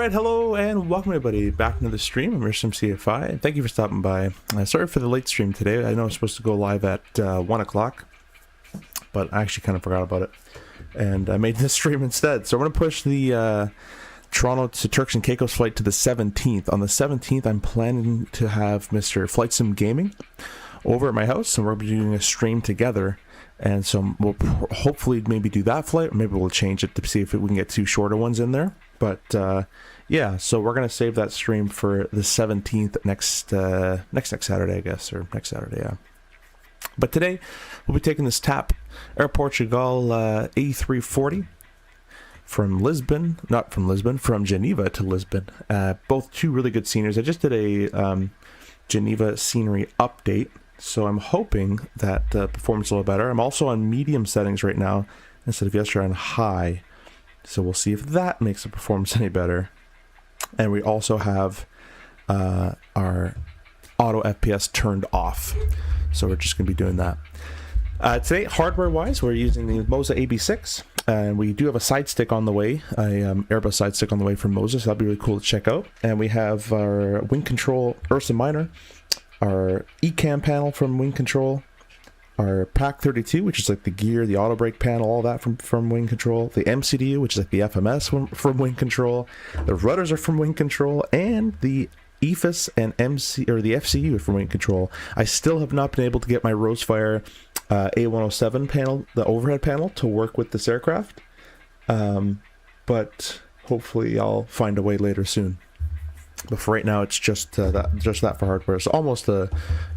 Alright, hello and welcome everybody back into the stream. I'm CFI. Thank you for stopping by. Sorry for the late stream today. I know I was supposed to go live at 1 o'clock, but I actually kind of forgot about it. And I made this stream instead. So we're going to push the Toronto to Turks and Caicos flight to the 17th. On the 17th, I'm planning to have Mr. Flight Sim Gaming over at my house, and we're going to be doing a stream together. And so we'll hopefully maybe do that flight, or maybe we'll change it to see if we can get two shorter ones in there. But yeah, so we're going to save that stream for the 17th next Saturday, I guess, or next Saturday, yeah. But today, we'll be taking this TAP Air Portugal A340 from Lisbon, not from Lisbon, from Geneva to Lisbon. Both two really good sceneries. I just did a Geneva scenery update, so I'm hoping that performance is a little better. I'm also on medium settings right now instead of yesterday on high, so we'll see if that makes the performance any better. And we also have our auto FPS turned off, so we're just going to be doing that. Today, hardware-wise, we're using the Moza AB6, and we do have a side stick on the way, Airbus side stick on the way from Moza, so that'll be really cool to check out. And we have our wing control Ursa Minor, our ECAM panel from Wing Control, our PAC 32, which is like the gear, the auto brake panel, all that from Wing Control, the MCDU, which is like the FMS from Wing Control, the rudders are from Wing Control, and the EFIS and the FCU from Wing Control. I still have not been able to get my Rosefire A107 panel, the overhead panel, to work with this aircraft, but hopefully I'll find a way later soon. But for right now, it's just that for hardware. So almost an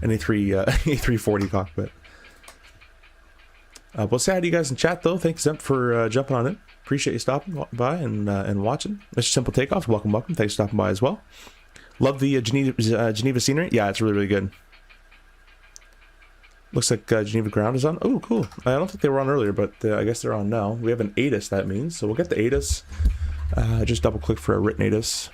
A340 cockpit. We'll say hi to you guys in chat, though. Thanks, Zemp, for jumping on in. Appreciate you stopping by and watching. Mr. Simple Takeoff, welcome. Thanks for stopping by as well. Love the Geneva scenery. Yeah, it's really, really good. Looks like Geneva ground is on. Oh, cool. I don't think they were on earlier, but I guess they're on now. We have an ATIS, that means. So we'll get the ATIS. Just double click for a written ATIS.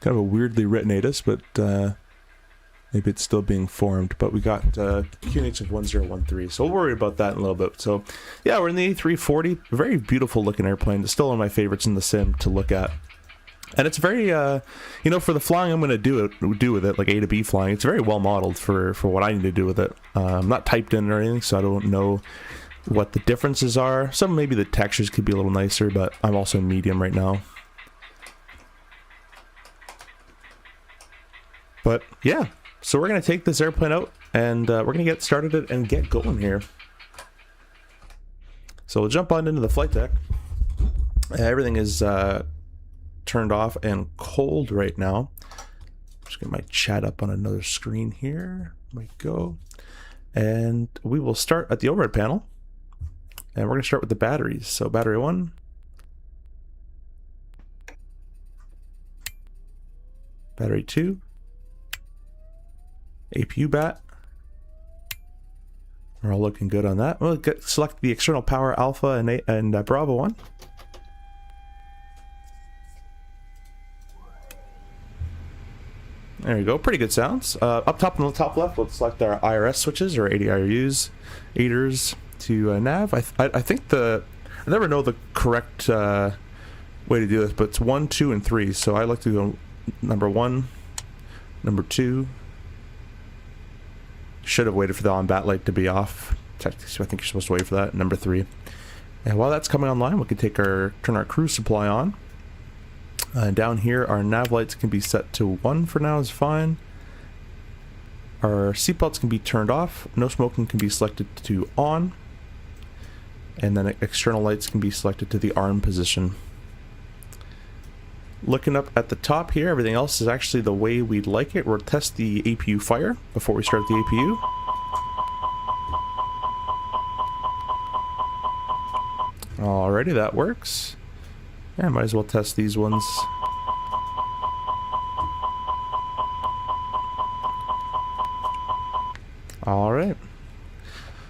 Kind of a weirdly written ATIS, but maybe it's still being formed. But we got QNH of 1013, so we'll worry about that in a little bit. So yeah, we're in the A340, very beautiful looking airplane. It's still one of my favorites in the sim to look at, and it's very you know, for the flying I'm going to do with it, like A to B flying, it's very well modeled for what I need to do with it. I'm not typed in or anything, so I don't know what the differences are. Some maybe the textures could be a little nicer, but I'm also in medium right now. But yeah, so we're going to take this airplane out, and we're going to get started and get going here. So we'll jump on into the flight deck. Everything is turned off and cold right now. Just get my chat up on another screen here. There we go. And we will start at the overhead panel. And we're going to start with the batteries. So battery 1. Battery 2. APU bat. We're all looking good on that. We'll select the external power alpha and Bravo 1. There you go, pretty good sounds. Up top on the top left, we'll select our IRS switches, or ADIRUs, aiders to nav. I think I never know the correct way to do this, but it's 1, 2, and 3. So I like to go number 1, number 2. Should have waited for the on-bat light to be off. Technically, I think you're supposed to wait for that. Number 3. And while that's coming online, we can turn our cruise supply on. Down here, our nav lights can be set to 1 for now, is fine. Our seatbelts can be turned off. No smoking can be selected to on. And then external lights can be selected to the arm position. Looking up at the top here, everything else is actually the way we'd like it. We'll test the APU fire before we start the APU. Alrighty, that works. Yeah, might as well test these ones. Alright.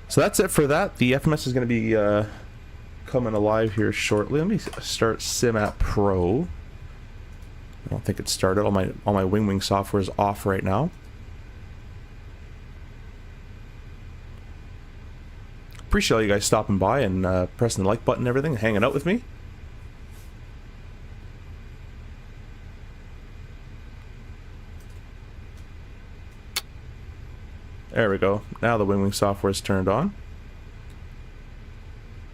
So that's it for that. The FMS is going to be coming alive here shortly. Let me start SimApp Pro. I don't think it started. All my Winwing software is off right now. appreciate all you guys stopping by and pressing the like button and everything, hanging out with me. There we go. Now the Winwing software is turned on.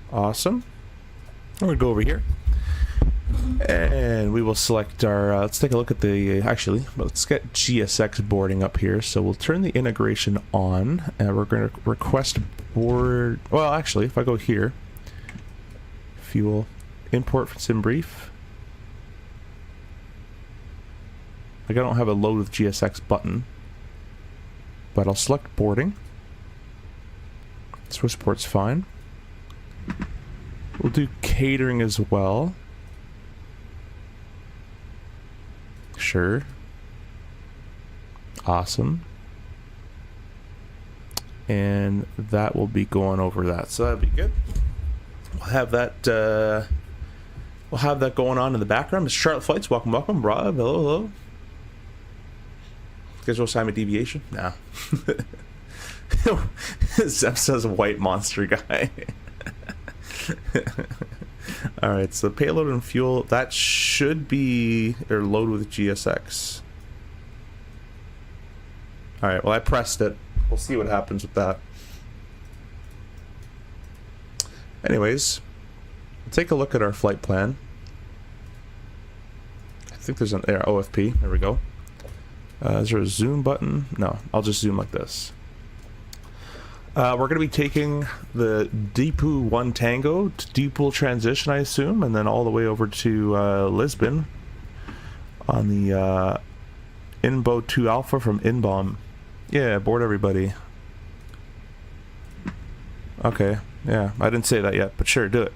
Awesome. I'm going to go over here. And we will select our, let's take a look at the, actually, let's get GSX boarding up here. So we'll turn the integration on, and we're going to request board, well, actually, if I go here, fuel, import from SimBrief. Like, I don't have a load with GSX button, but I'll select boarding. Swissport's fine. We'll do catering as well. Sure. Awesome. And that will be going over that, so that'll be good. We'll have that going on in the background. Mr. Charlotte Flights, welcome, welcome. Rob, hello, hello. Schedule assignment deviation? Nah. Zep says white monster guy. Alright, so payload and fuel, that should be, or load with GSX. Alright, well I pressed it. We'll see what happens with that. Anyways, take a look at our flight plan. I think there's an OFP, there we go. Is there a zoom button? No, I'll just zoom like this. We're going to be taking the Deepu 1 Tango to Deepu transition, I assume, and then all the way over to Lisbon on the Inbo 2 Alpha from Inbom. Yeah, board everybody. Okay, yeah, I didn't say that yet, but sure, do it.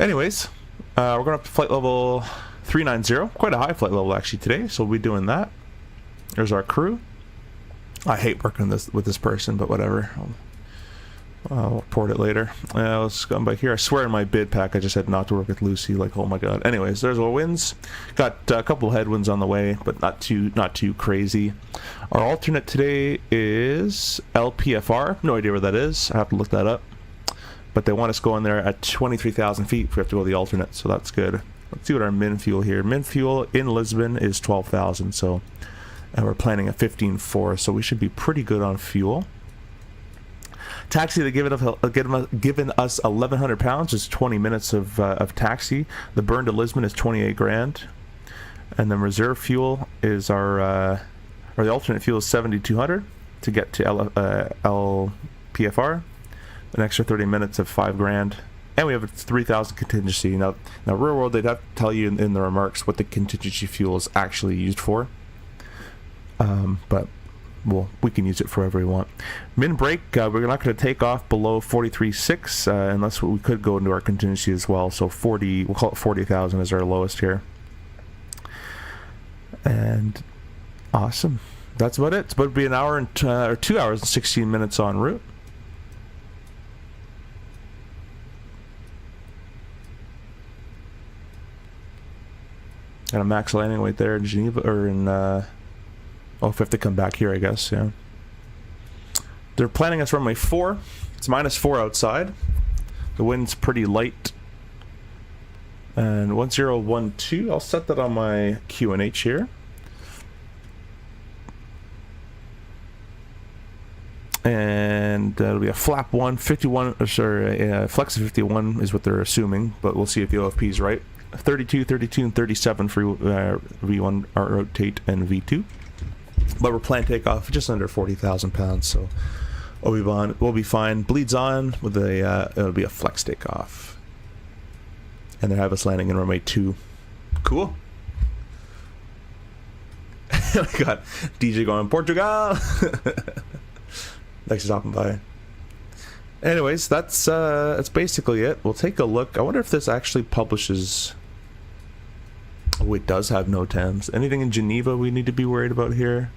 Anyways, we're going up to flight level 390, quite a high flight level actually today, so we'll be doing that. There's our crew. I hate working with this person, but whatever. I'll report it later. Let's go back here. I swear in my bid pack I just had not to work with Lucy. Like, oh my god. Anyways, there's our winds. Got a couple of headwinds on the way, but not too crazy. Our alternate today is LPFR. No idea where that is. I have to look that up. But they want us going there at 23,000 feet if we have to go the alternate, so that's good. Let's see what our min fuel here. Min fuel in Lisbon is 12,000, so and we're planning at 15.4, so we should be pretty good on fuel. Taxi, they've given us 1,100 pounds. It's 20 minutes of taxi. The burn to Lisbon is 28 grand, and then reserve fuel is our or the alternate fuel is 7,200 to get to LPFR. An extra 30 minutes of 5 grand. And we have a 3,000 contingency. Now real world, they'd have to tell you in the remarks what the contingency fuel is actually used for. But well, we can use it for whatever we want. Min break, we're not going to take off below 43.6 unless we could go into our contingency as well. So 40, we'll call it 40,000 as our lowest here. And awesome. That's about it. It's about to be an hour and or 2 hours and 16 minutes en route. Got a max landing weight there in Geneva, or in, oh, if we have to come back here, I guess, yeah. They're planning us runway 4. It's -4 outside. The wind's pretty light. And 1012, I'll set that on my QNH here. And it'll be a flap 1, 51, or sorry, flex 51 is what they're assuming, but we'll see if the OFP is right. 32, 32, and 37 for V1 rotate and V2. But we're planning takeoff just under 40,000 pounds, so we'll be fine. Bleeds on with a it'll be a flex takeoff, and they have us landing in runway 2. Cool. We got DJ going Portugal. Thanks for stopping by. Anyways, that's basically it. We'll take a look. I wonder if this actually publishes. Oh, it does have no TAMs. Anything in Geneva we need to be worried about here?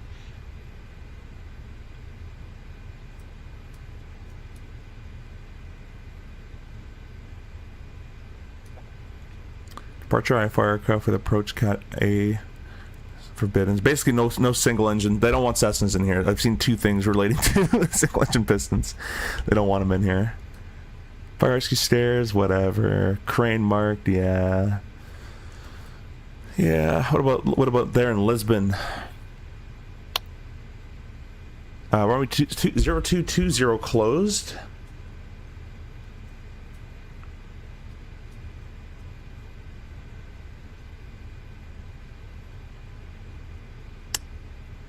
Departure IFR aircraft with approach Cat A Forbidden. Basically, no single engine. They don't want Cessnas in here. I've seen 2 things relating to single engine pistons. They don't want them in here. Fire rescue stairs, whatever. Crane marked, yeah. Yeah. What about there in Lisbon? Runway 0220 closed.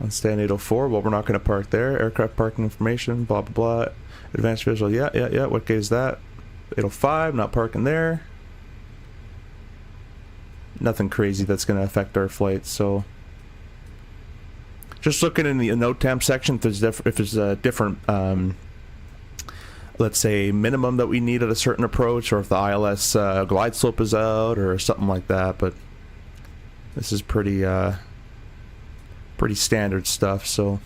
On stand 804, well, we're not going to park there. Aircraft parking information, blah, blah, blah. Advanced visual, yeah. What gate is that? 805, not parking there. Nothing crazy that's going to affect our flight, so... Just looking in the NOTAM section, if there's a different, let's say, minimum that we need at a certain approach, or if the ILS glide slope is out, or something like that, but this is pretty standard stuff, so...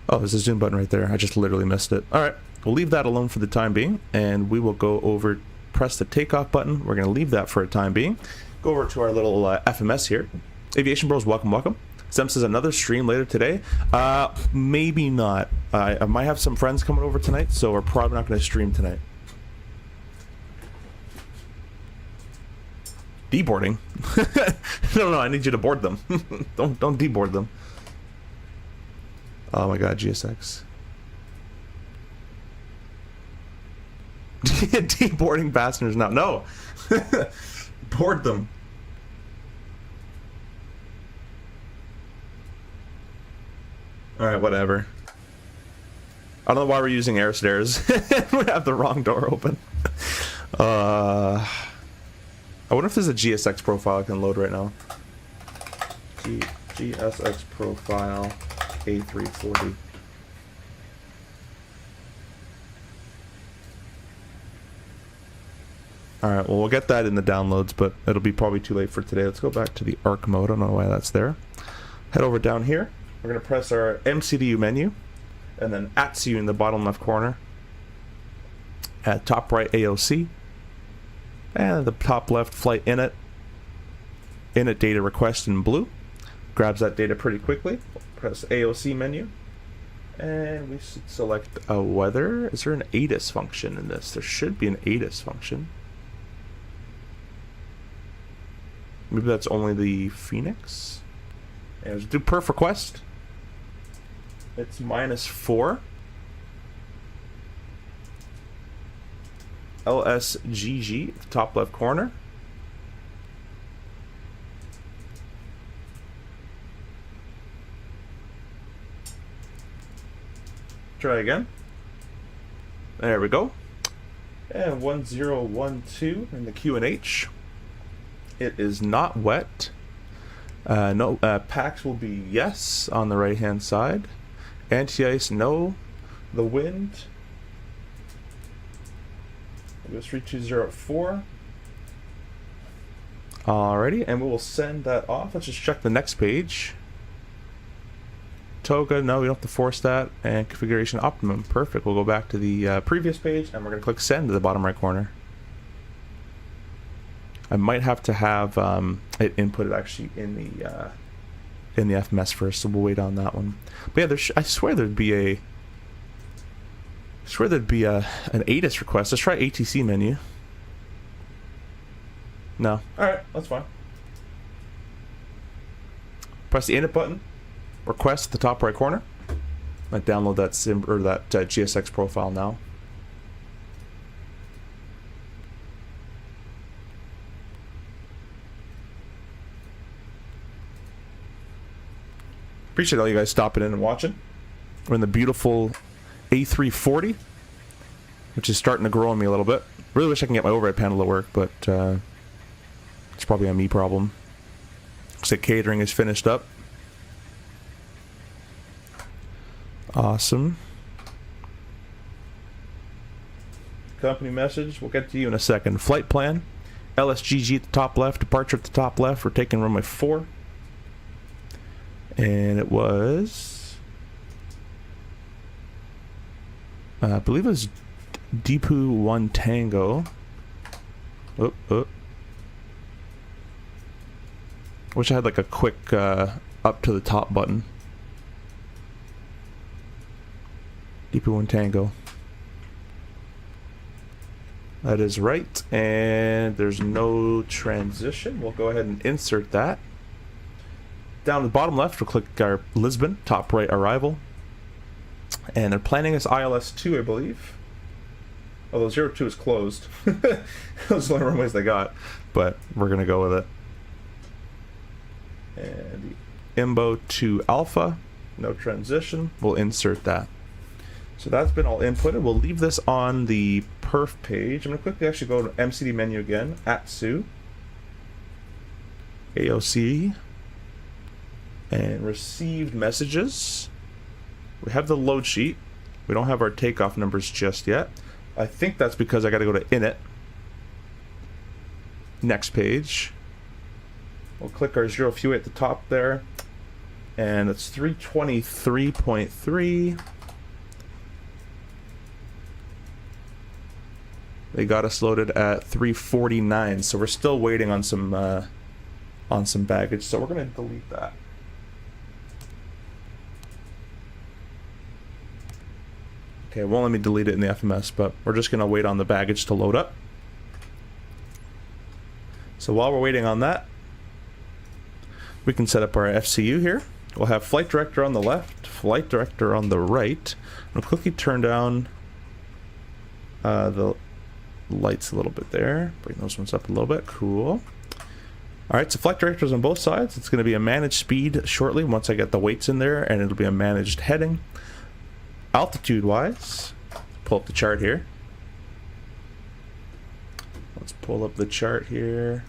Oh, there's a zoom button right there. I just literally missed it. Alright, we'll leave that alone for the time being, and we will go over, press the takeoff button. We're going to leave that for a time being. Go over to our little FMS here. Aviation Bros, welcome. Sem says another stream later today. Maybe not. I might have some friends coming over tonight, so we're probably not going to stream tonight. Deboarding? No, I need you to board them. don't deboard them. Oh my god, GSX. Deboarding passengers now. No! Board them. Alright, whatever. I don't know why we're using air stairs. We have the wrong door open. I wonder if there's a GSX profile I can load right now. GSX profile A340. Alright, well, we'll get that in the downloads, but it'll be probably too late for today. Let's go back to the ARC mode. I don't know why that's there. Head over down here. We're going to press our MCDU menu, and then @CU in the bottom left corner. At top right, AOC. And the top left, flight init. Init data request in blue. Grabs that data pretty quickly. Press AOC menu. And we should select a weather. Is there an ATIS function in this? There should be an ATIS function. Maybe that's only the Phoenix. And let's do perf request. It's -4. LSGG, top left corner. Try again. There we go. And 1012 in the QNH. It is not wet. No, PAX will be yes on the right hand side. Anti-ice, no. The wind. It goes 3204. Alrighty, and we will send that off. Let's just check the next page. Toga, no, we don't have to force that. And configuration optimum, perfect. We'll go back to the previous page, and we're going to click send to the bottom right corner. I might have to have it inputted actually in the FMS first, so we'll wait on that one. But yeah, I swear there'd be an ATIS request. Let's try ATC menu. No. All right, that's fine. Press the init button. Request at the top right corner. I download that GSX profile now. Appreciate all you guys stopping in and watching. We're in the beautiful A340, which is starting to grow on me a little bit. Really wish I can get my overhead panel to work, but it's probably a me problem. Looks like catering is finished up. Awesome. Company message. We'll get to you in a second. Flight plan. LSGG at the top left. Departure at the top left. We're taking runway 4. And it was... I believe it was Deepu 1 Tango. Wish I had like a quick up to the top button. DP1 Tango. That is right, and there's no transition. We'll go ahead and insert that. Down the bottom left, we'll click our Lisbon, top right arrival. And they're planning us ILS 2, I believe. Although 02 is closed. Those are the only runways they got, but we're going to go with it. And the IMBO to Alpha, no transition. We'll insert that. So that's been all inputted. We'll leave this on the perf page. I'm going to quickly actually go to MCD menu again, ATSU, AOC, and received messages. We have the load sheet. We don't have our takeoff numbers just yet. I think that's because I got to go to init. Next page. We'll click our zero fuel at the top there. And it's 323.3. They got us loaded at 349, so we're still waiting on some baggage. So we're gonna delete that. Okay, it won't let me delete it in the FMS, but we're just gonna wait on the baggage to load up. So while we're waiting on that, we can set up our FCU here. We'll have flight director on the left, flight director on the right. I'll quickly turn down the lights a little bit there. Bring those ones up a little bit. Cool. Alright, so flight directors on both sides. It's going to be a managed speed shortly once I get the weights in there, and it'll be a managed heading. Altitude wise, pull up the chart here. Let's pull up the chart here.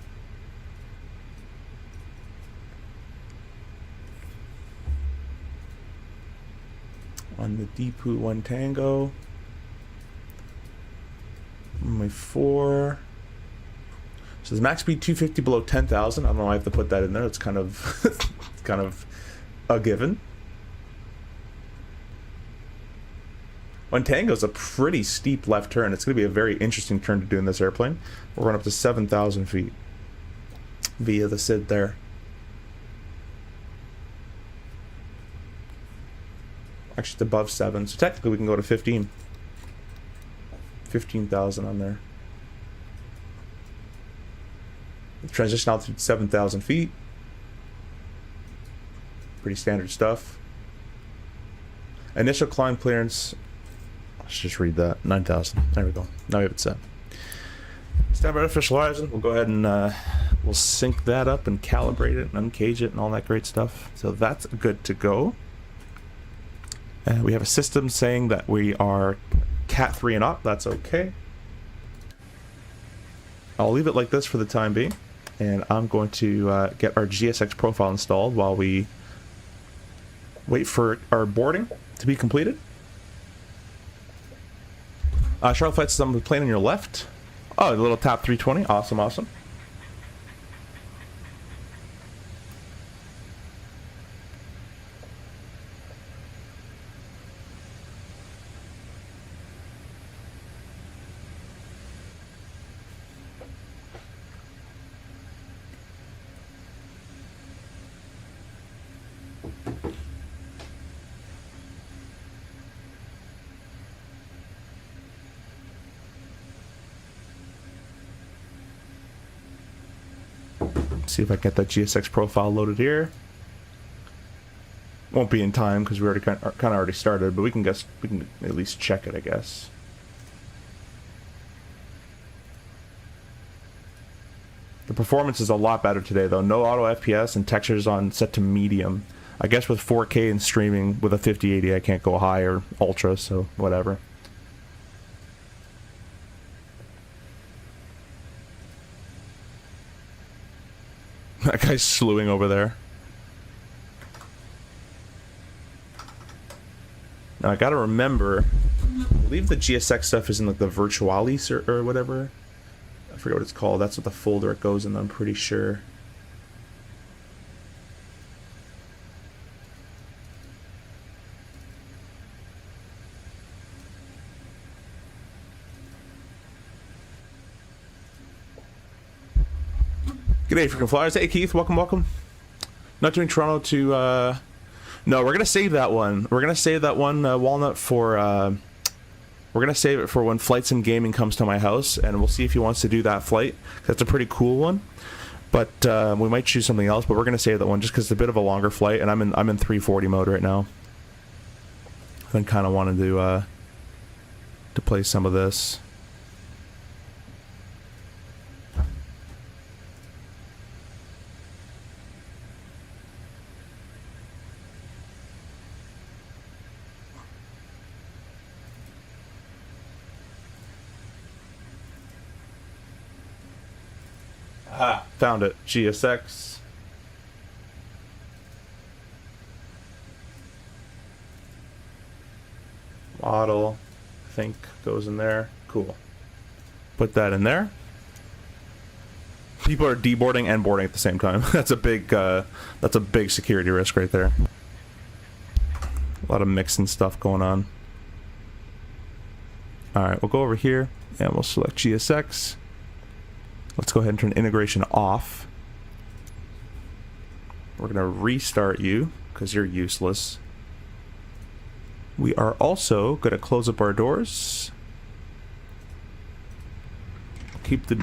On the DP1 Tango. My 4. So the max speed 250 below 10,000. I don't know why I have to put that in there. It's kind of kind of a given. One Tango is a pretty steep left turn. It's going to be a very interesting turn to do in this airplane. We're going up to 7,000 feet via the SID there. Actually, it's above 7, so technically we can go to 15. 15,000 on there. Transition altitude 7,000 feet. Pretty standard stuff. Initial climb clearance. Let's just read that. 9,000. There we go. Now we have it set. Standby artificial horizon. We'll go ahead and we'll sync that up and calibrate it and uncage it and all that great stuff. So that's good to go. We have a system saying that we are Cat 3 and up. That's okay. I'll leave it like this for the time being, and I'm going to get our GSX profile installed while we wait for our boarding to be completed. Charlotte Flight System plane on your left. Oh, a little TAP 320. Awesome, awesome. See if I can get that GSX profile loaded here. Won't be in time because we already kind of already started, but we can at least check it, I guess. The performance is a lot better today, though. No auto FPS and textures on set to medium. I guess with 4K and streaming with a 5080, I can't go high or ultra, so whatever. That guy's slewing over there. Now I gotta remember, I believe the GSX stuff is in like the Virtualis or whatever. I forget what it's called. That's what the folder it goes in, I'm pretty sure. G'day, freaking flyers. Hey, Keith, welcome, welcome. Not doing Toronto to, no, we're going to save that one. We're going to save that one, Walnut, for, we're going to save it for when Flights and Gaming comes to my house, and we'll see if he wants to do that flight. That's a pretty cool one. But we might choose something else, but we're going to save that one just because it's a bit of a longer flight, and I'm in 340 mode right now. I kind of wanted to play some of this. Ah, found it. GSX. Model, I think, goes in there. Cool. Put that in there. People are deboarding and boarding at the same time. That's a big security risk right there. A lot of mixing stuff going on. Alright, we'll go over here and we'll select GSX. Let's go ahead and turn integration off. We're going to restart you because you're useless. We are also going to close up our doors. Keep the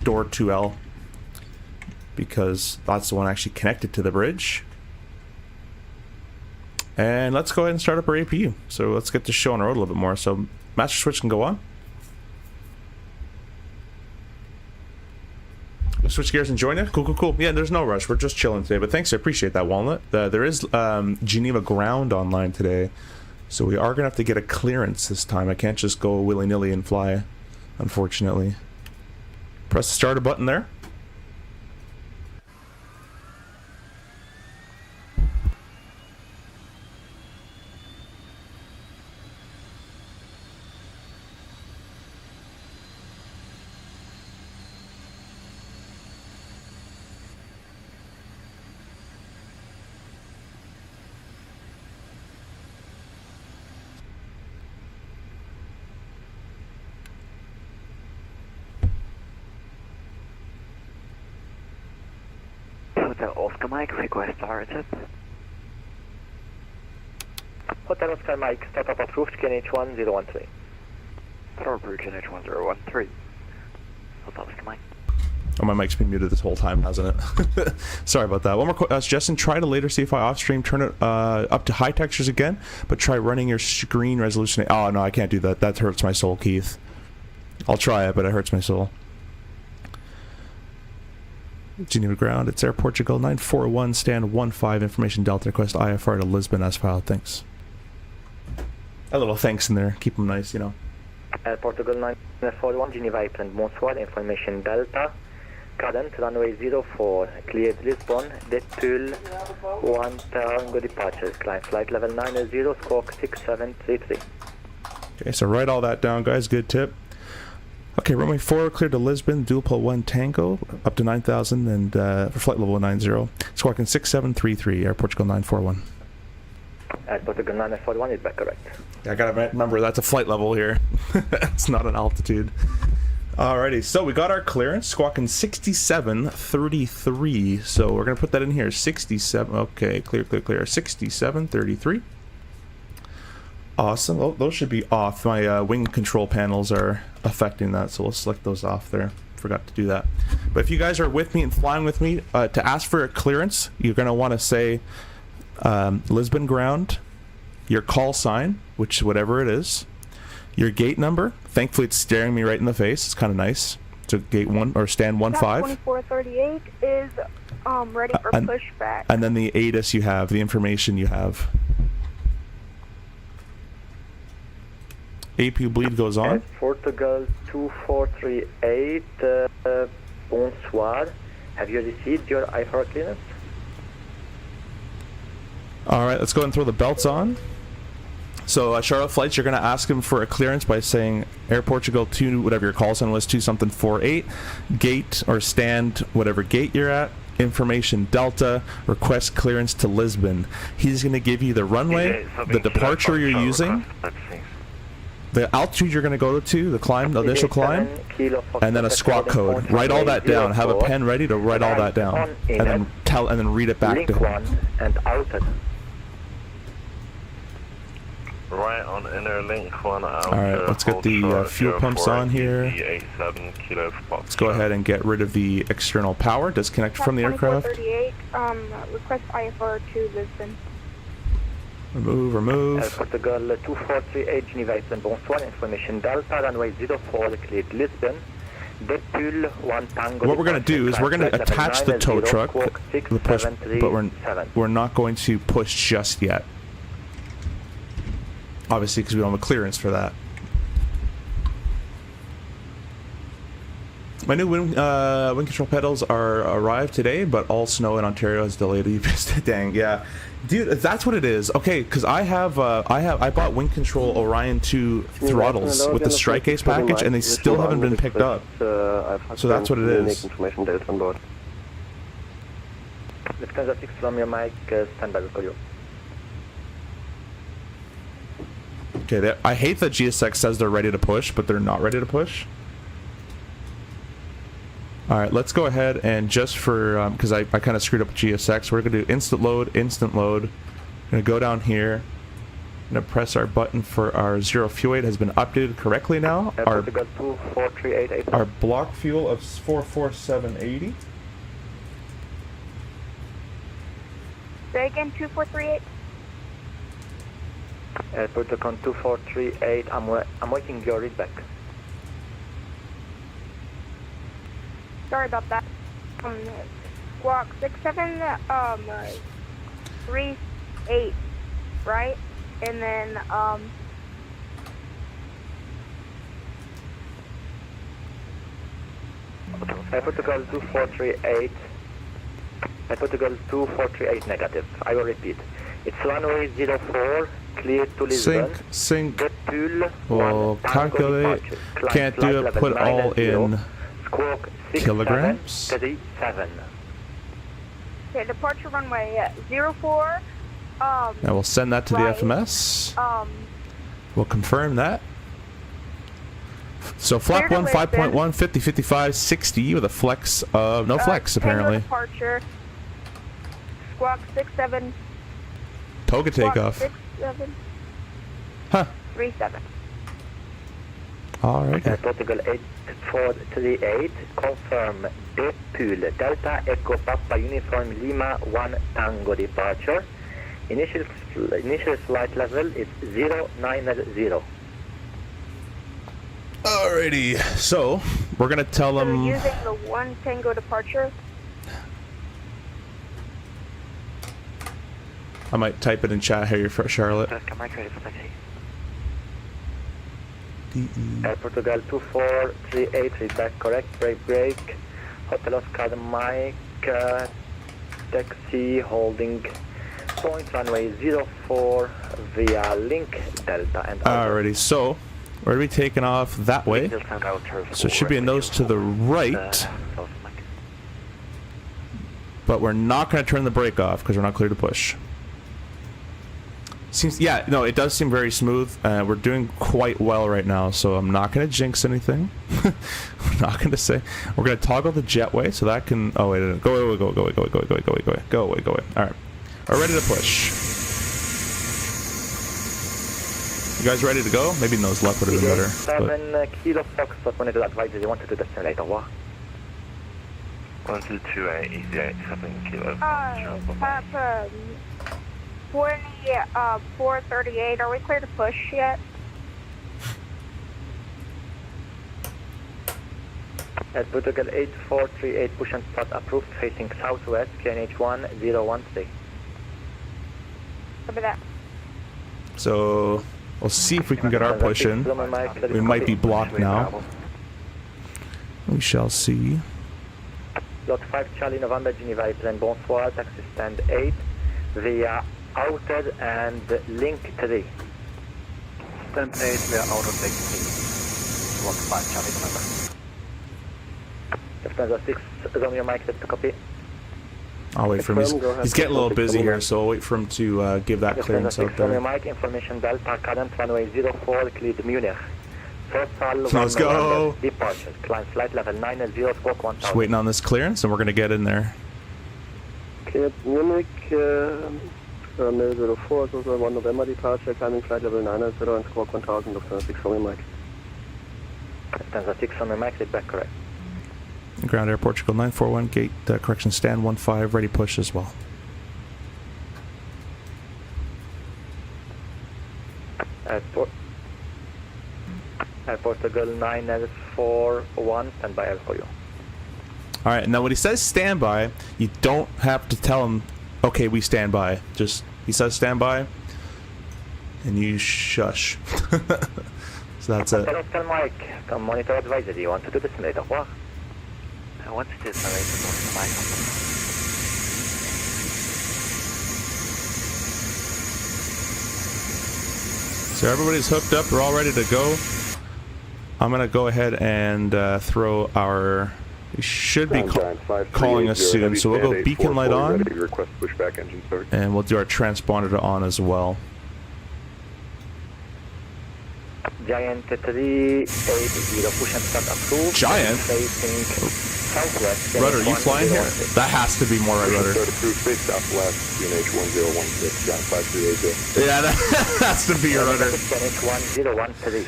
door 2L because that's the one actually connected to the bridge. And let's go ahead and start up our APU. So let's get this show on the road a little bit more. So master switch can go on. Switch gears and join it. Cool. Yeah, there's no rush. We're just chilling today. But thanks, I appreciate that, Walnut. There is Geneva ground online today. So we are going to have to get a clearance this time. I can't just go willy-nilly and fly, unfortunately. Press the starter button there. Hotel Oscar Mike, request RTIP. Hotel Oscar Mike, startup approved, KNH1013. Tower Bridge NH1013. Hotel Oscar Mike. Oh, my mic's been muted this whole time, hasn't it? Sorry about that. One more suggestion, try to later see if I off stream, turn it up to high textures again, but try running your screen resolution. Oh, no, I can't do that. That hurts my soul, Keith. I'll try it, but it hurts my soul. Geneva ground, it's Air Portugal 941, stand 15, information Delta, request IFR to Lisbon as filed, thanks. A little thanks in there, keep them nice, you know. Air Portugal 941, Geneva Island, bonsoir, information Delta, current runway 04, cleared Lisbon, Detul, 1 Tango departure, climb flight level 90, squawk 6733. Okay, so write all that down, guys, good tip. Okay, runway 4 cleared to Lisbon, dual pull 1 Tango, up to 9,000, and for flight level 90, squawking 6733, Air Portugal 941. Air Portugal 941 is back correct. Yeah, I gotta remember that's a flight level here. It's not an altitude. Alrighty, so we got our clearance, squawking 6733, so we're gonna put that in here, 67, okay, clear, 6733. Awesome. Oh, those should be off. My wing control panels are affecting that, so we'll select those off there. Forgot to do that. But if you guys are with me and flying with me, to ask for a clearance, you're going to want to say Lisbon ground, your call sign, which whatever it is, your gate number. Thankfully, it's staring me right in the face. It's kind of nice. So gate 1 or stand 15. 2438 is ready for pushback. And then the ATIS you have, the information you have. APU bleed goes on. Portugal 2438, bonsoir. Have you received your IFR clearance? Alright, let's go ahead and throw the belts on. So Charlotte flights, you're going to ask him for a clearance by saying Air Portugal 2, whatever your call sign was, 2 something 48, gate or stand, whatever gate you're at, information Delta, request clearance to Lisbon. He's going to give you the runway, the departure you're using, the altitude you're going to go to, the climb, the initial climb, and then a squawk code. Write all that down. Have a pen ready to write all that down, and then read it back to him. Link 1 and outed. Right on inner link 1 out. Alright, let's get the fuel pumps on here. Let's go ahead and get rid of the external power. Disconnect from the aircraft. 2438, request IFR to Lisbon. Remove. Portugal 2438 Geneva Island, bonsoir, information Delta, runway 04, cleared Lisbon. Detul 1 Tango. What we're going to do is we're going to attach the tow truck, the push, but we're not going to push just yet. Obviously, because we don't have a clearance for that. My new wind control pedals are arrived today, but all snow in Ontario has delayed the Dang, yeah, dude, that's what it is. Okay, because I bought wind control Orion 2 throttles with the Strike Ace package, and they still haven't been picked up. So that's what it is. Lufthansa 6 from your mic, stand by for you. Okay, I hate that GSX says they're ready to push, but they're not ready to push. Alright, let's go ahead and just for, because I kind of screwed up GSX, we're going to do instant load. I'm going to go down here. I'm going to press our button for our 0 fuel weight has been updated correctly now. Our block fuel of 44780. Say again, 2438. Protocol 2438, I'm waiting your readback. Sorry about that. Squawk 6738, right? And then Protocol 2438. Protocol 2438 negative. I will repeat. It's runway 04, clear to Lisbon. Sync. We'll calculate. Can't do it. Put all in kilograms. 37. okay, departure runway 04. Now we'll send that to the FMS. We'll confirm that. So flap 1, 5.1, 50, 55, 60 with a flex of no flex apparently. Departure. Squawk 67. Toga takeoff. 67. Huh. 37. Alright. Protocol 8438, confirm Detul Delta Echo Papa Uniform Lima 1 Tango departure. Initial flight level is 090. Alrighty. So we're gonna tell So them. using the 1 Tango departure. I might type it in chat here for Charlotte. Come right ready for taxi. Portugal 2438, feedback correct, brake, Hotel Oscar Mike, taxi holding point, runway 04 via link Delta and Alrighty, so we're gonna be taking off that way. So it should be a nose to the right. But we're not gonna turn the brake off because we're not clear to push. Seems, yeah, no, it does seem very smooth. We're doing quite well right now, so I'm not going to jinx anything. I'm not going to say. We're going to toggle the jetway so that can. Oh wait, go away. All right, we're ready to push. You guys ready to go? Maybe nose left would have been better. 7 Kilo Fox, but wanted to advise you wanted to descend later. What? 1228 ECA 7 Kilo. Papa 2438. Are we clear to push yet? At Protocol 8438, push and start approved, facing southwest, QNH 1013. Copy that. So we'll see if we can get our push in. We might be blocked now. We shall see. Lot 5 Charlie November Geneva Island, bonsoir, taxi stand 8 via outer and link 3. Stand 8 via outer link 3. Lot 5 Charlie November. Lufthansa 6, Romeo Mike, set to copy. I'll wait for him. He's getting a little busy here, so I'll wait for him to give that clearance out From your there. mic, information Delta, current runway 04, cleared Munich. Let's go. Departure, climb flight level 90, squawk 1000. Just waiting on this clearance, and we're going to get in there. Cleared Munich, runway 04, so 1 November departure, climbing flight level 90 and squawk 1000, Lufthansa 6 from your mic. Lufthansa 6 from your mic, sit back correct. Ground Air Portugal 941, gate correction stand 15, ready push as well. Portugal 941, stand by for you. Alright, now when he says stand by, you don't have to tell him, okay, we stand by. Just, he says stand by, and you shush. So that's it. Operator Mike, come monitor advisory, you want to do this later, what? What's this arrangement? So everybody's hooked up, we're all ready to go. I'm going to go ahead and throw our... We should be calling us soon, so we'll go beacon light on, and we'll do our transponder on as well. Giant 380, push and start approved. Giant? Facing southwest. Rudder, you flying here? That has to be more right rudder. Yeah, that has to be your rudder. 1013.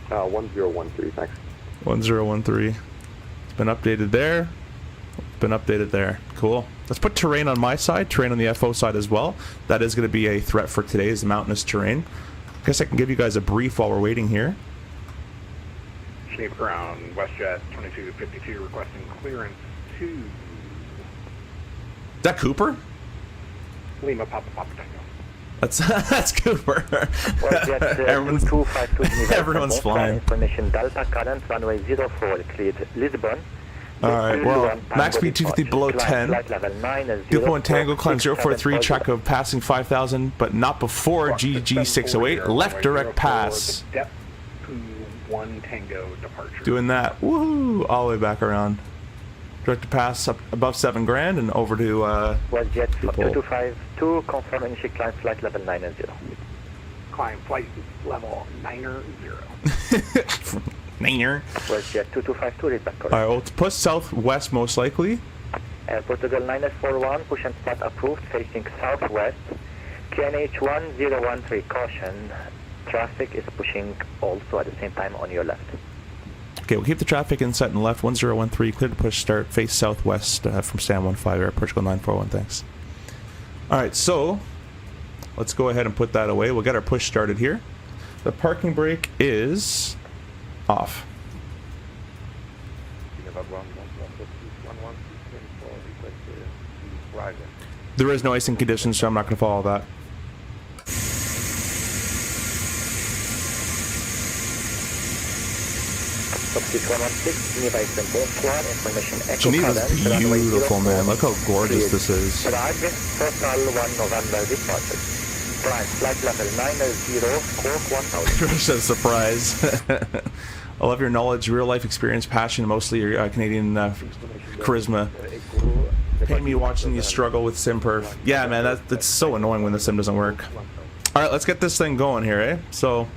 1013, thanks. 1013. It's been updated there. It's been updated there. Cool. Let's put terrain on my side, terrain on the FO side as well. That is going to be a threat for today, is mountainous terrain. I guess I can give you guys a brief while we're waiting here. Shape ground, WestJet 2252 requesting clearance to Is that Cooper? Lima Papa Tango. That's Cooper. Everyone's flying. Information Delta, current runway 04, cleared Lisbon. Alright, well, max speed 250 below 10. Gilpo and Tango climb 043, track of passing 5,000, but not before GG608. Left direct pass. Depth 1 Tango departure. Doing that. Woohoo! All the way back around. Direct to pass up above 7 grand and over to WestJet 2252, confirm initial climb flight level 90. Climb flight level 90. Niner. WestJet 2252, read back correct. Alright, well, push southwest most likely. Portugal 941, push and start approved, facing southwest. QNH 1013, caution. Traffic is pushing also at the same time on your left. Okay, we'll keep the traffic in set and left. 1013, clear to push start, face southwest from stand 15, Air Portugal 941, thanks. Alright, so let's go ahead and put that away. We'll get our push started here. The parking brake is off. There is no icing conditions, so I'm not going to follow that. Geneva's beautiful, man. Look how gorgeous this is. Prague, total 1 November departure. Climb flight level 90, squawk 1000. Rush says surprise. I love your knowledge, real life experience, passion, mostly your Canadian charisma. Pain me watching you struggle with SimPerf. Yeah, man, that's so annoying when the sim doesn't work. All right, let's get this thing going here, eh? So,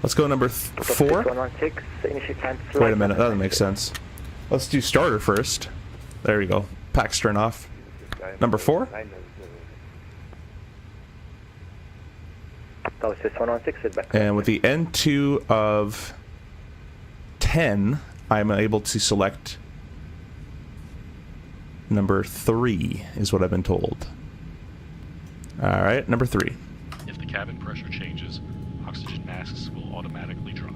let's go number 4. Wait a minute, that doesn't make sense. Let's do starter first. There we go. Pack's turn off. Number 4. And with the N2 of 10, I'm able to select number 3, is what I've been told. Alright, number 3. If the cabin pressure changes, oxygen masks will automatically drop.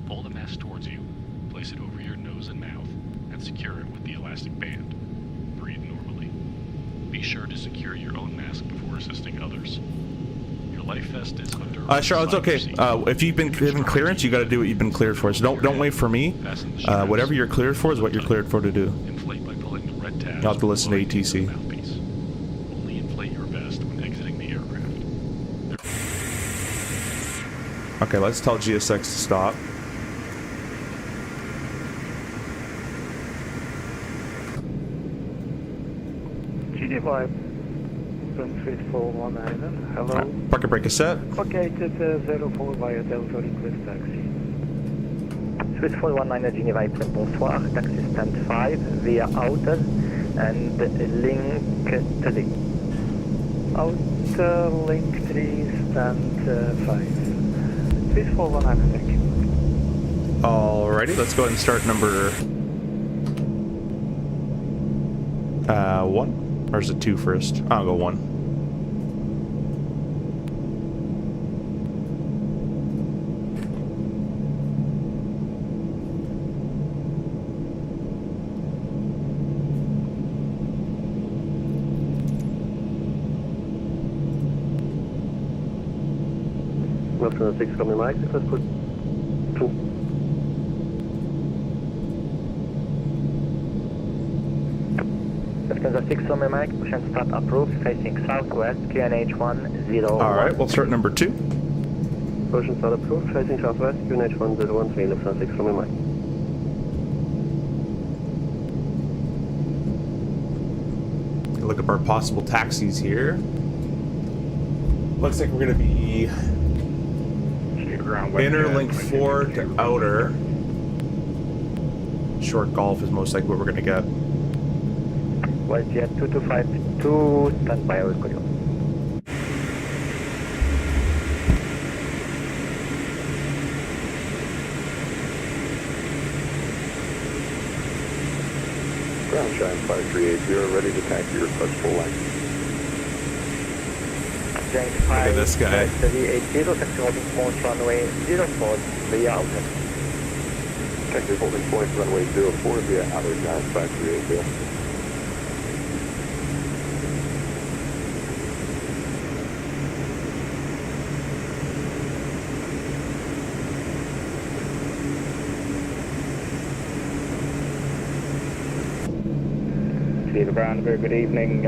Pull the mask towards you, place it over your nose and mouth, and secure it with the elastic band. Breathe normally. Be sure to secure your own mask before assisting others. Your life vest is under... Charlotte, it's okay. If you've been given clearance, you got to do what you've been cleared for. So don't wait for me. Whatever you're cleared for is what you're cleared for to do. Inflate by pulling the red tab. You'll have to listen to ATC. Only inflate your vest when exiting the aircraft. Okay, let's tell GSX to stop. Geneva, 3419, hello. Parking brake is set. Located 04 via Delta request taxi. Swiss 419 Geneva Airport, bonsoir, taxi stand 5 via outer and link 3. Outer link 3, stand 5. Swiss 419, thank you. Alrighty, let's go ahead and start number 1. Or is it 2 first? I'll go 1. Lufthansa 6 coming Mike, let's put 2. Lufthansa 6 on my mic, push and start approved, facing southwest, QNH 101. Alright, we'll start number 2. Push and start approved, facing southwest, QNH 1013, Lufthansa 6 coming Mike. Look up our possible taxis here. Looks like we're going to be inner link 4 to outer. Short golf is most likely what we're going to get. WestJet 2252, stand by, I will call you. Ground Shine 5380, ready to taxi your request full line. Giant Look at this guy. 380, taxi holding point runway 04 via outer. Taxi holding point runway 04 via outer Giant 5380. Geneva Ground, very good evening.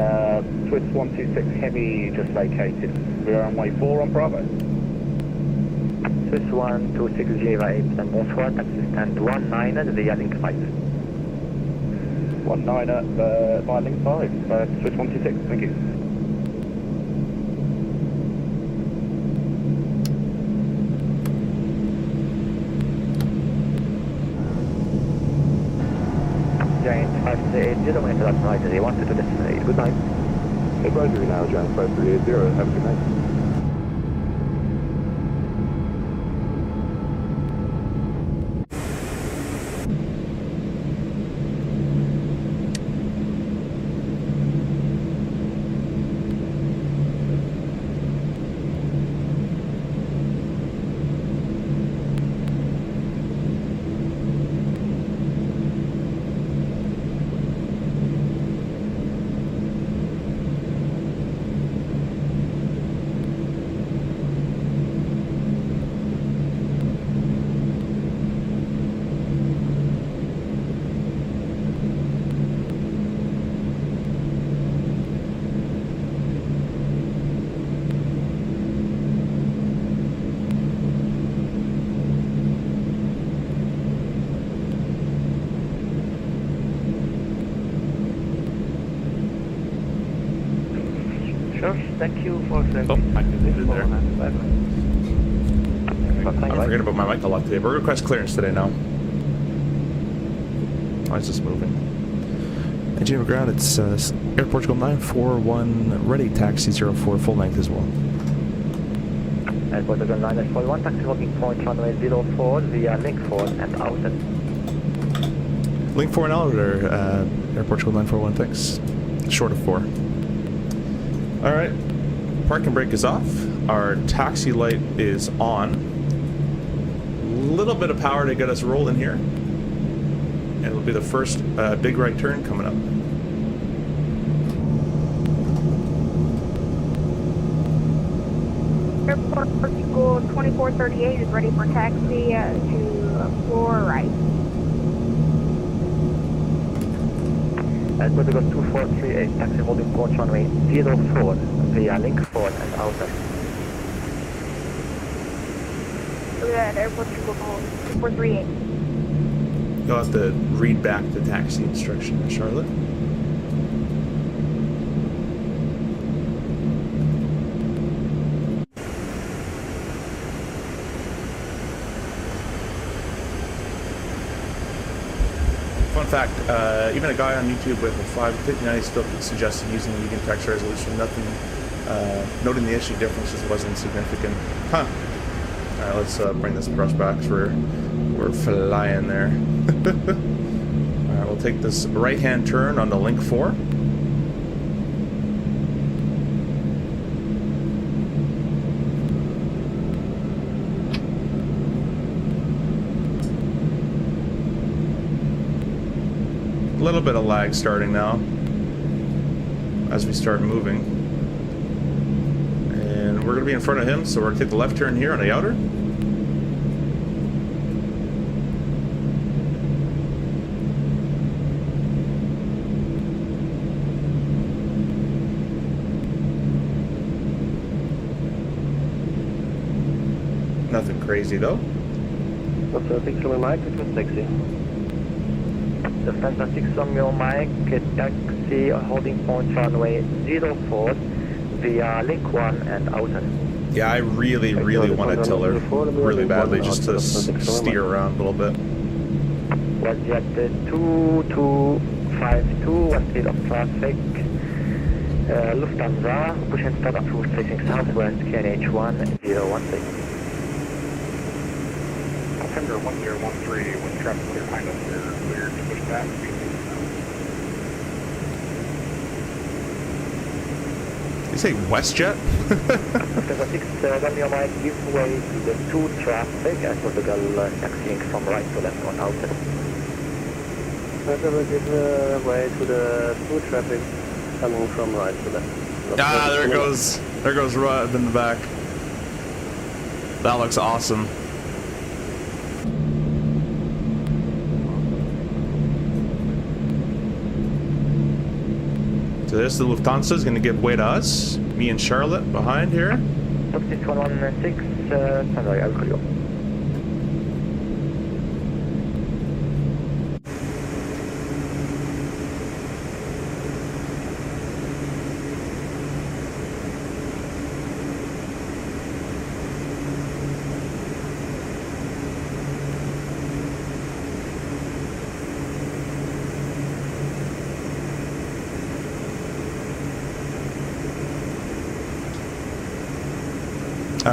Swiss 126 Heavy just vacated. We are on way 4 on Bravo. Swiss 126 Geneva 8, stand bonsoir, taxi stand 19 via link 5. 19 via link 5, Swiss 126, thank you. Giant 5380, when it's right, they wanted to destinate. Good night. Hey, Roger, now Giant 5380, have a good night. Sure, thank you for the... Oh, I did it there. Bye-bye. I'm forgetting about my mic a lot today, but request clearance today now. Why is this moving? At Geneva Ground, it's Air Portugal 941, ready taxi 04, full length as well. Air Portugal 941, taxi holding point runway 04 via link 4 and outer. Link 4 and outer, Air Portugal 941, thanks. Short of 4. Alright, parking brake is off. Our taxi light is on. Little bit of power to get us rolling here. And it'll be the first big right turn coming up. Airport Portugal 2438 is ready for taxi to floor right. Air Portugal 2438, taxi holding point runway 04 via link 4 and outer. Look at that, Air Portugal 2438. You'll have to read back the taxi instruction, Charlotte. Fun fact, even a guy on YouTube with a 5090 still suggested using medium text resolution. Nothing, noting the issue differences wasn't significant. Huh. Alright, let's bring this brush back so we're flying there. Alright, we'll take this right-hand turn on the Link 4. A little bit of lag starting now as we start moving, and we're going to be in front of him, so we're going to take the left turn here on the outer. Nothing crazy though. What's the picture of my mic? It was taxi. Lufthansa 6 on your mic, taxi holding point runway 04 via Link 1 and outer. Yeah, I really want to tiller really badly just to steer around a little bit. WestJet 2252, one speed of traffic. Lufthansa, push and start approach facing southwest, QNH 1013. Defender 1013, with traffic clear behind us, you're clear to push back. You say WestJet? Lufthansa 6 on your mic, give way to the 2 traffic as Portugal taxiing from right to left on outer. That will give way to the 2 traffic coming from right to left. Ah, there goes Rudd in the back. That looks awesome. So this, the Lufthansa is going to give way to us. Me and Charlotte behind here. Taxi 116, Sunday, I'll call you.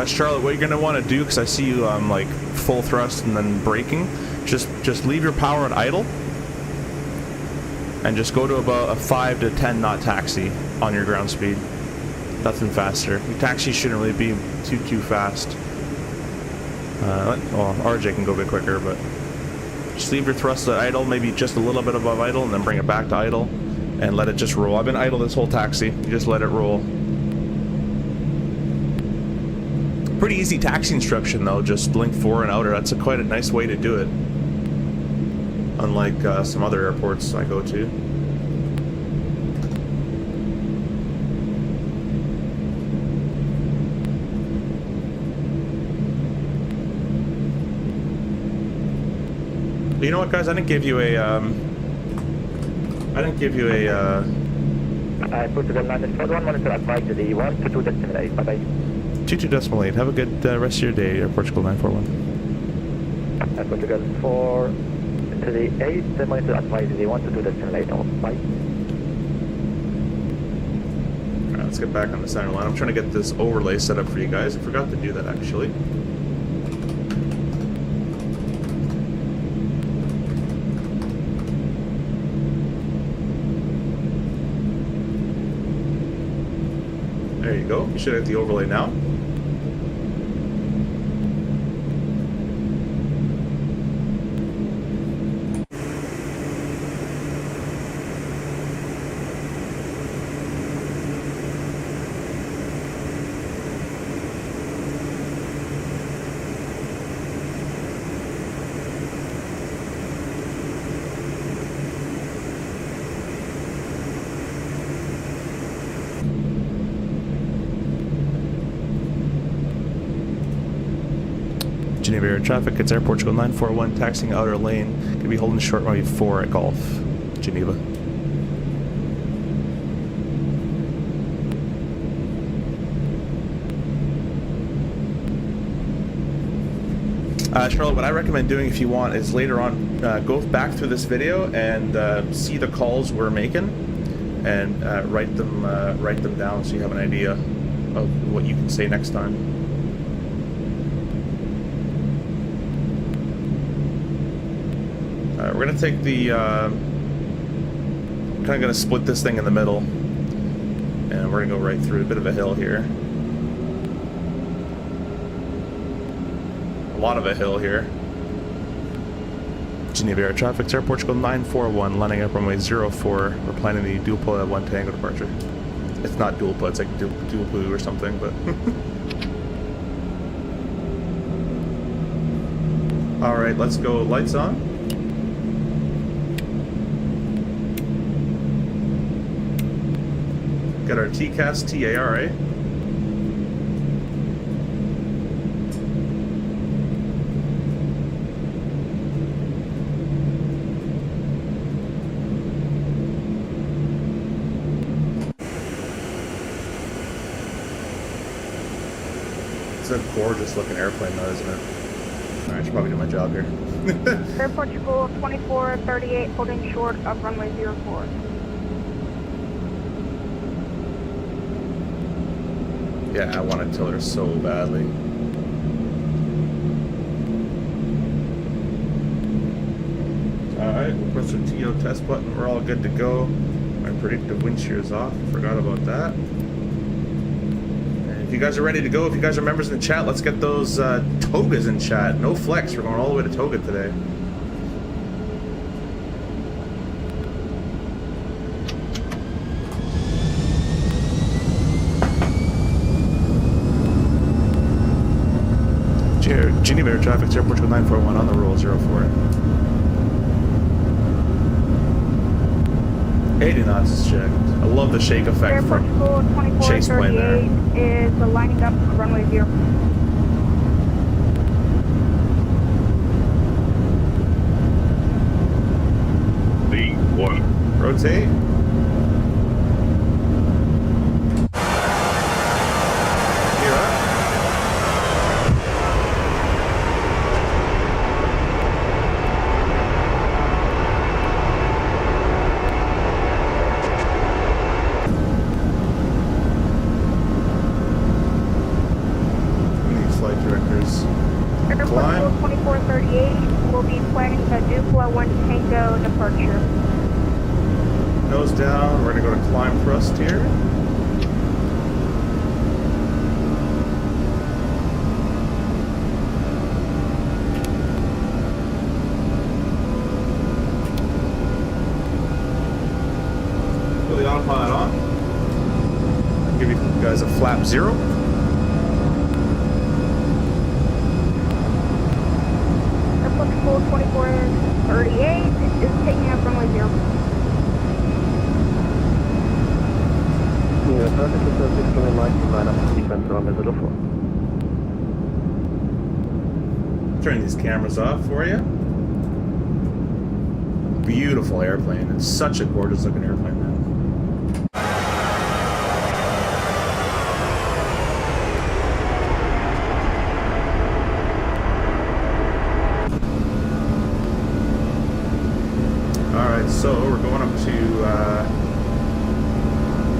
Charlotte, what you're gonna want to do, because I see you like full thrust and then braking, just leave your power at idle, and just go to about a 5 to 10 knot taxi on your ground speed. Nothing faster. Your taxi shouldn't really be too fast. Well, RJ can go a bit quicker, but just leave your thrust at idle, maybe just a little bit above idle, and then bring it back to idle, and let it just roll. I've been idle this whole taxi. You just let it roll. Pretty easy taxi instruction though, just Link 4 and outer. That's quite a nice way to do it. Unlike some other airports I go to. But you know what, guys? I didn't give you a I put the line for 1 monitor advisory 122 decimal 8. Bye bye. 22.8. Have a good rest of your day, Air Portugal 941. Air Portugal 438, monitor advisory 122 decimal 8. Bye. Alright, let's get back on the center line. I'm trying to get this overlay set up for you guys. I forgot to do that actually. There you go. You should have the overlay now. Geneva Air traffic, it's Air Portugal 941, taxiing outer lane. Gonna be holding short runway 4 at Golf, Geneva. Charlotte, what I recommend doing if you want is later on go back through this video and see the calls we're making and write them down so you have an idea of what you can say next time. Alright, we're gonna take the kind of gonna split this thing in the middle, and we're gonna go right through a bit of a hill here. A lot of a hill here. Geneva Air Traffic, Air Portugal 941, landing up runway 04. We're planning the dual pull at 1 Tango departure. It's not dual pull, it's like dual blue or something, but. Alright, let's go. Lights on. Got our TCAS TARA. It's a gorgeous looking airplane though, isn't it? Alright, I should probably do my job here. Air Portugal 2438 holding short of runway 04. Yeah, I want to tell her so badly. Alright, we'll press our TO test button. We're all good to go. My predictive wind shear is off. Forgot about that. And if you guys are ready to go, if you guys are members in the chat, let's get those togas in chat. No flex. We're going all the way to toga today. Geneva Air Traffic, Air Portugal 941 on the roll, 04. 80 knots is checked. I love the shake effect Air from Portugal chase plane there. 2438 is lining up runway 0. B1. Rotate. Gear up. Air Portugal 2438 will be planning the Dupla 1 Tango departure. Nose down. We're going to go to climb thrust here. Put the autopilot on. I'll give you guys a flap 0. Air Portugal 2438 is taking up runway 0. Yeah, traffic is 6 miles line up sequence runway 04. Turn these cameras off for you. Beautiful airplane. It's such a gorgeous looking airplane, man. Alright, so we're going up to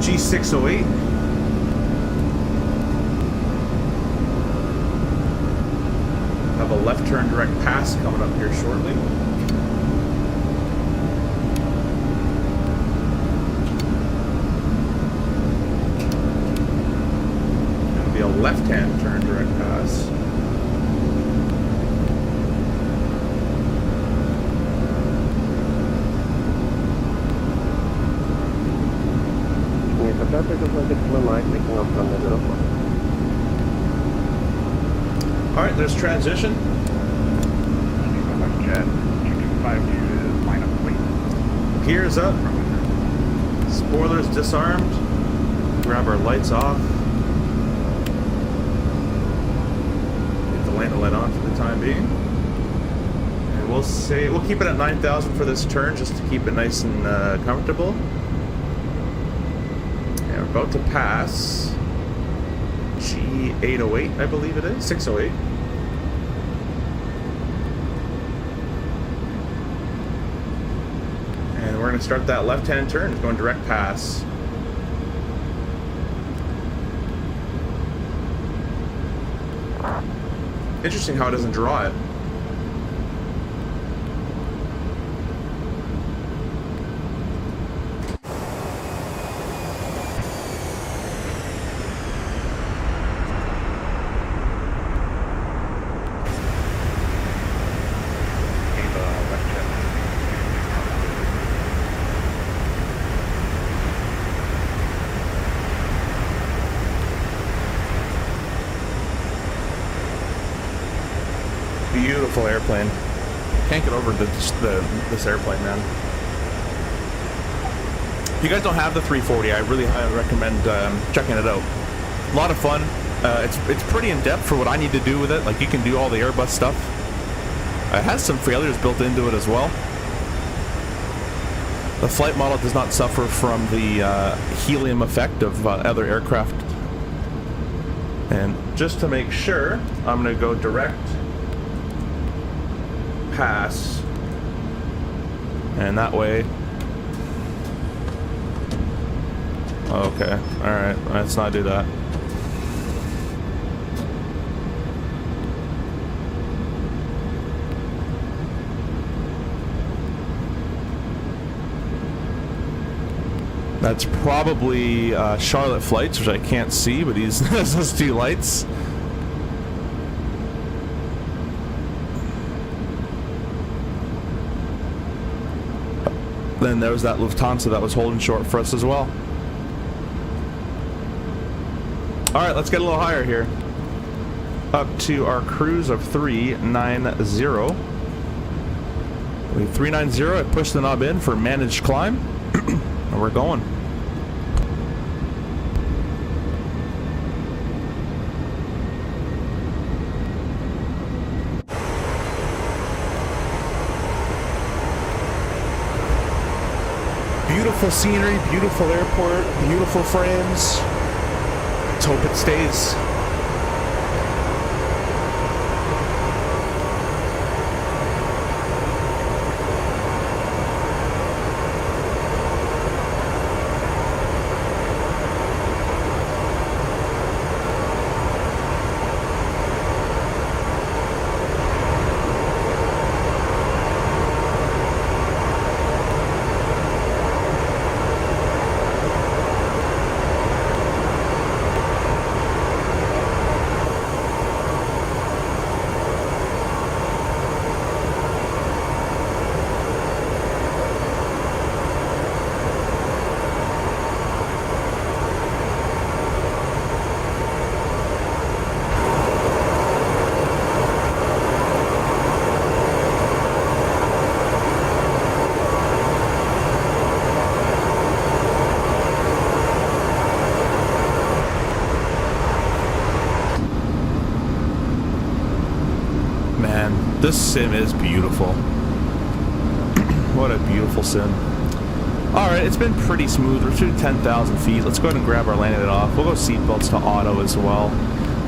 G608. Have a left turn direct pass coming up here shortly. It'll be a left-hand turn direct pass. Traffic is 6 miles making off runway 04. Alright, there's transition. Jet 252 is line up complete. Gears up. Spoilers disarmed. Grab our lights off. Get the landing light on for the time being. And we'll keep it at 9,000 for this turn just to keep it nice and comfortable. And we're about to pass G808, I believe it is. 608. we're going to start that left-hand turn. It's going direct pass. Interesting how it doesn't draw it. Beautiful airplane. Can't get over this airplane, man. If you guys don't have the 340, I really highly recommend checking it out. A lot of fun. It's pretty in depth for what I need to do with it. Like, you can do all the Airbus stuff. It has some failures built into it as well. The flight model does not suffer from the helium effect of other aircraft. And just to make sure, I'm going to go direct pass, and that way. Okay, alright, let's not do that. That's probably Charlotte flights, which I can't see, but he's has those two lights. Then there was that Lufthansa that was holding short for us as well. Alright, let's get a little higher here. Up to our cruise of 390. 390, I pushed the knob in for managed climb. And we're going. Beautiful scenery, beautiful airport, beautiful frames. Let's hope it stays. This sim is beautiful. What a beautiful sim. Alright, it's been pretty smooth. We're through 10,000 feet. Let's go ahead and grab our landing off. We'll go seatbelts to auto as well.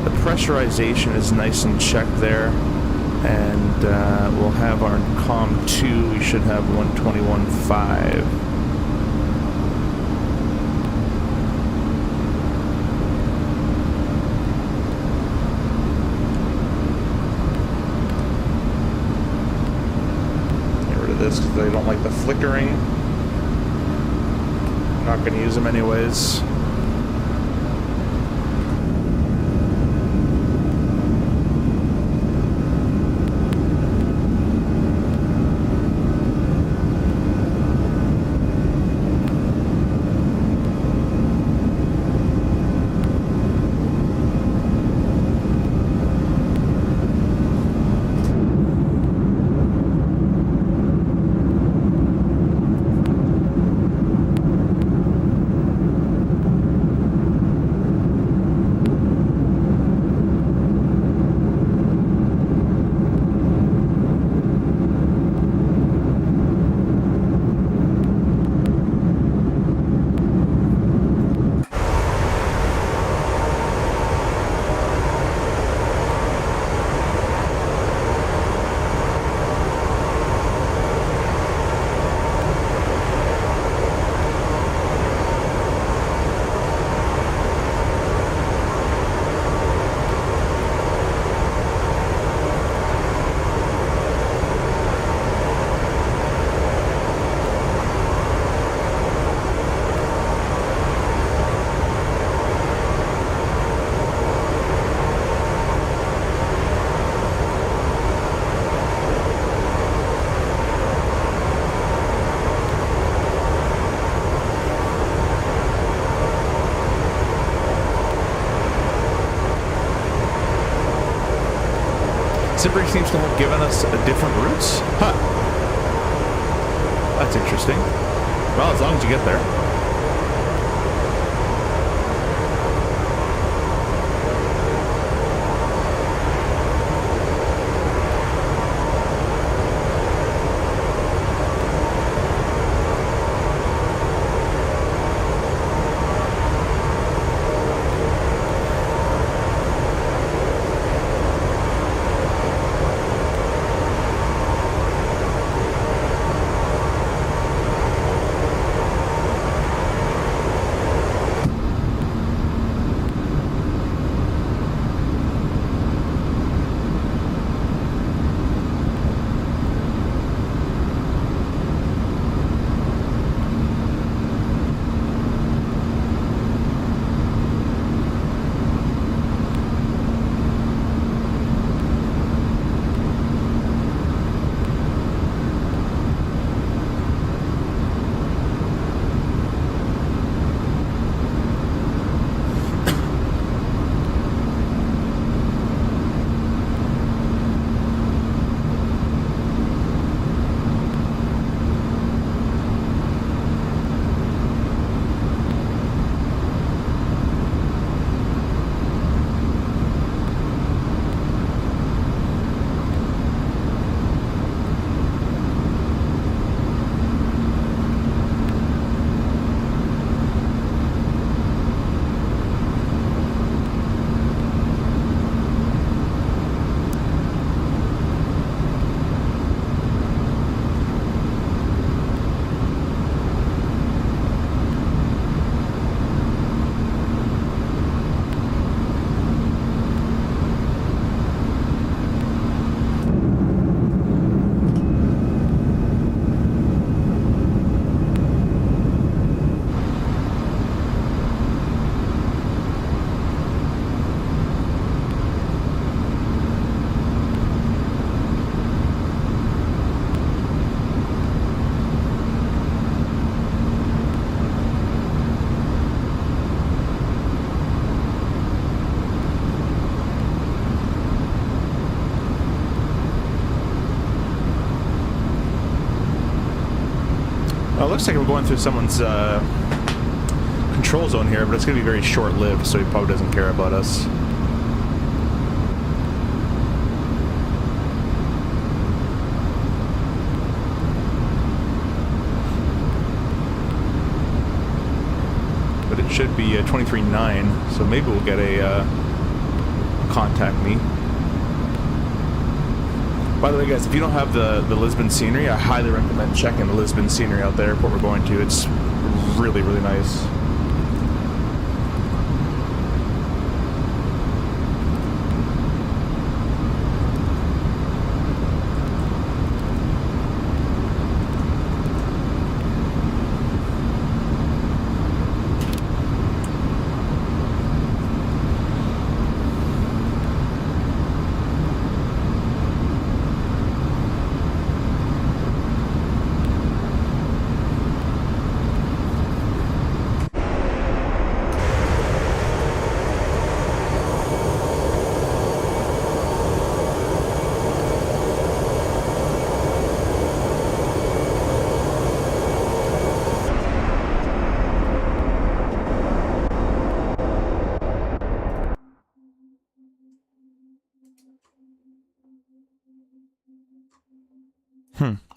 The pressurization is nice and checked there. And we'll have our COM 2. We should have 121.5. Because they don't like the flickering. Not going to use them anyways. Simbury seems to have given us different routes. Huh. That's interesting. Well, as long as you get there. Well, it looks like we're going through someone's control zone here, but it's going to be very short-lived, so he probably doesn't care about us. But it should be 23.9, so maybe we'll get a contact me. By the way, guys, if you don't have the Lisbon scenery, I highly recommend checking the Lisbon scenery out there, what we're going to. It's really, really nice.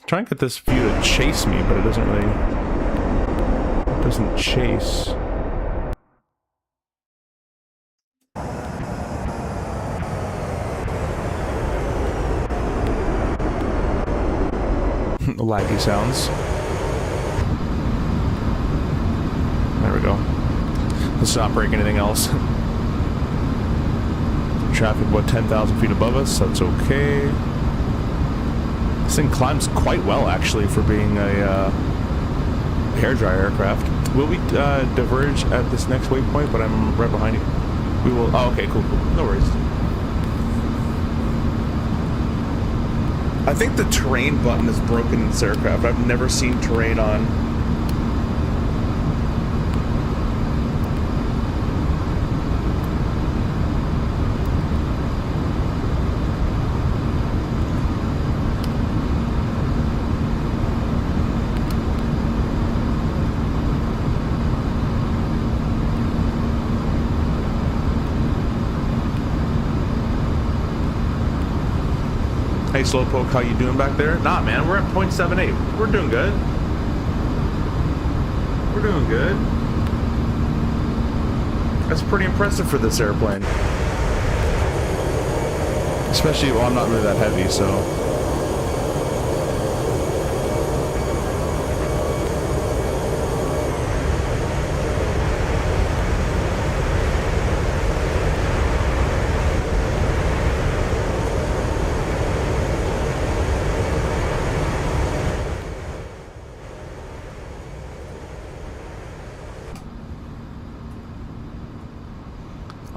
Try and get this view to chase me, but it doesn't really... It doesn't chase. Laggy sounds. There we go. Let's not break anything else. Traffic about 10,000 feet above us, that's okay. This thing climbs quite well, actually, for being a hairdryer aircraft. Will we diverge at this next waypoint? But I'm right behind you. We will... Oh, okay, cool, cool. No worries. I think the terrain button is broken in this aircraft. I've never seen terrain on. Slowpoke, how you doing back there? Nah, man, we're at 0.78. We're doing good. We're doing good. That's pretty impressive for this airplane. Especially, well, I'm not really that heavy, so...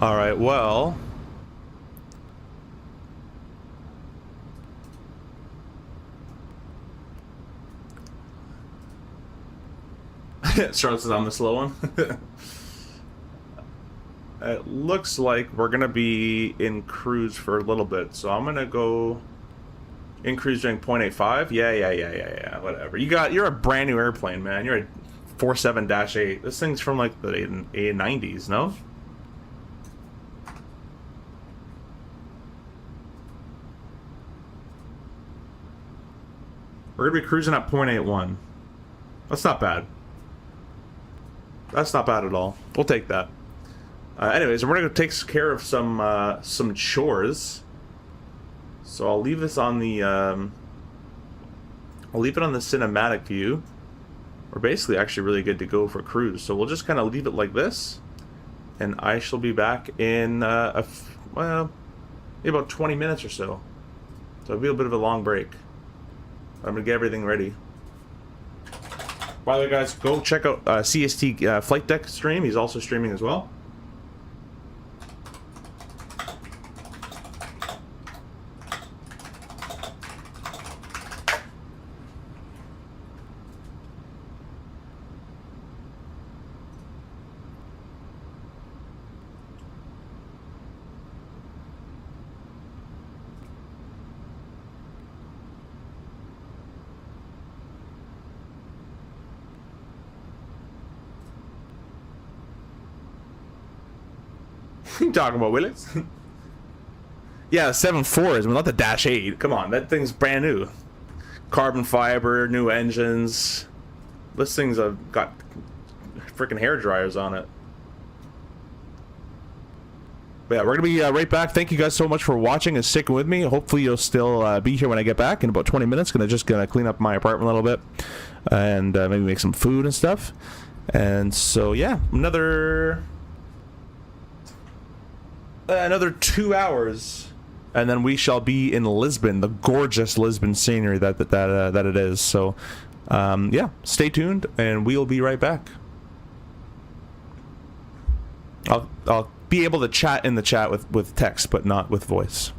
Alright, well... Charlotte says I'm the slow one. It looks like we're gonna be in cruise for a little bit, so I'm gonna go in cruise during 0.85. Yeah, whatever. You're a brand new airplane, man. You're a 47-8. This thing's from like the A90s, no? We're gonna be cruising at 0.81. That's not bad. That's not bad at all. We'll take that. Anyways, we're gonna take care of some chores. So I'll leave this on the I'll leave it on the cinematic view. We're basically actually really good to go for cruise. So we'll just kind of leave it like this, and I shall be back in well, maybe about 20 minutes or so. So it'll be a bit of a long break. I'm gonna get everything ready. By the way, guys, go check out CST Flight Deck stream. He's also streaming as well. What are you talking about, Willis? Yeah, 7.4 is not the Dash 8. Come on, that thing's brand new. Carbon fiber, new engines. This thing's got freaking hair dryers on it. But yeah, we're gonna be right back. Thank you guys so much for watching and sticking with me. Hopefully you'll still be here when I get back in about 20 minutes. Gonna clean up my apartment a little bit and maybe make some food and stuff. And so yeah, another 2 hours, and then we shall be in Lisbon, the gorgeous Lisbon scenery that it is. So, yeah, stay tuned, and we'll be right back. I'll be able to chat in the chat with text, but not with voice.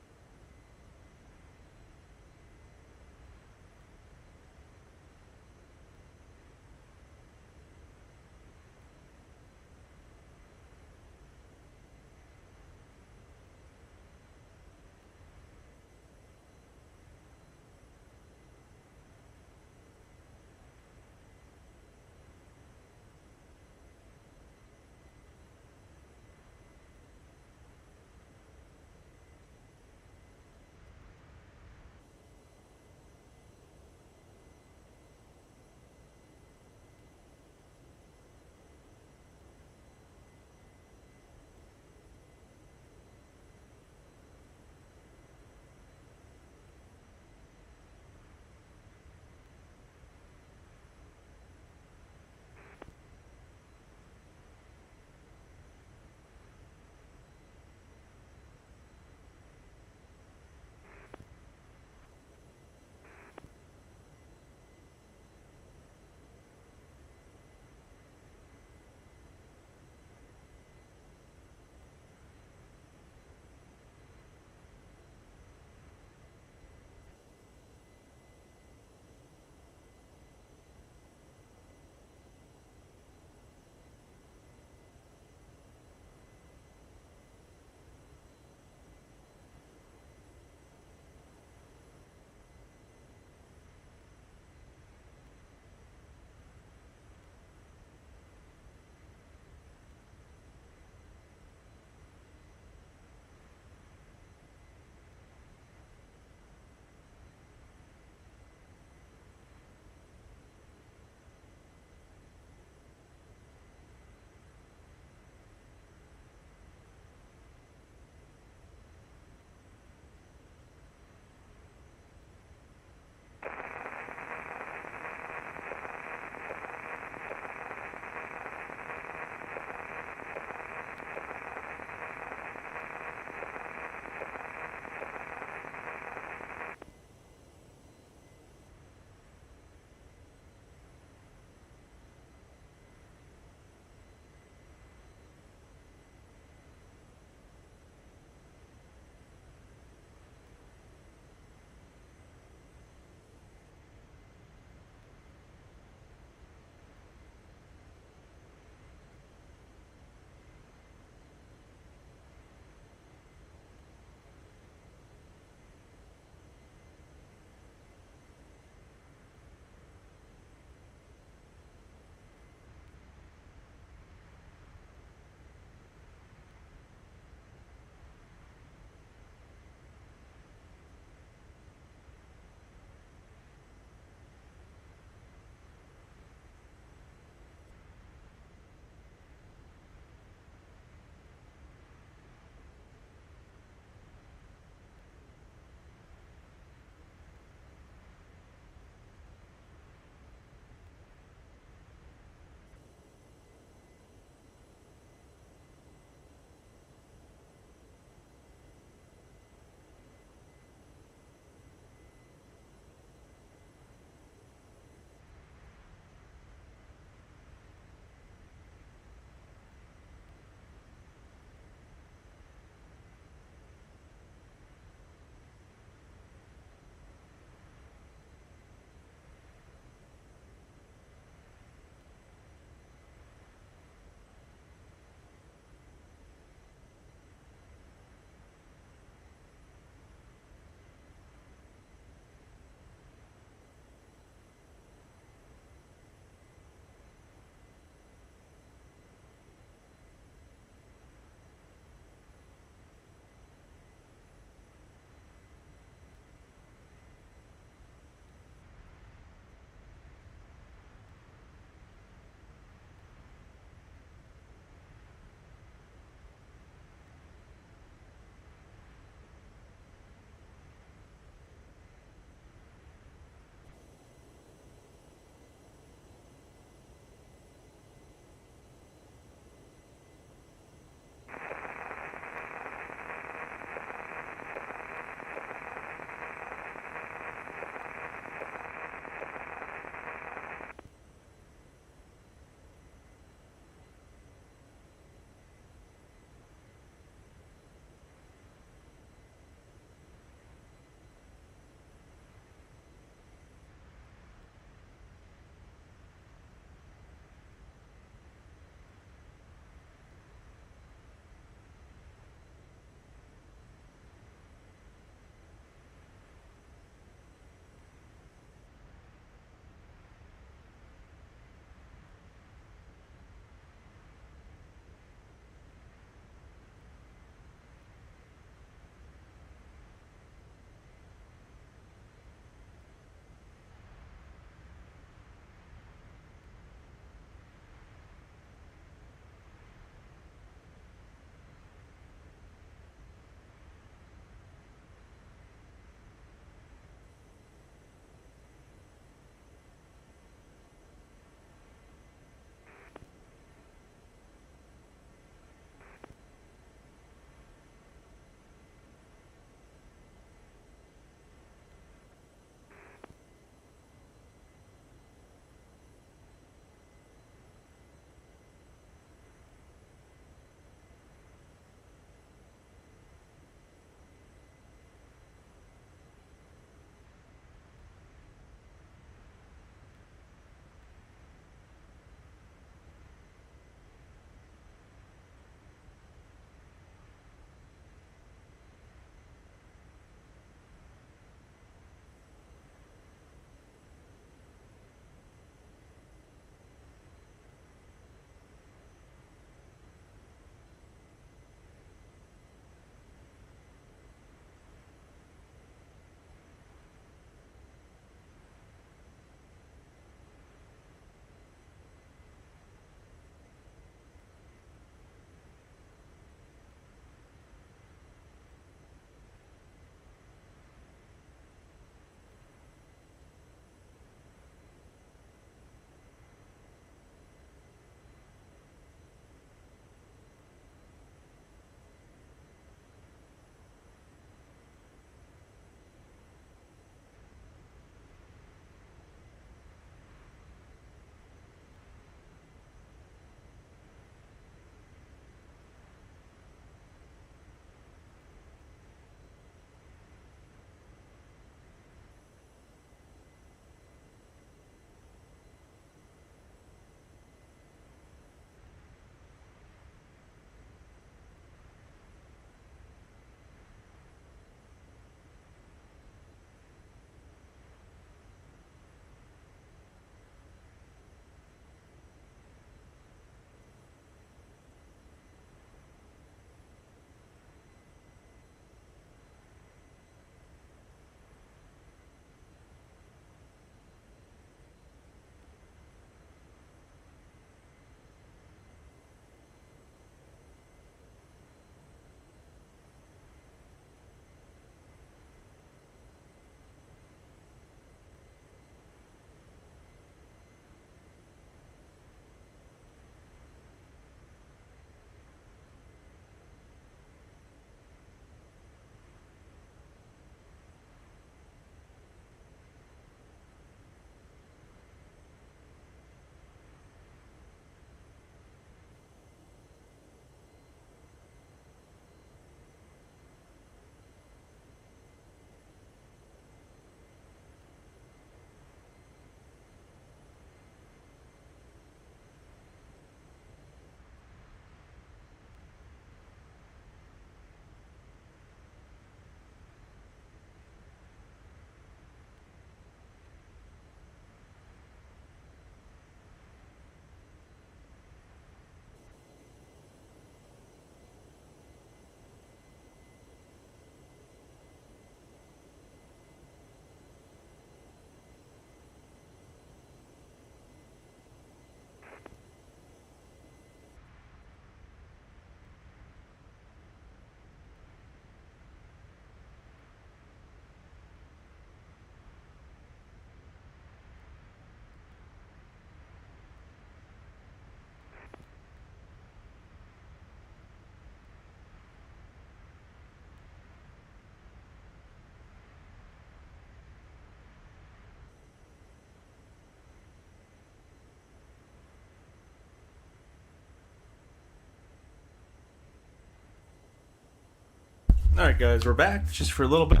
Alright guys, we're back just for a little bit.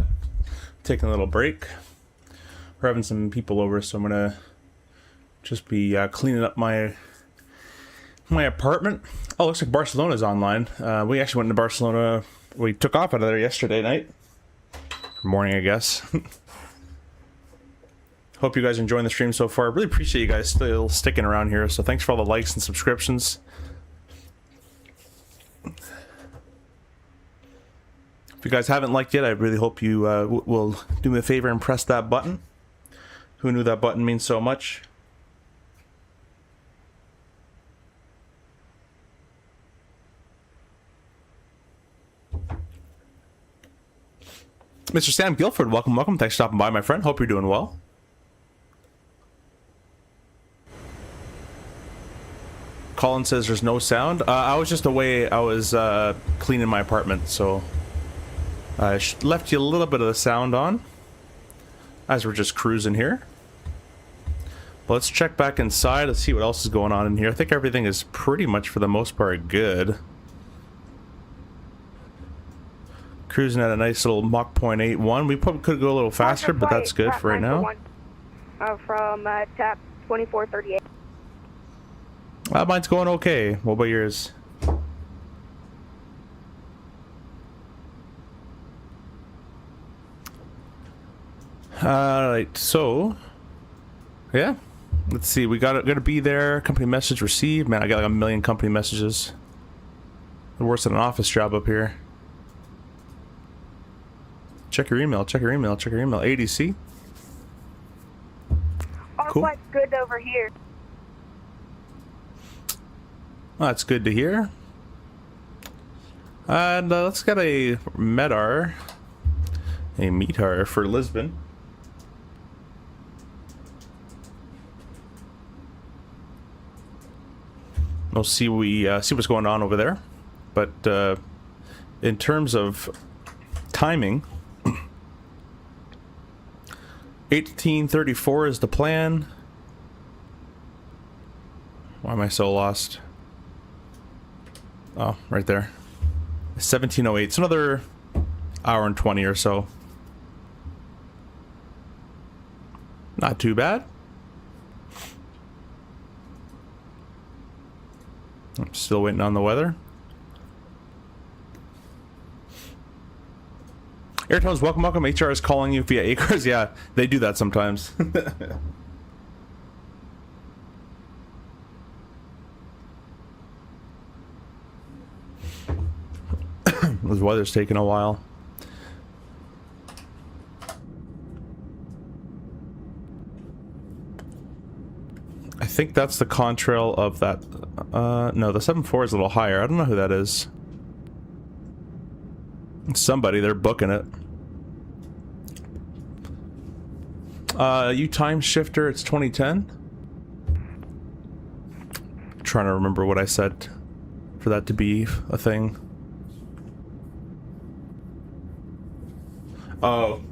Taking a little break. We're having some people over, so I'm gonna just be cleaning up my apartment. Oh, looks like Barcelona's online. We actually went to Barcelona. We took off out of there yesterday night. Morning, I guess. Hope you guys are enjoying the stream so far. Really appreciate you guys still sticking around here. So thanks for all the likes and subscriptions. If you guys haven't liked yet, I really hope you will do me a favor and press that button. Who knew that button means so much? Mr. Sam Guilford, welcome, welcome. Thanks for stopping by, my friend. Hope you're doing well. Colin says there's no sound. I was just away. I was cleaning my apartment, so I left you a little bit of the sound on as we're just cruising here. But let's check back inside. Let's see what else is going on in here. I think everything is pretty much, for the most part, good. Cruising at a nice little Mach 0.81. We probably could go a little faster, but that's good for right now. From tap 2438. Mine's going okay. What about yours? Alright, so yeah. Let's see, we gotta be there. Company message received. Man, I got like 1 million company messages. Worse than an office job up here. Check your email, check your email, check your email. ADC. All cool. quite good over here. Well, that's good to hear. And let's get a METAR. A METAR for Lisbon. We'll see see what's going on over there. But in terms of timing, 1834 is the plan. Why am I so lost? Oh, right there. 1708. It's another hour and 20 or so. Not too bad. I'm still waiting on the weather. Airtones, welcome, welcome. HR is calling you via ACARS. Yeah, they do that sometimes. This weather's taking a while. I think that's the contrail of that. No, the 7-4 is a little higher. I don't know who that is. It's somebody, they're booking it. You time shifter, it's 2010. Trying to remember what I said for that to be a thing. Oh.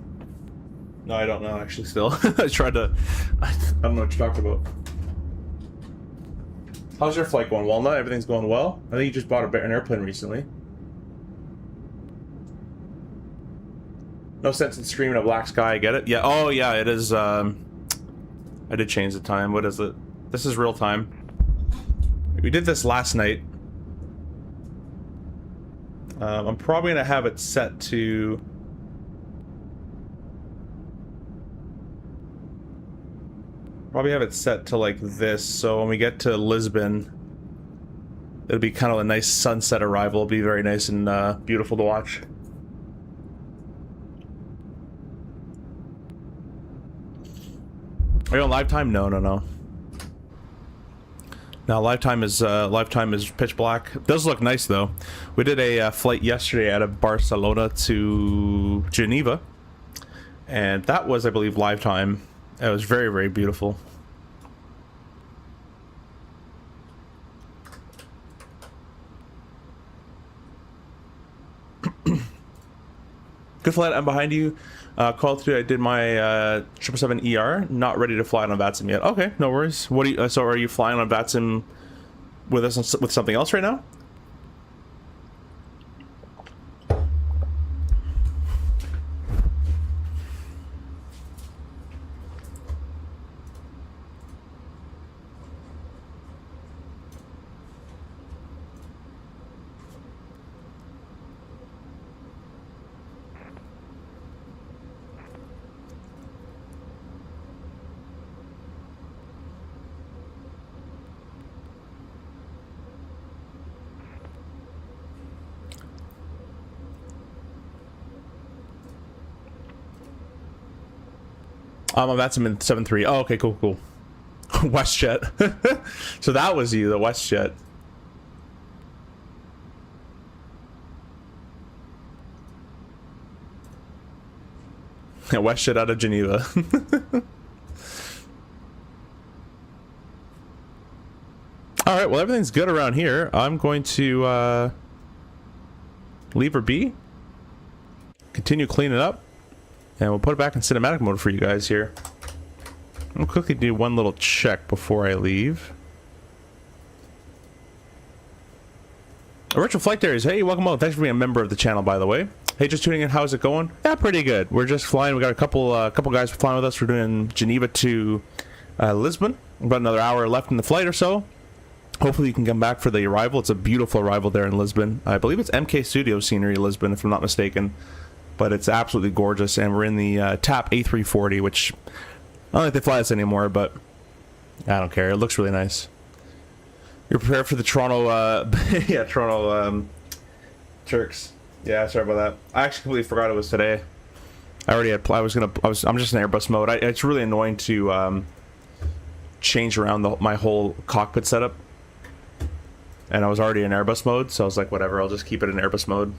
No, I don't know, actually, still. I tried to... I don't know what you're talking about. How's your flight going, Walnut? Everything's going well? I think you just bought an airplane recently. No sense in streaming a black sky, I get it? Yeah, oh yeah, it is, I did change the time. What is it? This is real time. We did this last night. I'm probably gonna have it set to... Probably have it set to like this, so when we get to Lisbon, it'll be kind of a nice sunset arrival. It'll be very nice and beautiful to watch. Are you on live time? No, no, no. Now live time is pitch black. It does look nice though. We did a flight yesterday out of Barcelona to Geneva, and that was, I believe, live time. It was very, very beautiful. Good flight, I'm behind you. Call through, I did my 777ER. Not ready to fly on VATSIM yet. Okay, no worries. What do you, so are you flying on VATSIM with us with something else right now? That's him in 7-3. Oh, okay, cool, cool. WestJet. So that was you, the WestJet. Yeah, WestJet out of Geneva. All right, well, everything's good around here. I'm going to leave her be, continue cleaning up, and we'll put it back in cinematic mode for you guys here. I'll quickly do one little check before I leave. Virtual Flight Dares, hey, welcome on. Thanks for being a member of the channel, by the way. Hey, just tuning in. How's it going? Yeah, pretty good. We're just flying. We got a couple guys flying with us. We're doing Geneva to Lisbon. About another hour left in the flight or so. Hopefully you can come back for the arrival. It's a beautiful arrival there in Lisbon. I believe it's MK Studio scenery, Lisbon, if I'm not mistaken. But it's absolutely gorgeous, and we're in the TAP A340, which I don't think they fly this anymore, but I don't care. It looks really nice. You're prepared for the Toronto, yeah, Toronto Turks. Yeah, sorry about that. I actually completely forgot it was today. I already had. I'm just in Airbus mode. It's really annoying to change around my whole cockpit setup, and I was already in Airbus mode, so I was like, whatever. I'll just keep it in Airbus mode.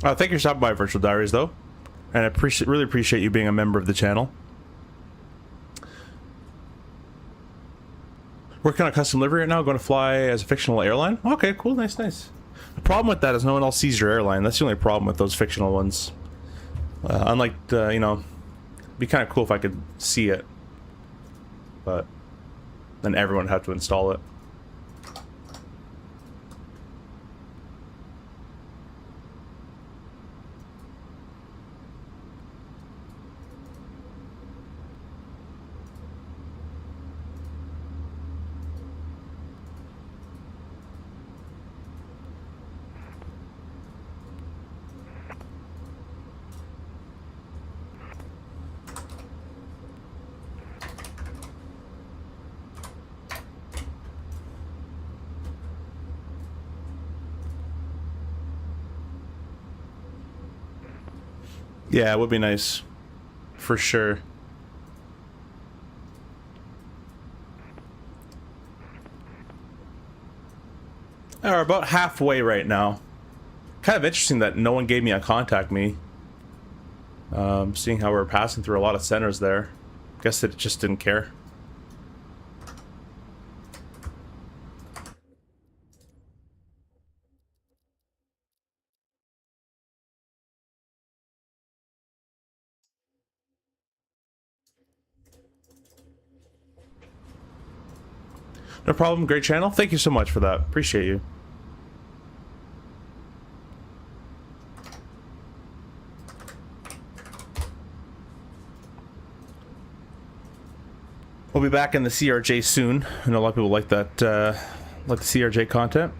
Thank you for stopping by, Virtual Diaries, though, and I really appreciate you being a member of the channel. Working on a custom livery right now. Going to fly as a fictional airline. Okay, cool, nice, nice. The problem with that is no one else sees your airline. That's the only problem with those fictional ones. Unlike the, you know, it'd be kind of cool if I could see it, but then everyone would have to install it. Yeah, it would be nice, for sure. We're about halfway right now. Kind of interesting that no one gave me a contact me. Seeing how we're passing through a lot of centers there. Guess it just didn't care. No problem, great channel. Thank you so much for that. Appreciate you. We'll be back in the CRJ soon. I know a lot of people like that, like the CRJ content.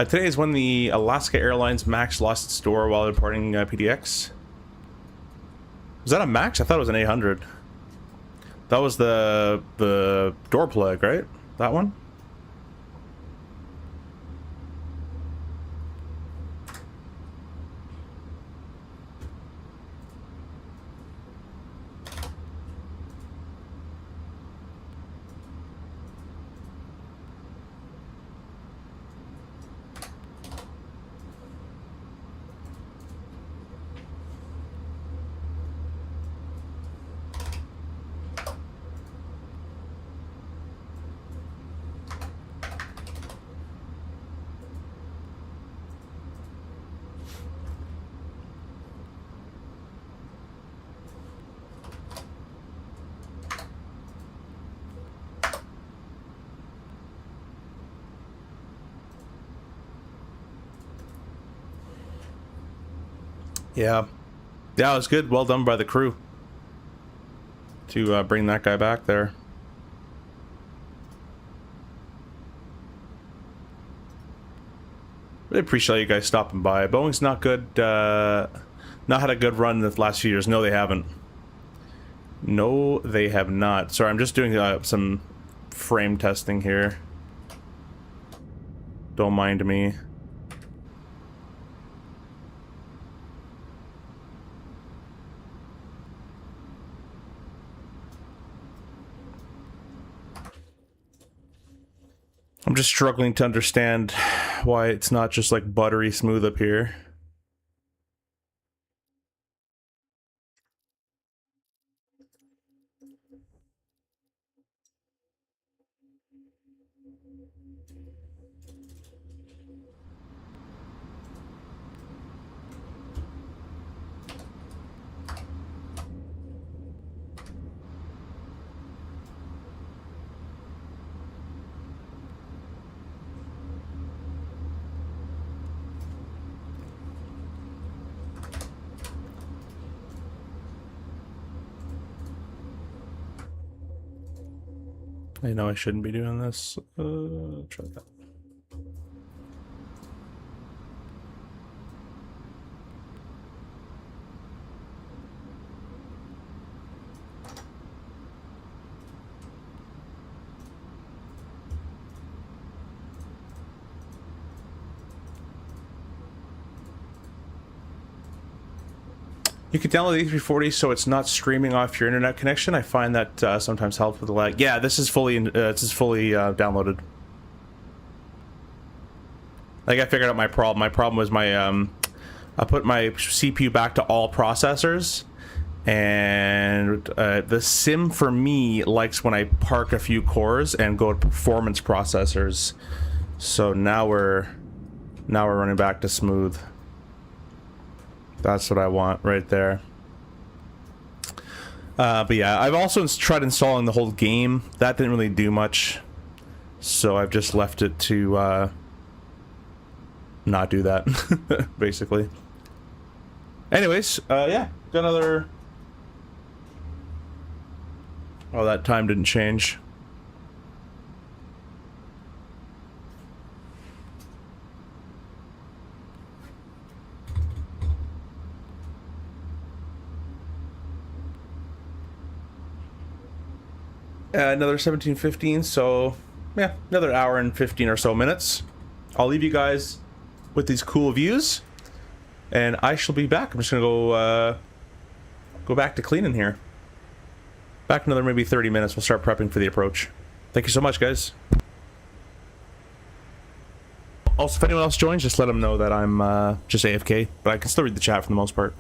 Today is when the Alaska Airlines MAX lost its door while departing PDX. Was that a MAX? I thought it was an 800. That was the door plug, right? That one? Yeah. Yeah, it was good. Well done by the crew to bring that guy back there. Really appreciate you guys stopping by. Boeing's not good, not had a good run in the last few years. No, they haven't. No, they have not. Sorry, I'm just doing some frame testing here. Don't mind me. I'm just struggling to understand why it's not just like buttery smooth up here. I know I shouldn't be doing this. Try that. You can download the A340 so it's not streaming off your internet connection. I find that sometimes helps with the lag. Yeah, this is fully downloaded. Like I figured out my problem. My problem was my I put my CPU back to all processors, And the sim for me likes when I park a few cores and go to performance processors. So now we're running back to smooth. That's what I want right there. But yeah, I've also tried installing the whole game. That didn't really do much. So I've just left it to not do that, basically. Anyways, yeah, got another... Oh, that time didn't change. Another 17:15, so yeah, another hour and 15 or so minutes. I'll leave you guys with these cool views, and I shall be back. I'm just gonna go back to cleaning here. Back another maybe 30 minutes. We'll start prepping for the approach. Thank you so much, guys. Also, if anyone else joins, just let them know that I'm just AFK, but I can still read the chat for the most part.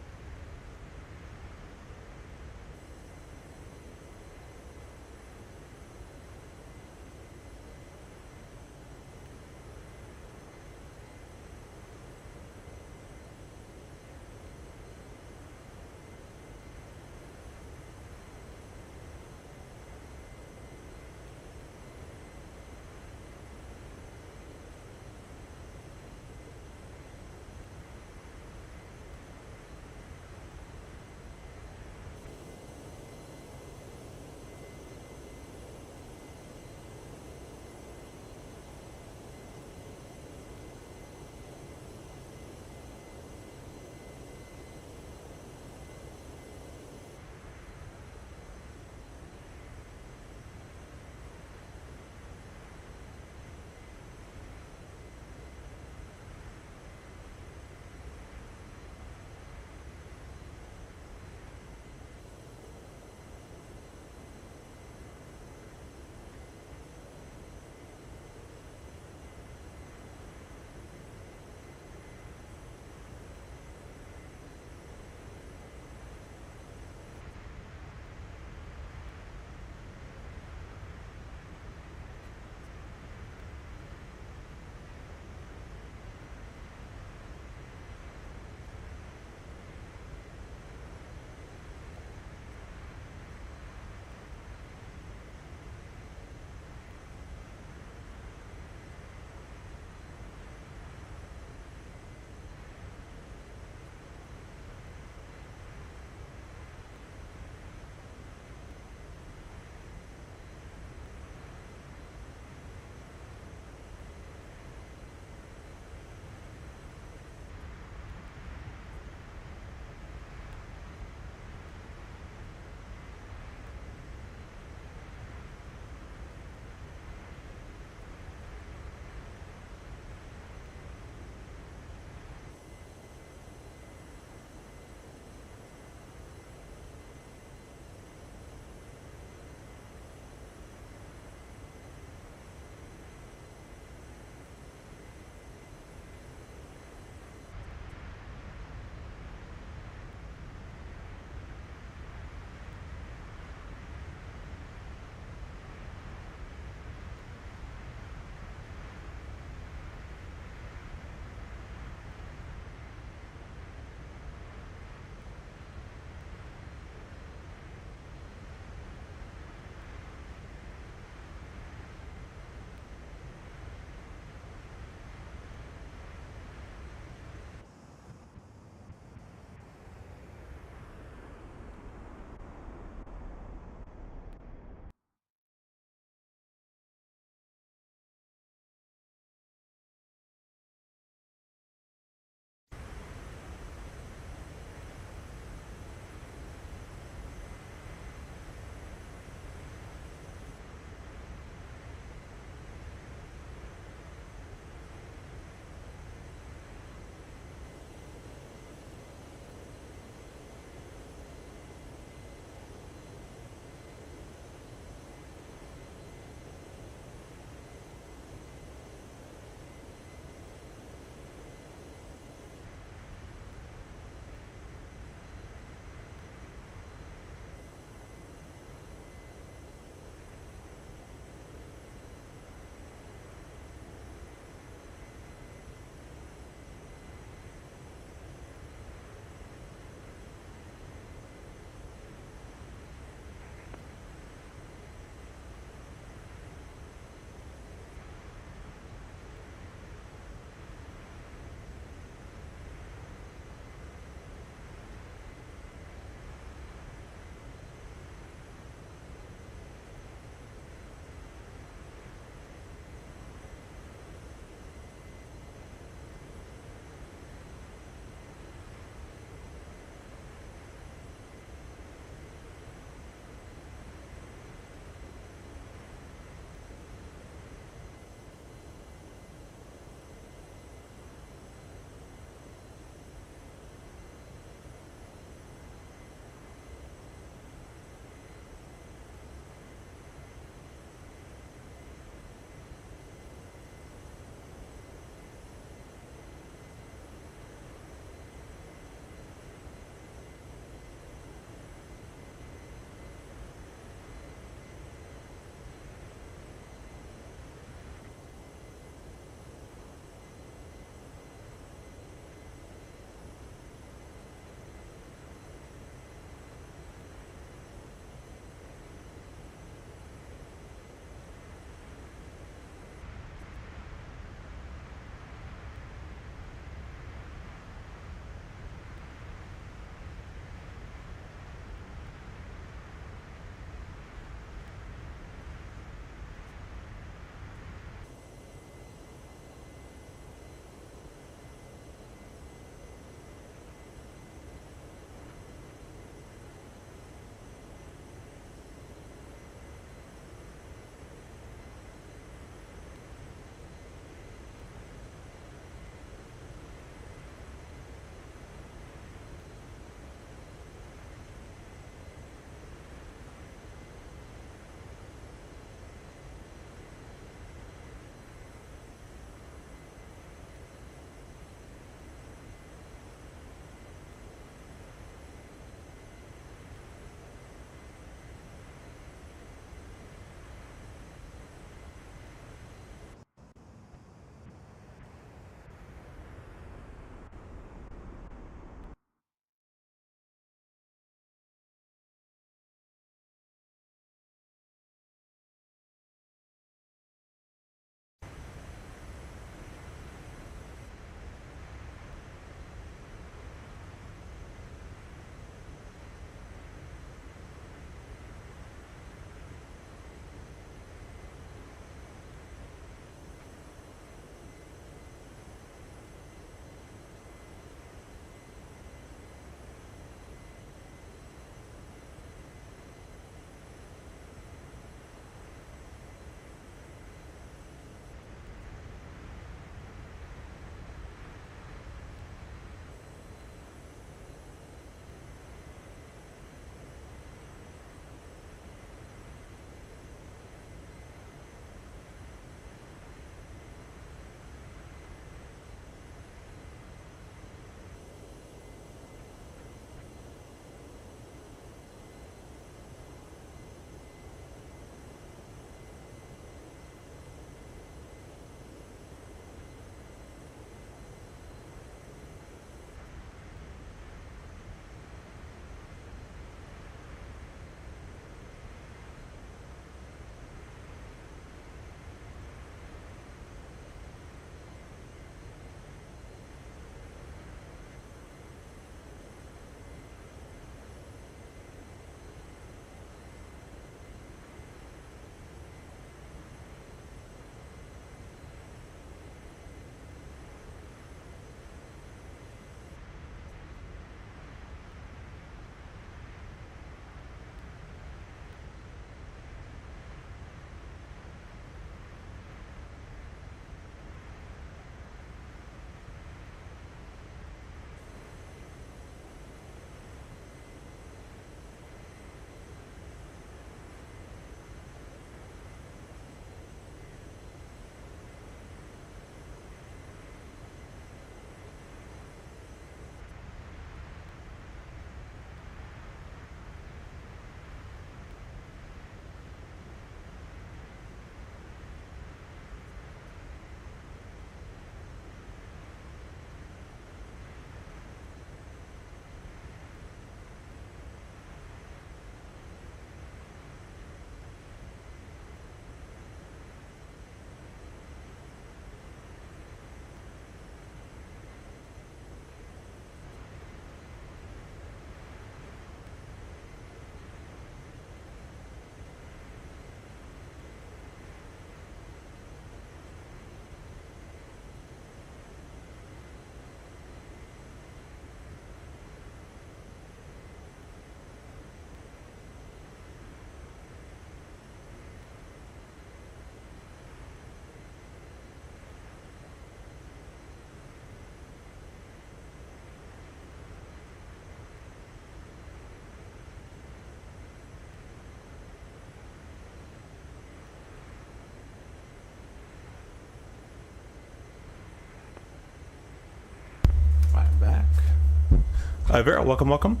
Vera, welcome.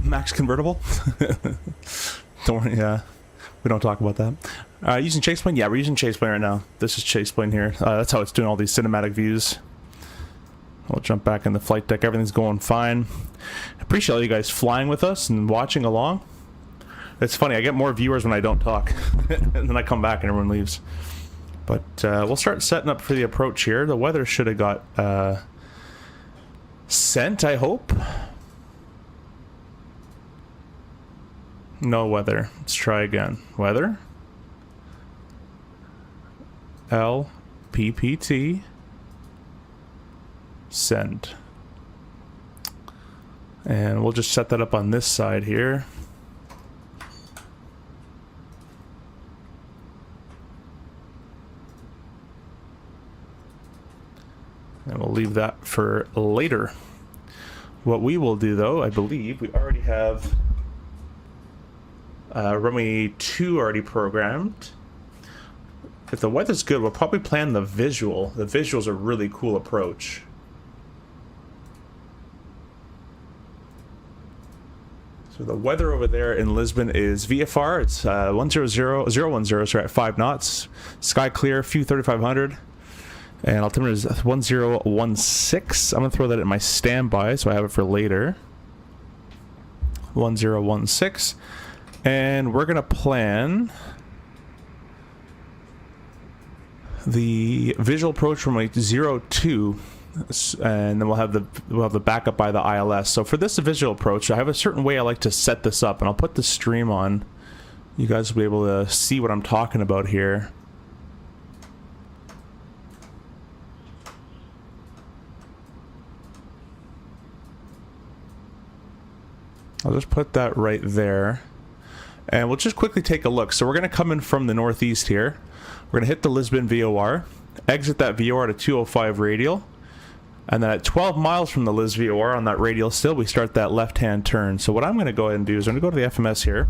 Max convertible. Don't worry, yeah. We don't talk about that. Using Chaseplane? Yeah, we're using Chaseplane right now. This is Chaseplane here. That's how it's doing all these cinematic views. We'll jump back in the flight deck. Everything's going fine. I appreciate all you guys flying with us and watching along. It's funny, I get more viewers when I don't talk. And then I come back and everyone leaves. But we'll start setting up for the approach here. The weather should have got sent, I hope. No weather. Let's try again. Weather. LPPT. Send. And we'll just set that up on this side here. And we'll leave that for later. What we will do, though, I believe we already have runway 2 already programmed. If the weather's good, we'll probably plan the visual. The visual's a really cool approach. So the weather over there in Lisbon is VFR. It's 010, so at 5 knots. Sky clear, few 3500. And altimeter is 1016. I'm going to throw that in my standby so I have it for later. 1016. And we're going to plan the visual approach from like 02, and then we'll have the backup by the ILS. So for this visual approach, I have a certain way I like to set this up, and I'll put the stream on. You guys will be able to see what I'm talking about here. I'll just put that right there. And we'll just quickly take a look. So we're going to come in from the northeast here. We're going to hit the Lisbon VOR, exit that VOR at a 205 radial, and then at 12 miles from the Lis VOR on that radial still, we start that left-hand turn. So what I'm going to go ahead and do is I'm going to go to the FMS here.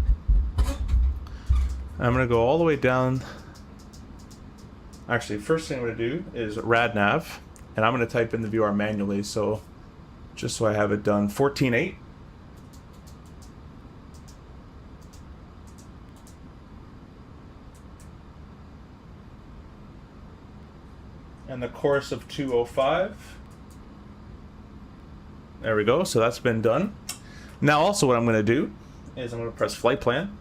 I'm going to go all the way down. Actually, first thing I'm going to do is RadNav, and I'm going to type in the VOR manually. So just so I have it done, 14.8. And the course of 205. There we go. So that's been done. Now also what I'm going to do is I'm going to press flight plan.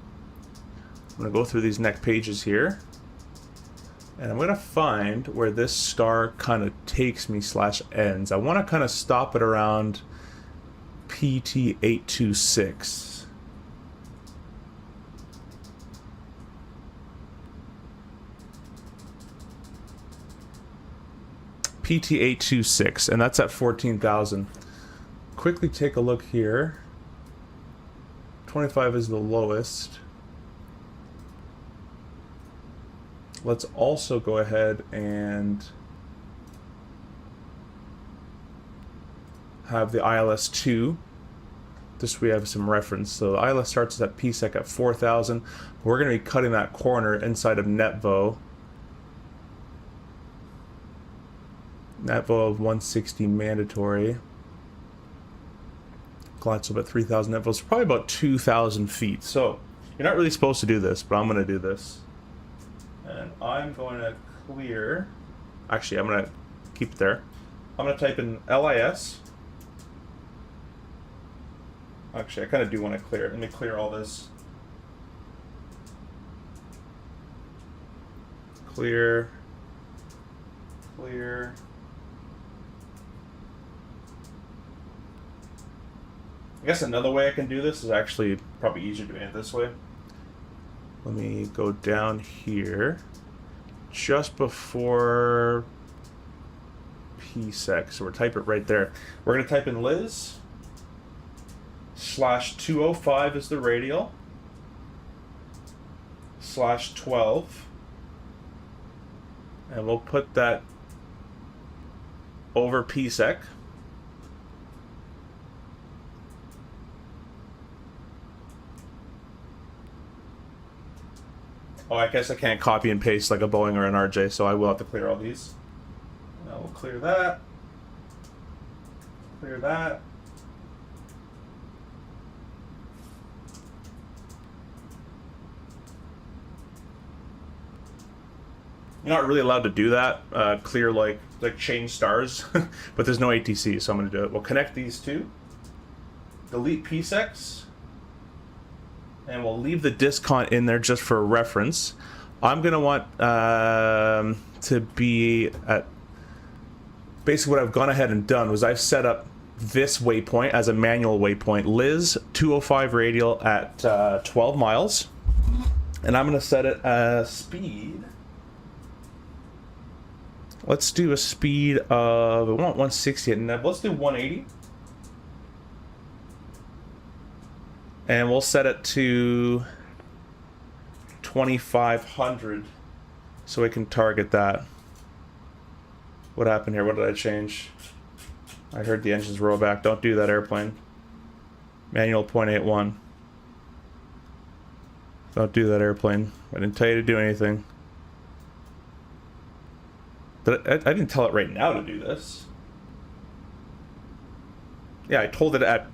I'm going to go through these next pages here. And I'm going to find where this star kind of takes me / ends. I want to kind of stop it around PT826. PT826, and that's at 14,000. Quickly take a look here. 25 is the lowest. Let's also go ahead and have the ILS 2. This we have some reference. So the ILS starts at PSEC at 4,000. We're going to be cutting that corner inside of NetVo. NetVo of 160 mandatory. Glide slope at 3,000 NetVo. It's probably about 2,000 feet. So you're not really supposed to do this, but I'm going to do this. And I'm going to clear. Actually, I'm going to keep it there. I'm going to type in LIS. Actually, I kind of do want to clear it. Let me clear all this. Clear. Clear. I guess another way I can do this is actually probably easier doing it this way. Let me go down here just before PSEC. So we're typing it right there. We're going to type in Lis /205 is the radial /12. And we'll put that over PSEC. Oh, I guess I can't copy and paste like a Boeing or an RJ, so I will have to clear all these. Now we'll clear that. Clear that. You're not really allowed to do that. Clear like change stars, but there's no ATC, so I'm going to do it. We'll connect these two. Delete PSEX. And we'll leave the discount in there just for reference. I'm going to want to be at... Basically what I've gone ahead and done was I've set up this waypoint as a manual waypoint. Liz 205 radial at 12 miles. And I'm going to set it as speed. Let's do a speed of... I want 160 at Neb. Let's do 180. And we'll set it to 2,500 so we can target that. What happened here? What did I change? I heard the engines roll back. Don't do that, airplane. Manual 0.81. Don't do that, airplane. I didn't tell you to do anything. I didn't tell it right now to do this. Yeah, I told it at...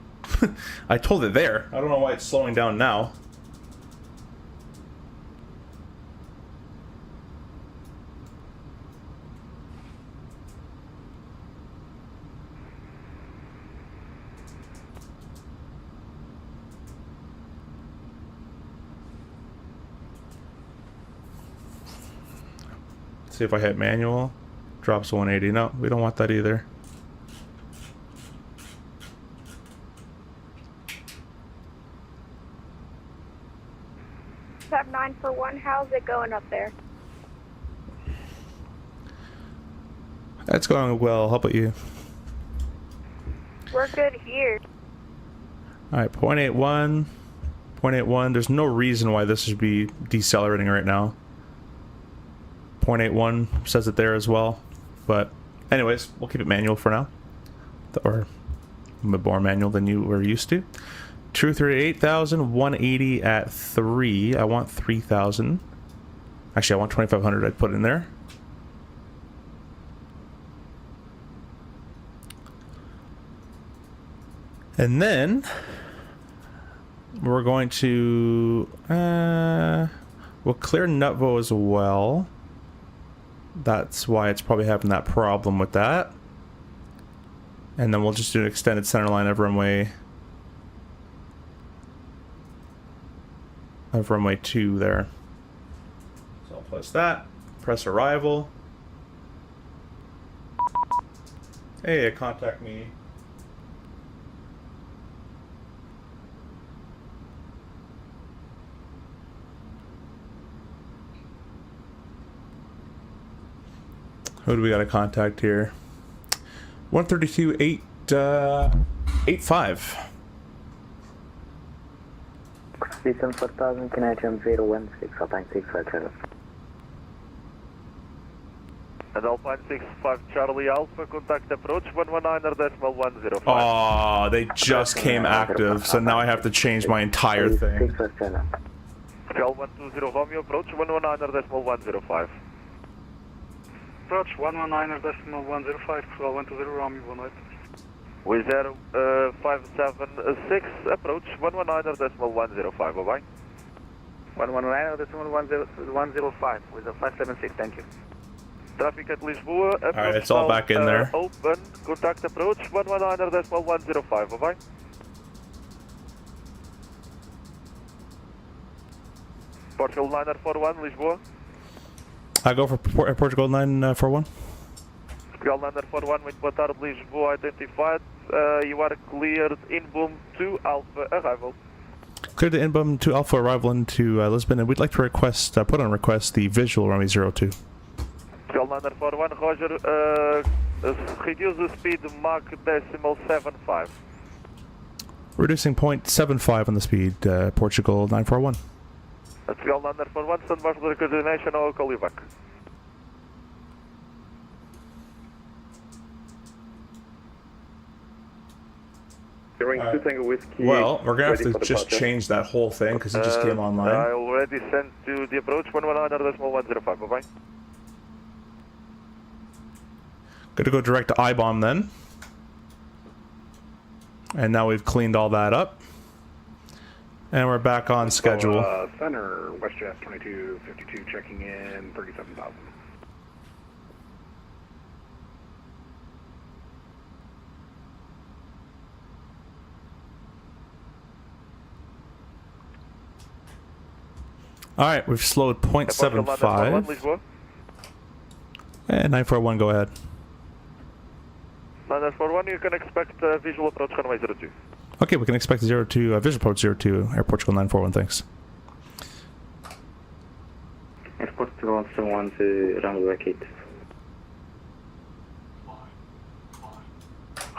I told it there. I don't know why it's slowing down now. See if I hit manual. Drops 180. No, we don't want that either. Have 941. How's it going up there? That's going well. How about you? We're good here. Alright, 0.81. 0.81. There's no reason why this should be decelerating right now. 0.81 says it there as well. But anyways, we'll keep it manual for now. Or a bit more manual than you were used to. 238,000, 180 at 3. I want 3,000. Actually, I want 2,500. I'd put in there. And then we're going to we'll clear Nutvo as well. That's why it's probably having that problem with that. And then we'll just do an extended centerline of runway 2 there. So I'll press that, press arrival. Hey, contact me. Who do we got to contact here? 132.85. Listen 4000, can I jump 016, Alpine 65 Charlie? And Alpine 65 Charlie Alpha, contact approach 119.105. Oh, they just came active, so now I have to change my entire thing. Cal 120 Romeo, approach 119.105. Approach 119.105, Cal 120 Romeo, 1 With 576, approach 119.105, bye-bye. 119.105 with a 576, thank you. Traffic at Lisboa, approach. Alright, it's all back in there. Open, contact approach 119.105, bye-bye. Portugal 941, Lisboa. I go for Portugal 941. Portugal 941, with boa tarde, Lisboa identified. You are cleared in boom 2 Alpha arrival. Cleared the inbound to Alpha arrival into Lisbon, and we'd like to request, put on request the visual runway 02. Portugal 941, Roger, reduce the speed Mach 0.75. Reducing 0.75 on the speed, Portugal 941. Portugal 941, stand by for the coordination, I'll call you back. Well, we're gonna have to just change that whole thing because it just came online. I already sent to the approach 119.105, bye-bye. Good to go direct to I-bomb then. And now we've cleaned all that up. And we're back on schedule. Center, WestJet 2252, checking in 37,000. Alright, we've slowed 0.75. And 941, go ahead. 941, you can expect visual approach runway 02. Okay, we can expect 02, visual approach 02, Air Portugal 941, thanks. Air Portugal 1 to runway 8.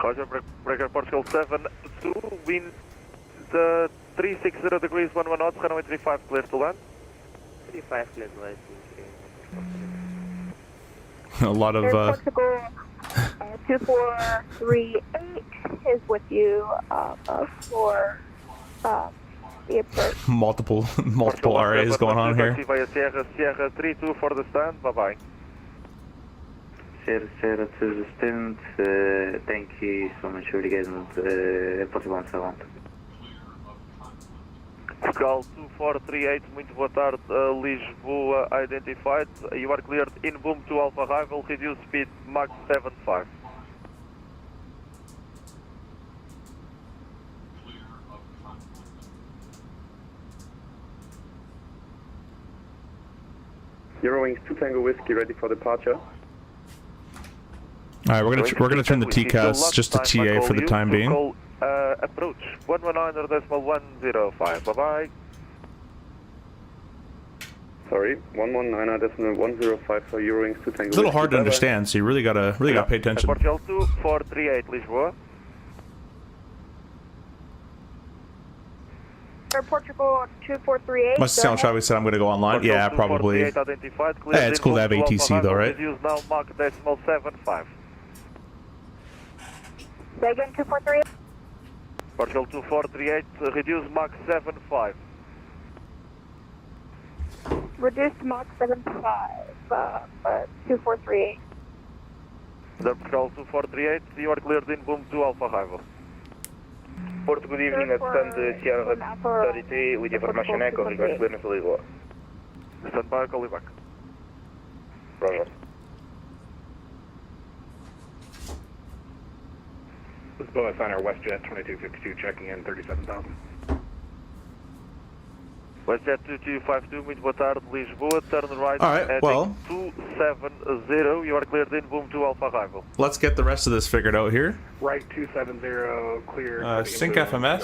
Roger, breaker Portugal 72, wind 360 degrees, 11 knots, runway 35, clear to land. 35 clear to land. A lot of, Air Portugal 2438 is with you for the approach. multiple RAs going on here. Sierra 32 for the stand, bye-bye. Sierra to the stand, thank you so much for engagement, Air Portugal 171. Portugal 2438, muito boa tarde, Lisboa identified. You are cleared in boom to Alpha arrival, reduce speed Mach 75. Eurowings 2 Tango Whiskey ready for departure. Alright, we're gonna turn the TCAS just to TA for the time being. Approach 119.105. Bye bye. Sorry, 119.105 for Eurowings 2 Tango. It's a little hard to understand, so you really gotta pay attention. Portugal 2438, Lisboa. Air Portugal 2438. Must sound shy we said I'm gonna go online. Portugal Yeah, probably. 2438 identified. Yeah, it's cool to have ATC though, right? Use now Mach 75. Say again, 243. Portugal 2438, reduce Mach 75. Reduced Mach 75, 2438. Portugal 2438, you are cleared in boom to Alpha arrival. Port, good evening, at stand Sierra 33 with information echo, request clearance to Lisboa. Stand by, call you back. Roger. Lisboa Center, WestJet 2252, checking in 37,000. WestJet 2252, muito boa tarde, Lisboa, turn right, Alright, well, 270, you are cleared in boom to Alpha arrival. let's get the rest of this figured out here. Right 270, clear. Sync FMS.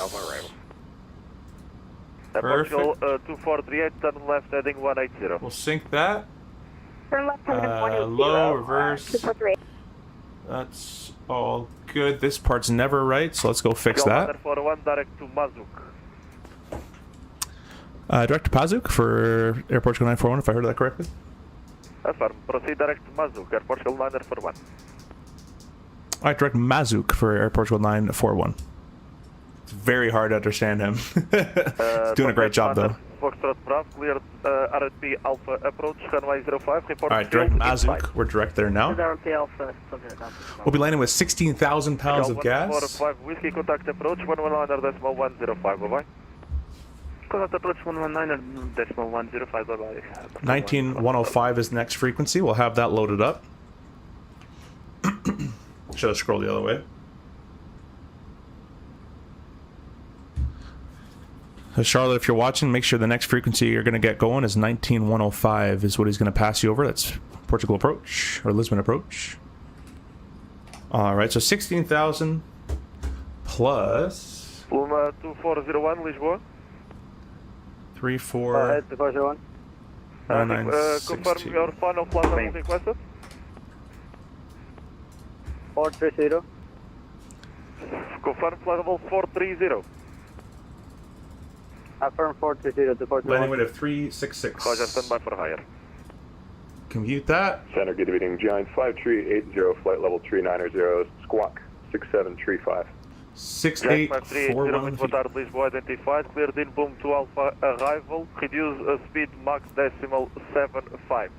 Portugal 2438, turn left heading 180. We'll sync that. Turn left heading 180. Low, reverse. 243. That's all good. This part's never right, so let's go fix that. 41, direct to Mazuk. Direct to Pazuk for Air Portugal 941, if I heard that correctly. Affirm, proceed direct to Mazuk, Air Portugal 941. Alright, direct Mazuk for Air Portugal 941. It's very hard to understand him. He's doing a great job though. Foxtrot Brav, cleared RSP Alpha approach, runway 05, report. Alright, direct Mazuk. We're direct there now. We'll be landing with 16,000 pounds of gas. 145 Whiskey, contact approach 119.105, bye-bye. Contact approach 119.105, bye-bye. 19105 is next frequency. We'll have that loaded up. Should have scrolled the other way. So Charlotte, if you're watching, make sure the next frequency you're going to get going is 19105 is what he's going to pass you over. That's Portugal approach, or Lisbon approach. Alright, so 16,000 plus... Luma 2401, Lisboa. 34... Confirm your final flight level requested. 430. Confirm flight level 430. Affirm 430 to Portugal. Landing weight of 366. Roger, stand by for higher. Compute that. Center, good evening. Giant 5380, flight level 390, squawk 6735. 6841. Muito boa tarde, Lisboa identified. Cleared in boom to Alpha arrival. Reduce speed Mach 75.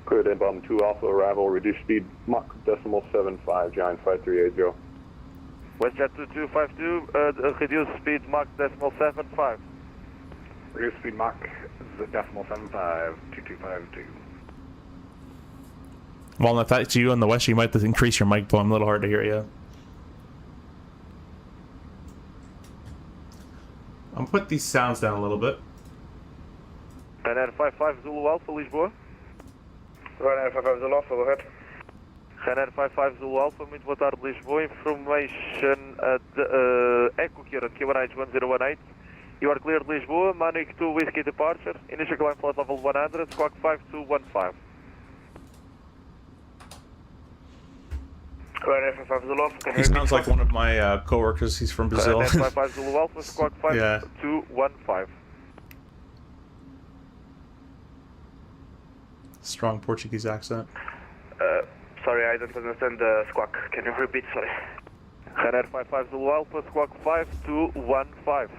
Cleared in bomb 2 Alpha arrival, reduce speed Mach 75, Giant 5380. WestJet 2252, reduce speed Mach 75. Reduce speed Mach 75, 2252. Well, if that's you on the west, you might have to increase your mic volume. A little hard to hear you. I'm gonna put these sounds down a little bit. Ryanair 55 Zulu Alpha, Lisboa. Ryanair 55 Zulu Alpha, go ahead. Ryanair 55 Zulu Alpha, muito boa tarde, Lisboa. Information Echo Kieran, Q1H 1018. You are cleared Lisboa, Manic 2 Whiskey departure. Initial climb flight level 100, squawk 5215. Ryanair 55 Zulu Alpha, can He sounds like one of my coworkers. He's from Brazil. Ryanair 55 Zulu Alpha, squawk 5215. Strong Portuguese accent. Sorry, I don't understand the squawk. Can you repeat, sorry? Ryanair 55 Zulu Alpha, squawk 5215.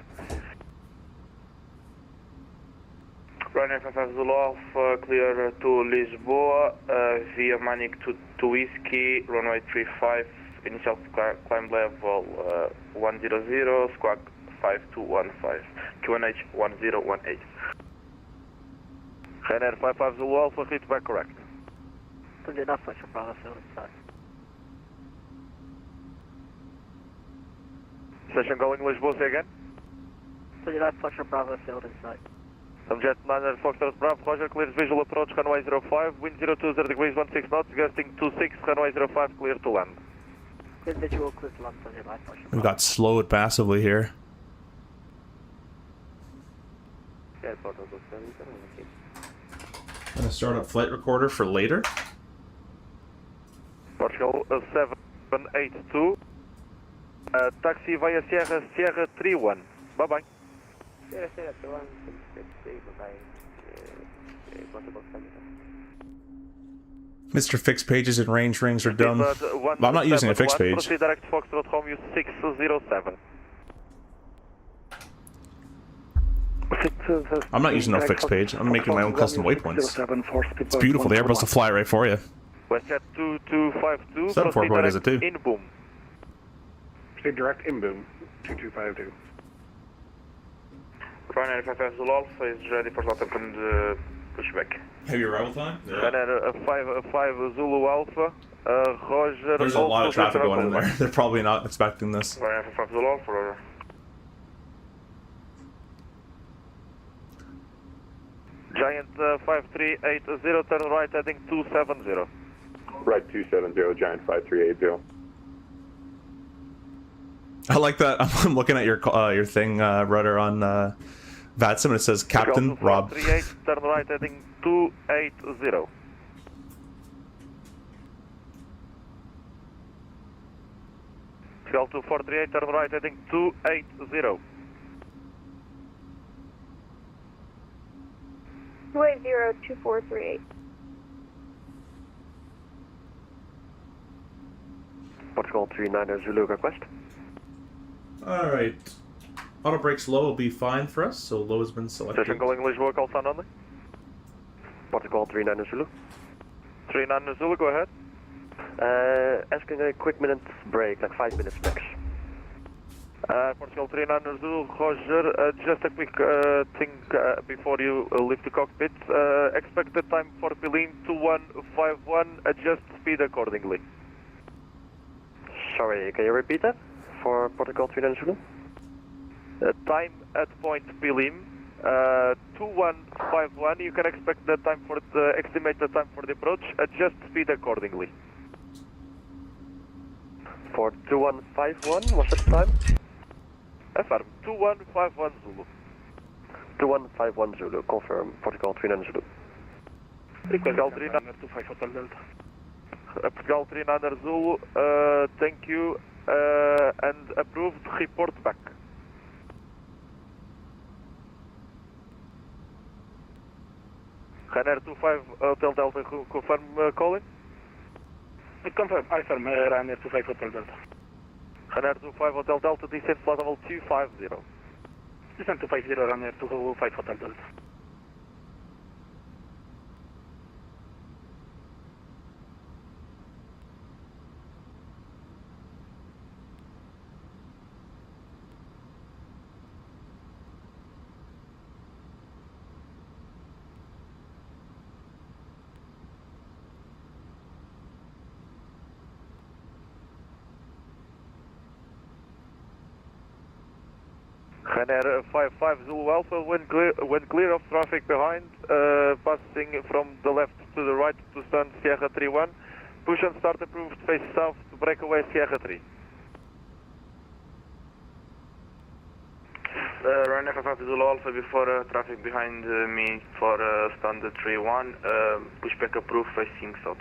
Ryanair 55 Zulu Alpha, clear to Lisboa, via Manic to Whiskey, runway 35, initial climb level 100, squawk 5215, QNH 1018. Ryanair 55 Zulu Alpha, hit back correct. Enough, Fletcher Bravo, field inside. Session going Lisboa, say again. Enough, Fletcher Bravo, field inside. Subjet 9 Foxtrot Bravo, Roger, clears visual approach, runway 05, wind 020 degrees 16 knots, gusting 26, runway 05, clear to land. Good visual, clear to land, Fletcher Bravo. We got slowed massively here. I'm gonna start a flight recorder for later. Portugal 782. Taxi via Sierra 31. Bye bye. Sierra 31, bye-bye. Mr. Fixed Pages and range rings are dumb. Well, I'm not using a fixed page. Proceed direct Foxtrot home, use 607. I'm not using no fixed page. I'm making my own custom waypoints. It's beautiful. The Airbus will fly right for you. Westjet 2252. 744 does it too. In boom. Proceed direct in boom. 2252. Ryanair 55 Zulu Alpha is ready for Zlatan and pushback. Have your arrival time? Ryanair 5 Zulu Alpha. Roger. There's a lot of traffic going in there. They're probably not expecting this. Ryanair 55 Zulu Alpha. Giant 5380, turn right heading 270. Right 270, Giant 5380. I like that. I'm looking at your thing, rudder on VATSIM, and it says Captain Rob. 38, turn right heading 280. Skull 2438, turn right heading 280. Runway 02438. Portugal 39 Zulu request. Alright. Auto brakes low will be fine for us, so low has been selected. Session going Lisboa, call sign only. Portugal 39 Zulu. 39 Zulu, go ahead. Asking a quick minute break, like 5 minutes max. Portugal 39 Zulu, Roger, just a quick thing before you leave the cockpit. Expected time for Pilim 2151, adjust speed accordingly. Sorry, can you repeat that for Portugal 39 Zulu? Time at point Pilim 2151, you can expect the time for the estimated time for the approach, adjust speed accordingly. For 2151, what's the time? Affirm, 2151 Zulu. 2151 Zulu, confirm, Portugal 39 Zulu. Portugal 39 Hotel Delta. Portugal 39 Zulu, thank you, and approved, report back. Ryanair 25 Hotel Delta, confirm calling? Confirm, I affirm, Ryanair 25 Hotel Delta. Ryanair 25 Hotel Delta, descent flight level 250. Descent 250, Ryanair 25 Hotel Delta. Ryanair 55 Zulu Alpha, when clear of traffic behind, passing from the left to the right to stand Sierra 31, push and start approved, face south to breakaway Sierra 3. Ryanair 55 Zulu Alpha before traffic behind me for standard 31, pushback approved facing south.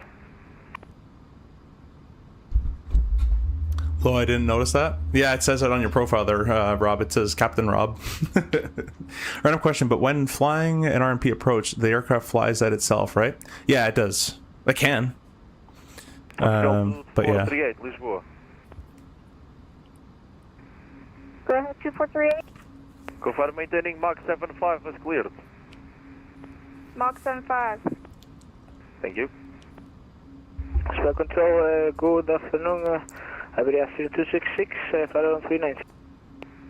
Oh, I didn't notice that. Yeah, it says it on your profile there, Rob. It says Captain Rob. Random question, but when flying an RMP approach, the aircraft flies at itself, right? Yeah, it does. It can. But yeah. 438, Lisboa. Go ahead, 2438. Confirm maintaining Mach 75 as cleared. Mach 75. Thank you. Squawk Control, good afternoon. Iberia 0266, follow on 390.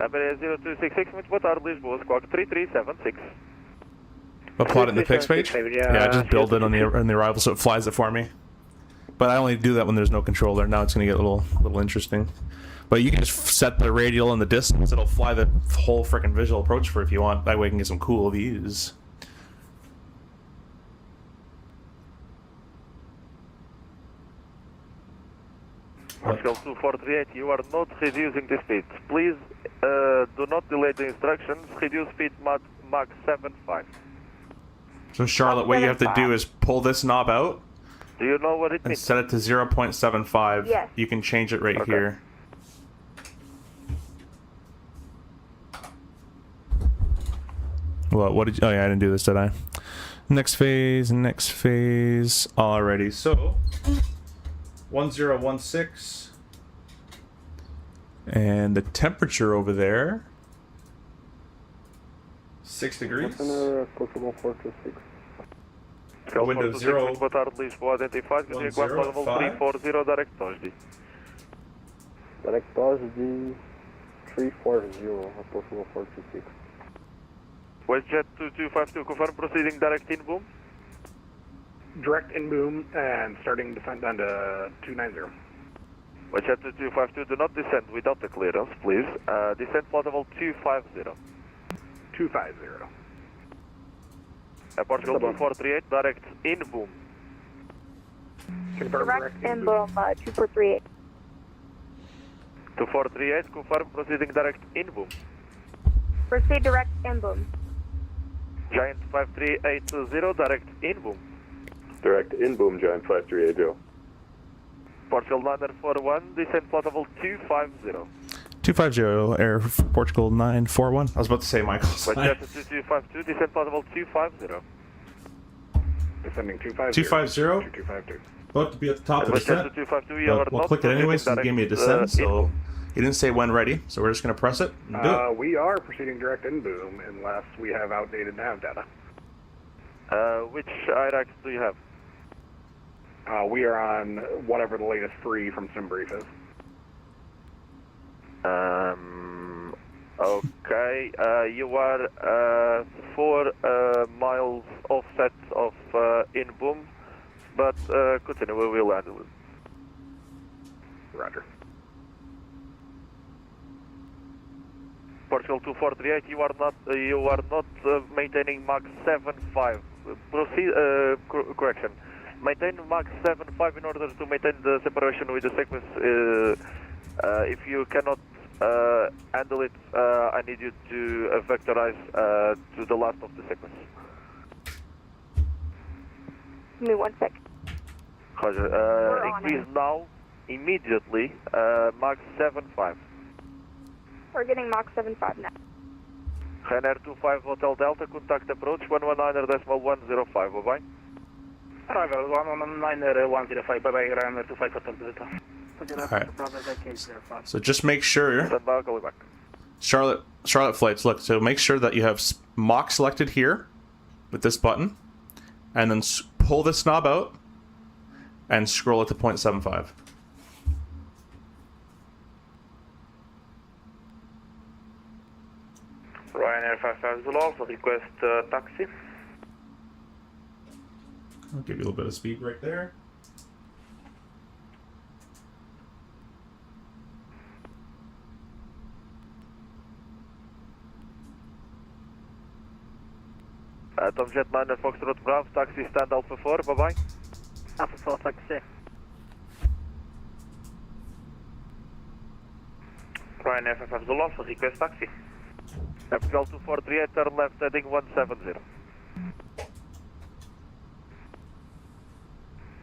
Iberia 0266, muito boa tarde, Lisboa, Squawk 3376. I'll plot it in the fix page. Yeah, I just build it on the arrival so it flies it for me. But I only do that when there's no controller. Now it's going to get a little interesting. But you can just set the radial and the distance. It'll fly the whole freaking visual approach for if you want. That way you can get some cool views. Portugal 2438, you are not reducing the speed. Please do not delay the instructions. Reduce speed Mach 75. So Charlotte, what you have to do is pull this knob out. Do you know what it and means? set it to 0.75. Yes. You can change it right here. What did you... Oh yeah, I didn't do this, did I? Next phase. Alrighty, so... 1016. And the temperature over there... 6 degrees. Possible 426. Window 0. Boa tarde, Lisboa, identified. Continue climb level 340, direct Tosdi. Direct Tosdi 340, possible 426. WestJet 2252, confirm proceeding direct in boom. Direct in boom and starting descent down to 290. WestJet 2252, do not descend without the clearance, please. Descent flight level 250. 250. Portugal 2438, direct in boom. Confirm Direct in boom, 2438. 2438, confirm proceeding direct in boom. Proceed direct in boom. Giant 5380, direct in boom. Direct in boom, Giant 5380. Portugal 941, descent flight level 250. 250, Air Portugal 941. I was about to say Michael's. WestJet 2252, descent flight level 250. Descending 250. 250? 2252. About to be at the top of the WestJet descent. 252, you are We'll not click it anyways, so he gave me a descent, so in. he didn't say when ready, so we're just going to press it and do it. We are proceeding direct in boom unless we have outdated nav data. Which IRAX do you have? We are on whatever the latest 3 from SimBrief is. Okay, you are 4 miles offset of in boom, but continue, we will handle it. Roger. Portugal 2438, you are not maintaining Mach 75. Proceed, correction. Maintain Mach 75 in order to maintain the separation with the sequence. If you cannot handle it, I need you to vectorize to the last of the sequence. Give me 1 sec. Roger. Increase now, immediately, Mach 75. We're getting Mach 75 now. Ryanair 25 Hotel Delta, contact approach 119.105, bye-bye. Arrival 119.105, bye-bye, Ryanair 25 Hotel Delta. Alright. So just make sure... Stand by, I'll call you back. Charlotte flights, look, so make sure that you have Mach selected here with this button, and then pull this knob out and scroll it to 0.75. Ryanair 55 Zulu Alpha, request taxi. I'll give you a little bit of speed right there. Tom Jetliner Foxtrot Bravo, taxi stand Alpha 4, bye bye. Alpha 4 taxi. Ryan FFF Zulu Alpha, request taxi. Portugal 2438, turn left heading 170.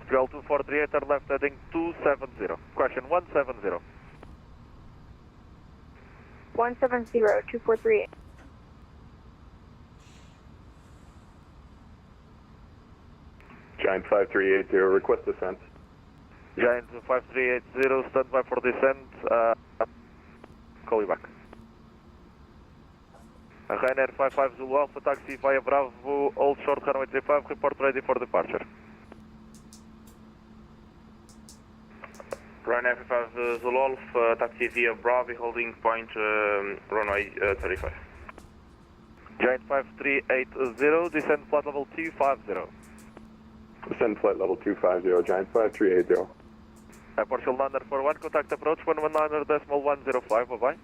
Portugal 2438, turn left heading 270. Question 170. 170, 2438. Giant 5380, request descent. Giant 5380, stand by for descent. Call you back. Ryanair 55 Zulu Alpha, taxi via Bravo, Old Short runway 35, report ready for departure. Ryan FFF Zulu Alpha, taxi via Bravo, holding point runway 35. Giant 5380, descend flight level 250. Descend flight level 250, Giant 5380. Portugal Lander 41, contact approach 119.105, bye bye.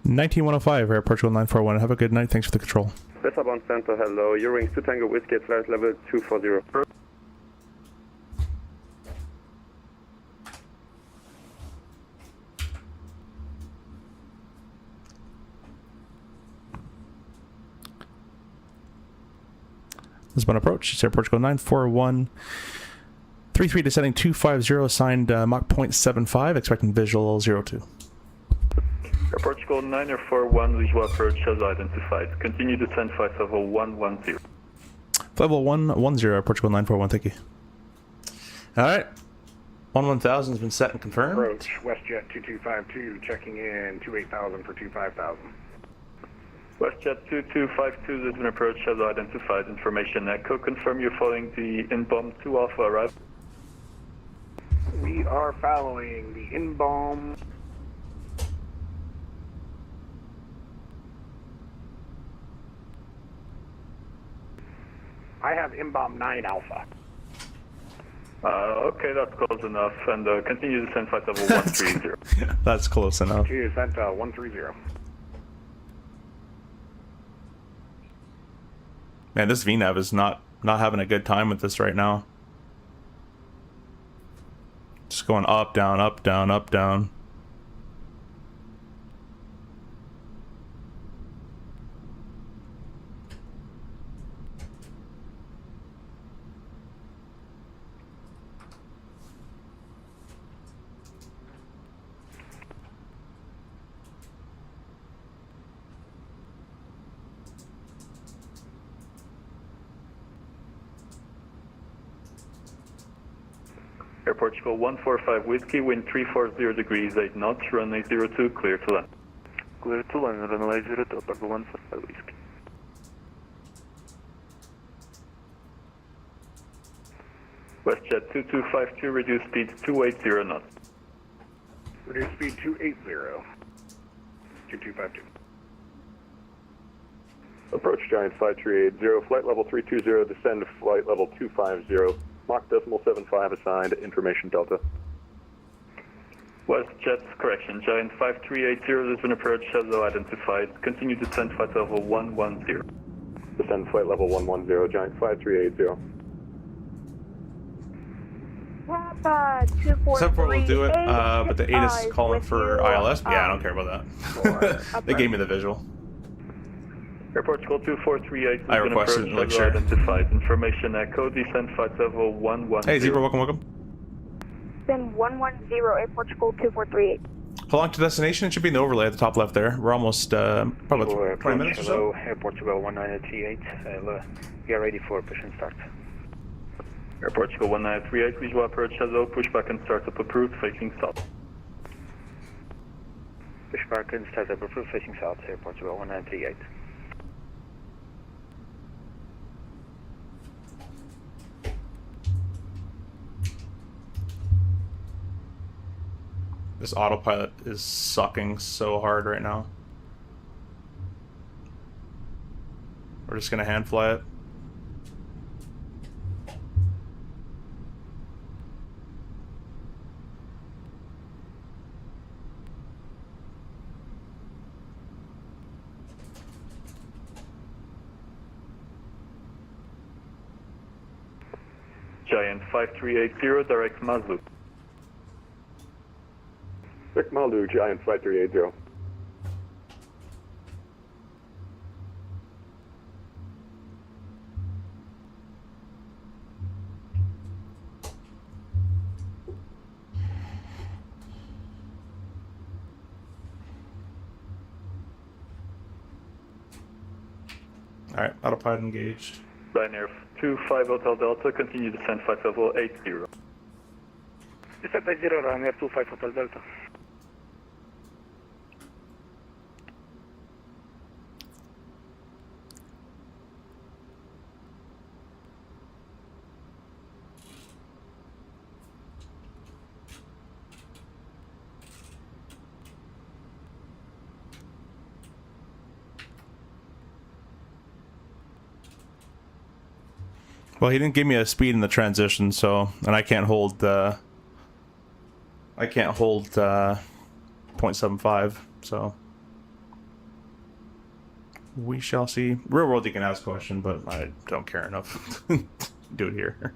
19105, Air Portugal 941. Have a good night. Thanks for the control. Westbound Center, hello. Eurowings 2 Tango Whiskey at flight level 240. Lisbon approach. It's Air Portugal 941. 33 descending 250, signed Mach 0.75, expecting visual 02. Air Portugal 941, visual approach as identified. Continue descent flight level 110. Level 110, Air Portugal 941, thank you. Alright. 1000 has been set and confirmed. Approach, WestJet 2252, checking in 28000 for 25000. WestJet 2252, there's been approach as identified. Information echo. Confirm you're following the inbound 2 Alpha arrival. We are following the inbound. I have inbound 9 Alpha. Okay, that's close enough. And continue descent flight level 130. That's close enough. Continue descent 130. Man, this VNAV is not having a good time with this right now. Just going up, down, up, down, up, down. Air Portugal 145 Whiskey, wind 340 degrees, 8 knots, runway 02, clear to land. Clear to land, runway 02, Portugal 145 Whiskey. WestJet 2252, reduce speed 280 knots. Reduce speed 280. 2252. Approach Giant 5380, flight level 320, descend to flight level 250. Mach 0.75 assigned, information Delta. WestJet's correction, Giant 5380, there's been approach as identified. Continue descent flight level 110. Descend flight level 110, Giant 5380. Papa 243. 74 will do it, but the 8 is calling for ILS. Yeah, I don't care about that. They gave me the visual. Air Portugal 2438 has I been requested approached as sure. identified. Information echo, descent flight level 110. Hey, Zebra, welcome. Then 110, Air Portugal 2438. How long to destination? It should be in the overlay at the top left there. We're almost, probably 20 minutes or so. Hello, Air Portugal 1938. We are ready for push and start. Air Portugal 1938, visual approach has O, pushback and startup approved, facing south. Pushback and startup approved, facing south, Air Portugal 1938. This autopilot is sucking so hard right now. We're just gonna hand fly it. Giant 5380, direct Mazu. Vic Maldu, Giant 5380. Alright, autopilot engaged. Ryanair 25 Hotel Delta, continue descent flight level 80. Descent 80, Ryanair 25 Hotel Delta. Well, he didn't give me a speed in the transition, so, and I can't hold 0.75, so we shall see. Real world, you can ask a question, but I don't care enough to do it here.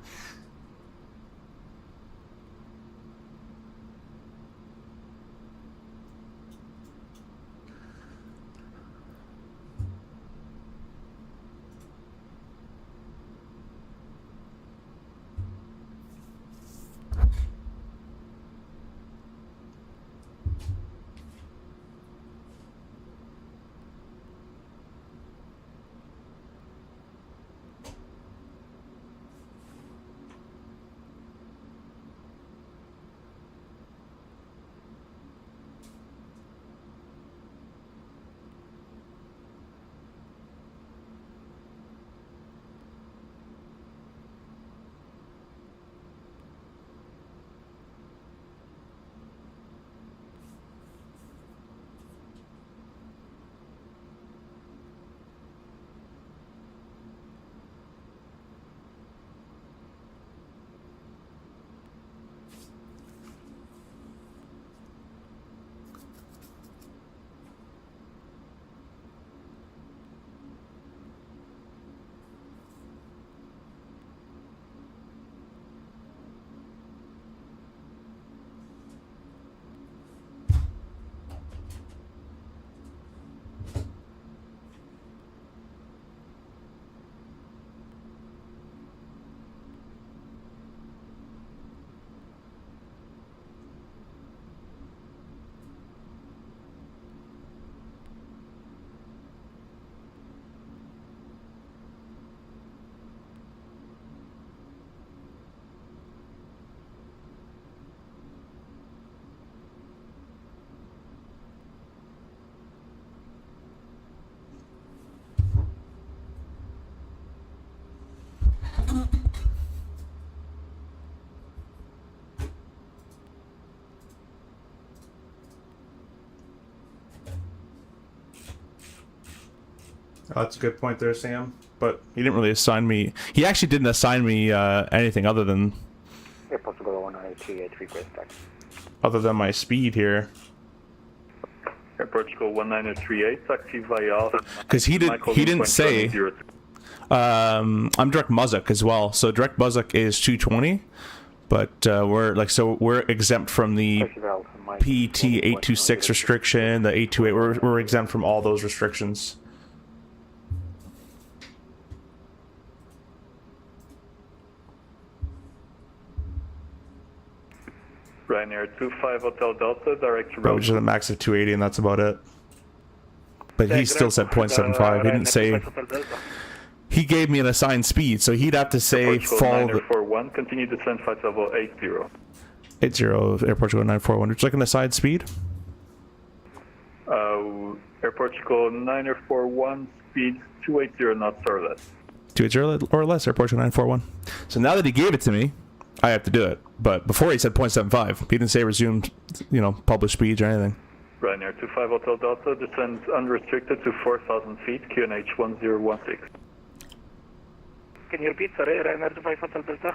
Oh, that's a good point there, Sam. But he didn't really assign me. He actually didn't assign me anything other than my speed here. Airport Chico 1938, taxi via. Because he didn't say. I'm direct Muzzock as well. So direct Muzzock is 220, but we're exempt from the PT 826 restriction, the 828. We're exempt from all those restrictions. Ryanair 25 Hotel Delta, direct to Which is a max of 280, and that's about it. But he still said 0.75. He didn't say. He gave me an assigned speed, so he'd have to say follow. 941, continue descent flight level 80. 80, Airport Chico 941. Would you like an assigned speed? Airport Chico 941, speed 280 knots or less. 280 or less, Airport Chico 941. So now that he gave it to me, I have to do it. But before he said 0.75. He didn't say resume, published speeds or anything. Ryanair 25 Hotel Delta, descend unrestricted to 4,000 feet, QNH 1016. Can you repeat, sorry, Ryanair 25 Hotel Delta?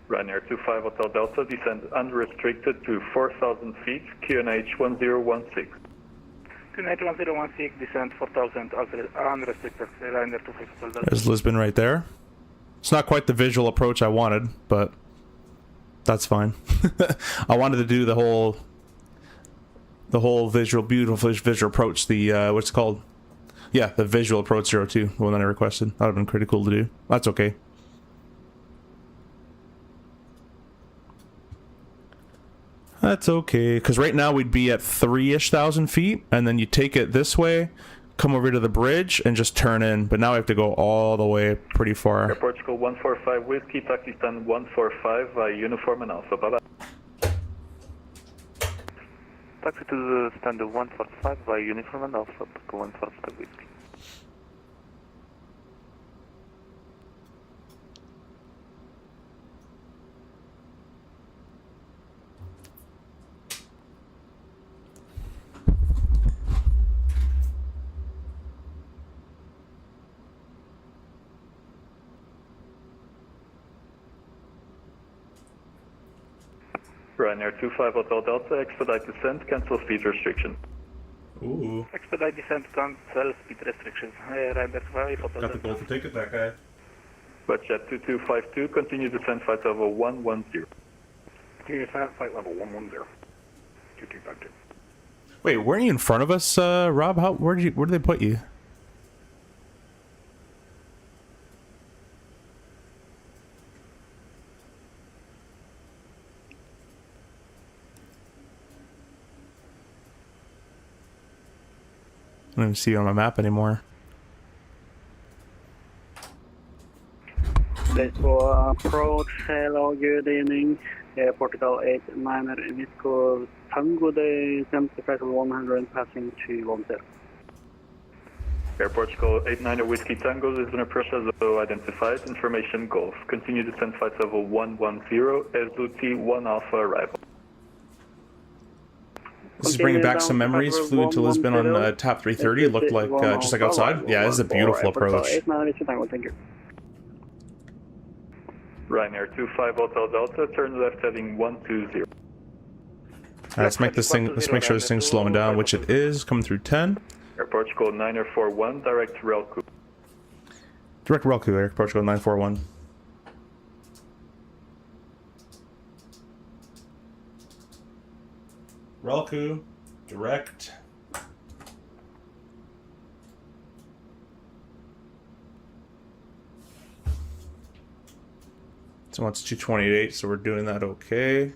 Ryanair 25 Hotel Delta, descend unrestricted to 4,000 feet, QNH 1016. QNH 1016, descend 4,000 unrestricted, Ryanair 25 Hotel Delta. There's Lisbon right there. It's not quite the visual approach I wanted, but that's fine. I wanted to do the whole beautiful visual approach, the what's it called? Yeah, the visual approach 02, the one that I requested. That would have been pretty cool to do. That's okay. That's okay, because right now we'd be at 3,000 feet, and then you take it this way, come over to the bridge, and just turn in. But now I have to go all the way pretty far. Air Portugal 145 Whiskey, taxi stand 145 via uniform and Alpha. Bye-bye. Taxi to the stand 145 via uniform and Alpha. 145 Whiskey. Ryanair 25 Hotel Delta, expedite descent, cancel speed restriction. Ooh. Expedite descent, cancel speed restriction. Ryanair 25 Hotel Delta. Got the golden ticket, that guy. Westjet 2252, continue descent flight level 110. Continue descent, flight level 110. 2252. Wait, weren't you in front of us, Rob? Where did they put you? I don't even see you on my map anymore. Lisboa approach, hello, good evening. Portugal 89er Visco Tango, the empty flight 100 passing to 10. Air Portugal 89er Whiskey Tango, this is an approach as though identified, information Golf. Continue descent flight level 110, SUT 1 Alpha arrival. This is bringing back some memories. Flew to Lisbon on TAP 330. It looked like just like outside. Yeah, this is a beautiful approach. Ryanair 25 Hotel Delta, turn left heading 120. Alright, let's make this thing. Let's make sure this thing's slowing down, which it is. Coming through 10. Air Portugal 941, direct Relco. Direct Relco, Air Portugal 941. Relco, direct. So it's 228, so we're doing that okay.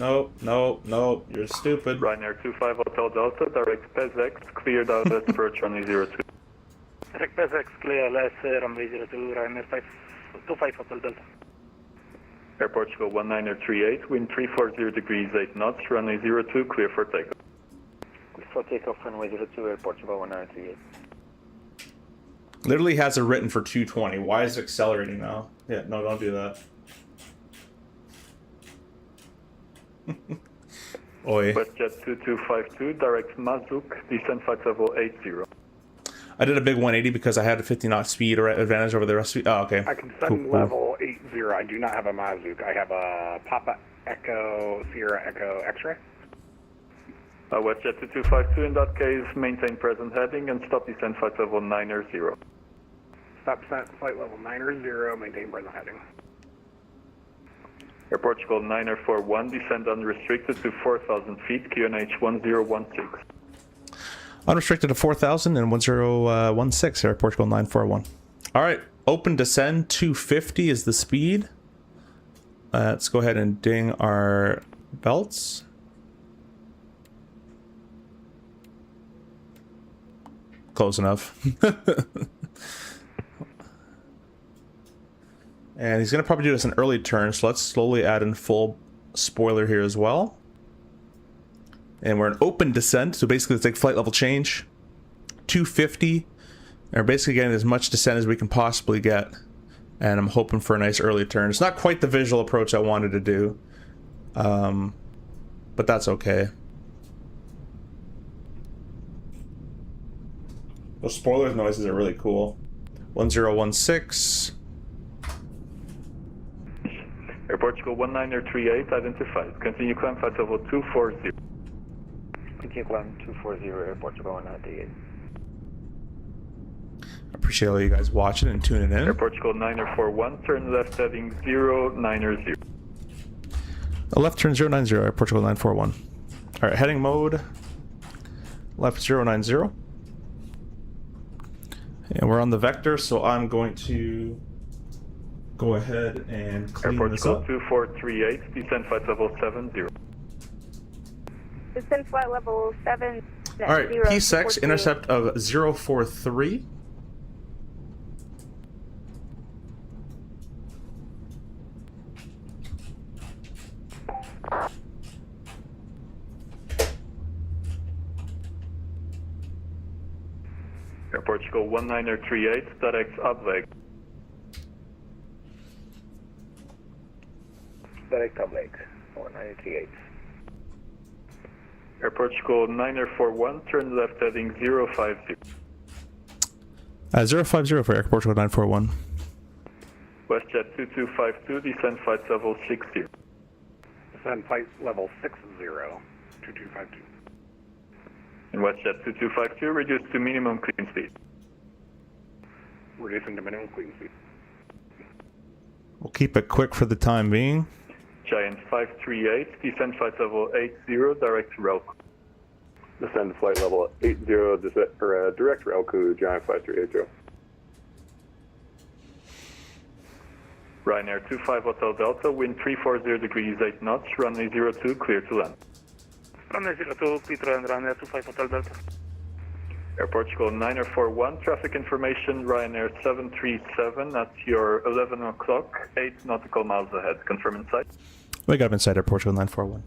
Nope, you're stupid. Ryanair 25 Hotel Delta, direct PESX, cleared out at approach runway 02. Direct PESX, clear less runway 02, Ryanair 25 Hotel Delta. Air Portugal 1938, wind 340 degrees 8 knots, runway 02, clear for takeoff. Clear for takeoff, runway 02, Air Portugal 1938. Literally has it written for 220. Why is it accelerating now? Yeah, no, don't do that. Oi. Westjet 2252, direct Mazuk, descent flight level 80. I did a big 180 because I had a 50 knot speed advantage over the rest of you. Oh, okay. I can send level 80. I do not have a Mazuk. I have a Papa Echo, Sierra Echo X-ray. Westjet 2252, in that case, maintain present heading and stop descent flight level 90. Stop descent flight level 90, maintain present heading. Air Portugal 941, descend unrestricted to 4,000 feet, QNH 1016. Unrestricted to 4,000 and 1016, Air Portugal 941. Alright, open descend 250 is the speed. Let's go ahead and ding our belts. Close enough. And he's going to probably do this an early turn, so let's slowly add in full spoiler here as well. And we're in open descent, so basically it's like flight level change. 250. And we're basically getting as much descent as we can possibly get. And I'm hoping for a nice early turn. It's not quite the visual approach I wanted to do. But that's okay. Those spoiler noises are really cool. 1016. Air Portugal 1938, identified. Continue climb flight level 240. Continue climb 240, Air Portugal 198. Appreciate all you guys watching and tuning in. Air Portugal 941, turn left heading 090. A left turn 090, Air Portugal 941. Alright, heading mode, left 090. And we're on the vector, so I'm going to go ahead and clean Air this Portugal up. 2438, descend flight level 70. Descend flight level 7. Alright, P6, intercept of 043. Air Portugal 1938, direct upleg. Direct upleg, 1938. Air Portugal 941, turn left heading 050. 050 for Air Portugal 941. WestJet 2252, descend flight level 60. Descend flight level 60, 2252. And WestJet 2252, reduce to minimum clean speed. Reducing to minimum clean speed. We'll keep it quick for the time being. Giant 538, descend flight level 80, direct to Relco. Descend flight level 80, direct Relco, Giant 5380. Ryanair 25 Hotel Delta, wind 340 degrees 8 knots, runway 02, clear to land. Runway 02, clear to land, Ryanair 25 Hotel Delta. Air Portugal 941, traffic information, Ryanair 737 at your 11 o'clock, 8 nautical miles ahead. Confirm inside. We got him inside Air Portugal 941.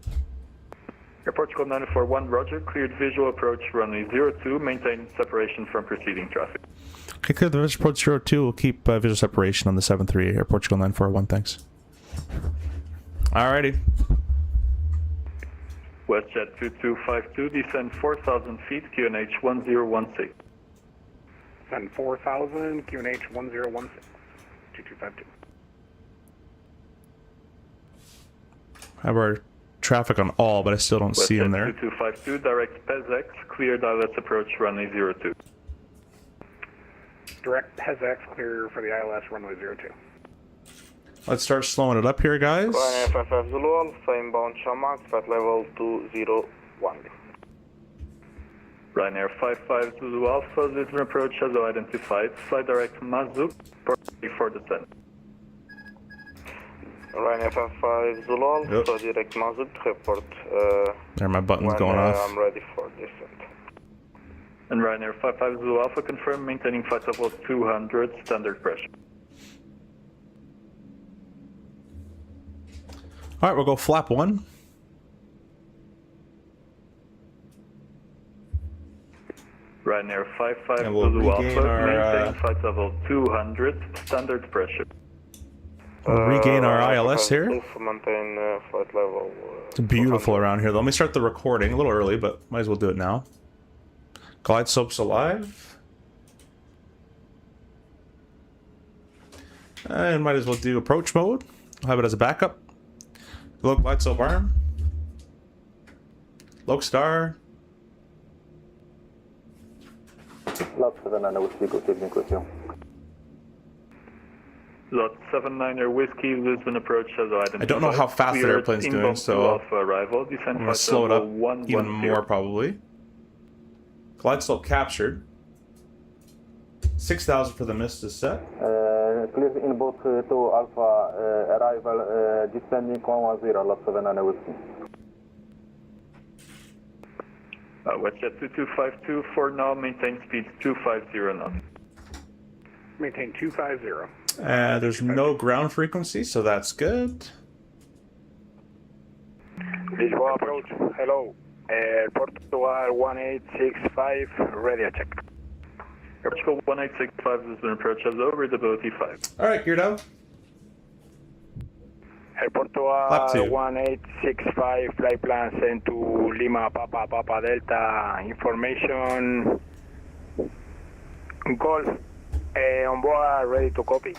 Air Portugal 941, roger, cleared visual approach, runway 02, maintain separation from preceding traffic. Okay, clear the visual approach 02. We'll keep visual separation on the 73 Air Portugal 941. Thanks. Alrighty. WestJet 2252, descend 4,000 feet, QNH 1016. Descend 4,000, QNH 1016, 2252. Have our traffic on all, but I still don't see him there. 2252, direct PESX, clear ILS approach, runway 02. Direct PESX, clear for the ILS, runway 02. Let's start slowing it up here, guys. Ryanair 55 Zulu Alpha, inbound Shamrock, flight level 201. Ryanair 55 Zulu Alpha, Lisbon approach as identified, fly direct Mazuk, for descent. Ryanair 55 Zulu Alpha, direct Mazuk, report. There, my button's when, going off. I'm ready for descent. And Ryanair 55 Zulu Alpha, confirm maintaining flight level 200, standard pressure. Alright, we'll go flap 1. Ryanair 55 And we'll Zulu regain Alpha, our, maintain flight level 200, standard pressure. We'll regain our ILS here. Maintain flight level. It's beautiful around here, though. Let me start the recording. A little early, but might as well do it now. Glide slope's alive. And might as well do approach mode. I'll have it as a backup. Low glide slope arm. Low star. Lot 79 Whiskey, good evening with you. Lot 79er Whiskey, Lisbon approach as identified. I don't know how fast the airplane's doing, so arrival, I'm going to slow it up even more, probably. Glide slope captured. 6,000 for the mist is set. Clear inbound to Alpha, arrival descending 110, Lot 79 Whiskey. WestJet 2252, for now, maintain speed 250 knots. Maintain 250. There's no ground frequency, so that's good. Lisboa approach, hello. Portugal 1865, radio check. Portugal 1865 has been approached as over visibility 5. Alright, geared out. Portugal 1865, flight plan sent to Lima Papa Papa Delta, information. Golf, on board, ready to copy.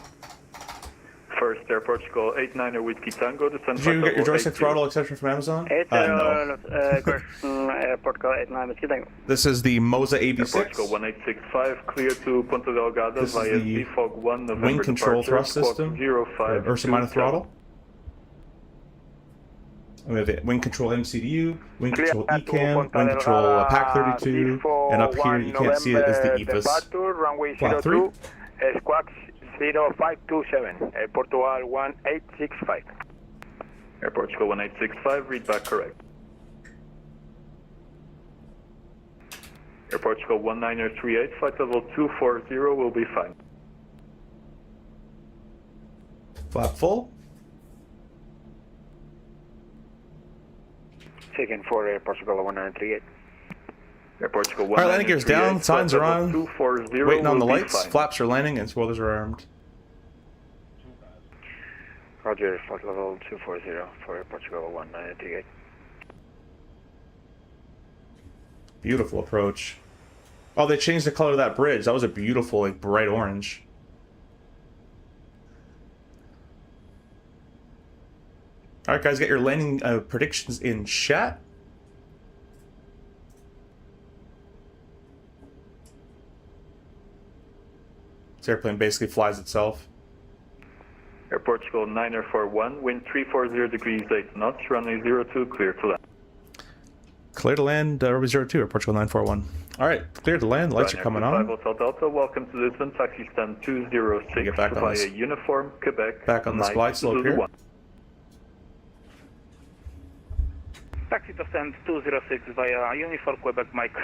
First Air Portugal 89er Whiskey Tango, descend Did you get your joystick throttle exception from Amazon? No. Portugal 89 Whiskey Tango. This is the Moza Air AB6. Portugal 1865, clear to Ponta Delgada This via is the Fog 1, November wing control departure, thrust system. squawk 05 Ursa minor throttle. We have the wing control MCDU, wing control ECAM, wing control PAC 32, and up here you can't see it is the EFIS. Flat 3. Squawk 0527, Portugal 1865. Air Portugal 1865, read back correct. Air Portugal 1938, flight level 240 will be fine. Flap full. Taken for Air Portugal 1938. Air Portugal All right, landing gears down, signs are on. 240 Waiting on the will be lights. fine. Flaps are landing and spoilers are armed. Roger, flight level 240 for Air Portugal 1938. Beautiful approach. Oh, they changed the color of that bridge. That was a beautiful, like, bright orange. All right, guys, get your landing predictions in chat. This airplane basically flies itself. Air Portugal 9041, wind 340 degrees 8 knots, runway 02, clear to land. Clear to land, runway 02, Air Portugal 941. All right, clear to land. Lights are coming on. Hotel Delta, welcome to Lisbon, taxi stand 206 get back on via this. Uniform, Quebec. Back on this glide slope here. Taxi to stand 206 via Uniform, Quebec, Mike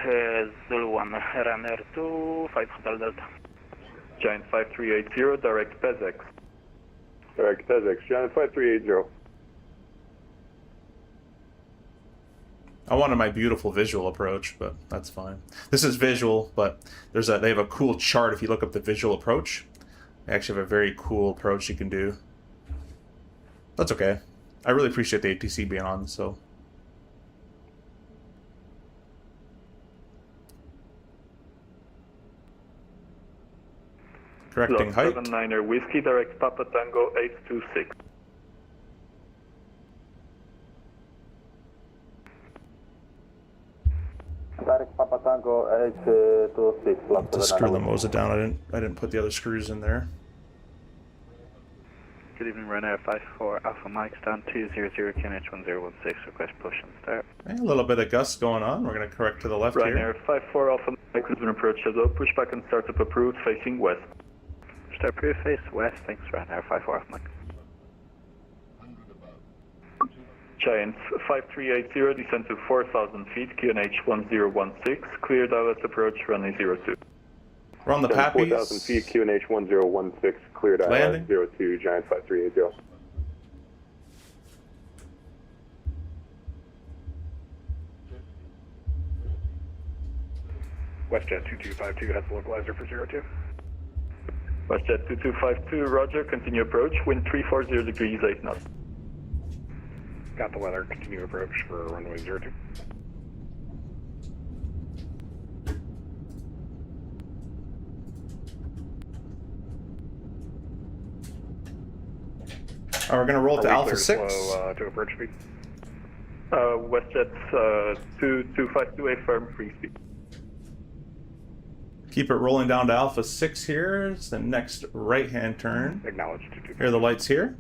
Zulu 1, runner 25 Hotel Delta. Giant 5380, direct PESX. Direct PESX, Giant 5380. I wanted my beautiful visual approach, but that's fine. This is visual, but they have a cool chart if you look up the visual approach. They actually have a very cool approach you can do. That's okay. I really appreciate the ATC being on, so. Correcting height. 79er Whiskey, direct Papa Tango 826. Direct Papa Tango 826. To screw the Moza down, I didn't put the other screws in there. Good evening, Ryanair 54 Alpha Mike, stand 200 QNH 1016, request push and start. A little bit of gust going on. We're going to correct to the left Ryanair here. 54 Alpha Mike, Lisbon approach shadow, pushback and startup approved, facing west. Start approved, face west, thanks Ryanair 54 Alpha Mike. Giant 5380, descend to 4,000 feet, QNH 1016, clear Dallas approach, runway 02. We're on the Pappies. 4,000 feet, QNH 1016, cleared Landing. 02, Giant 5380. WestJet 2252 has the localizer for 02. WestJet 2252, roger, continue approach, wind 340 degrees 8 knots. Got the weather, continue approach for runway 02. We're going to roll to Alpha 6. Slow, to approach speed. WestJet 2252, a firm free speed. Keep it rolling down to Alpha 6 here. It's the next right-hand turn. Acknowledged. Here are the lights here.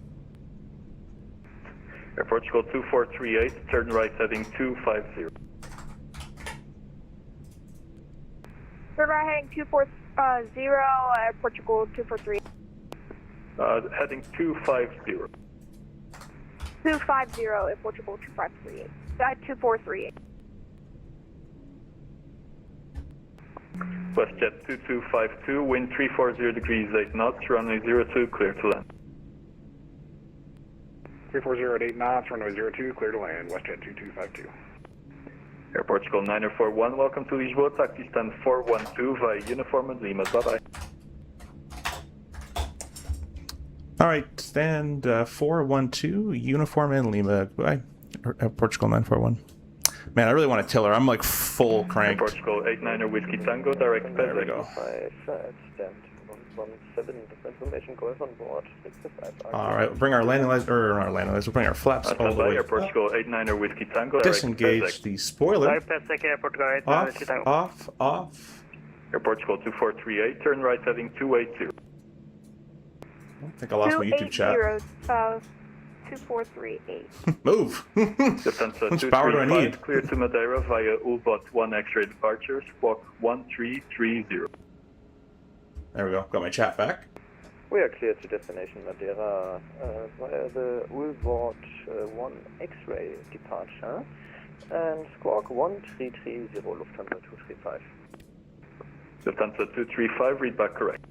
Air Portugal 2438, turn right heading 250. Turn right heading 240, Air Portugal 243. Heading 250. 250, Air Portugal 2538. 2438. WestJet 2252, wind 340 degrees 8 knots, runway 02, clear to land. 340 at 8 knots, runway 02, clear to land, WestJet 2252. Air Portugal 9041, welcome to Lisboa, taxi stand 412 via Uniform and Lima, bye-bye. Alright, stand 412, Uniform and Lima, goodbye. Portugal 941. Man, I really want to tell her. I'm like full crank. Air Portugal 89er Whiskey Tango, direct There we go. information going on board. Alright, bring our landing lights, or our landing lights, we'll bring our flaps all the way Air up. Portugal 89er Whiskey Tango. Disengage the spoiler. Off, Off. Air Portugal 2438, turn right heading 280. I think I lost my YouTube chat. 2438. Move! Defense How much power do I need? Clear to Madeira via Ulbot 1 X-ray departure, squawk 1330. There we go, got my chat back. We are clear to destination Madeira via the Ulbot 1 X-ray departure and squawk 1330 Lufthansa 235. Lufthansa 235, read back correct.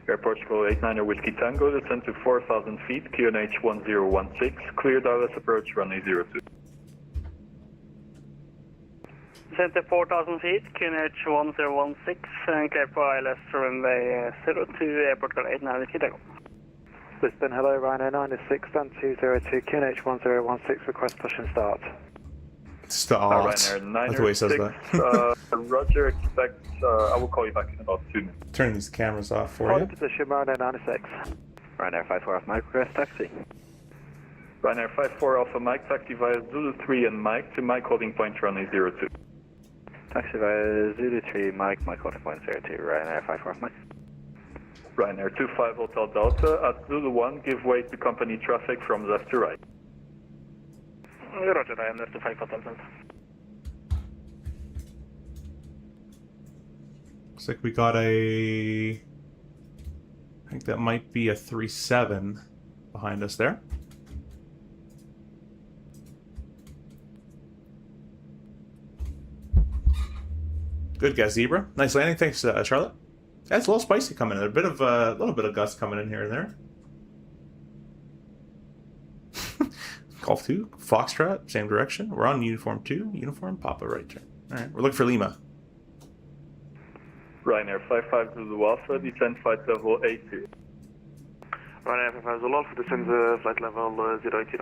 Air Portugal 89er Whiskey Tango, descend to 4,000 feet, QNH 1016, clear ILS approach runway 02. Descend to 4,000 feet, QNH 1016, and clear for ILS runway 02, Air Portugal 89er Whiskey Tango. Lisbon, hello, Ryanair 96, stand 202, QNH 1016, request push and start. Start. Ryanair That's the way he says that. Roger, expect, I will call you back in about 2 minutes. Turn these cameras off for Hold you. position, Ryanair 96. Ryanair 54 off Mike, request taxi. Ryanair 54 Alpha Mike, taxi via Zulu 3 and Mike to Mike holding point runway 02. Taxi via Zulu 3, Mike holding point 02, Ryanair 54 off Mike. Ryanair 25 Hotel Delta, at Zulu 1, give way to company traffic from left to right. Roger, Ryanair 25 Hotel Delta. Looks like we got a... I think that might be a 3-7 behind us there. Good guess, Zebra. Nice landing. Thanks, Charlotte. That's a little spicy coming in. A little bit of gust coming in here and there. Golf 2, Foxtrot, same direction. We're on uniform 2, uniform Papa right turn. Alright, we're looking for Lima. Ryanair 55 Zulu Alpha, descend flight level 82. Ryanair 55 Zulu Alpha, descend flight level 080.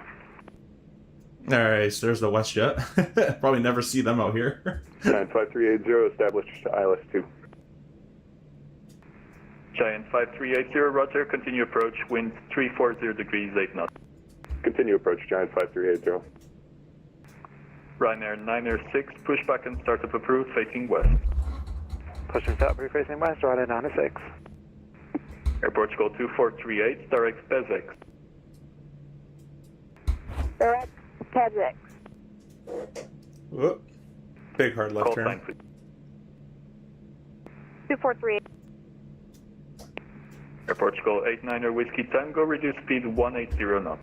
Alright, so there's the WestJet. Probably never see them out here. 95380, established ILS 2. Giant 5380, roger, continue approach, wind 340 degrees, 8 knots. Continue approach, Giant 5380. Ryanair 906, push back and startup approved, facing west. Push and start, facing west, Ryanair 96. Air Portugal 2438, direct PESX. Direct PESX. Whoop. Big hard left Call turn. sign, please. 2438. Air Portugal 89er Whiskey Tango, reduce speed 180 knots.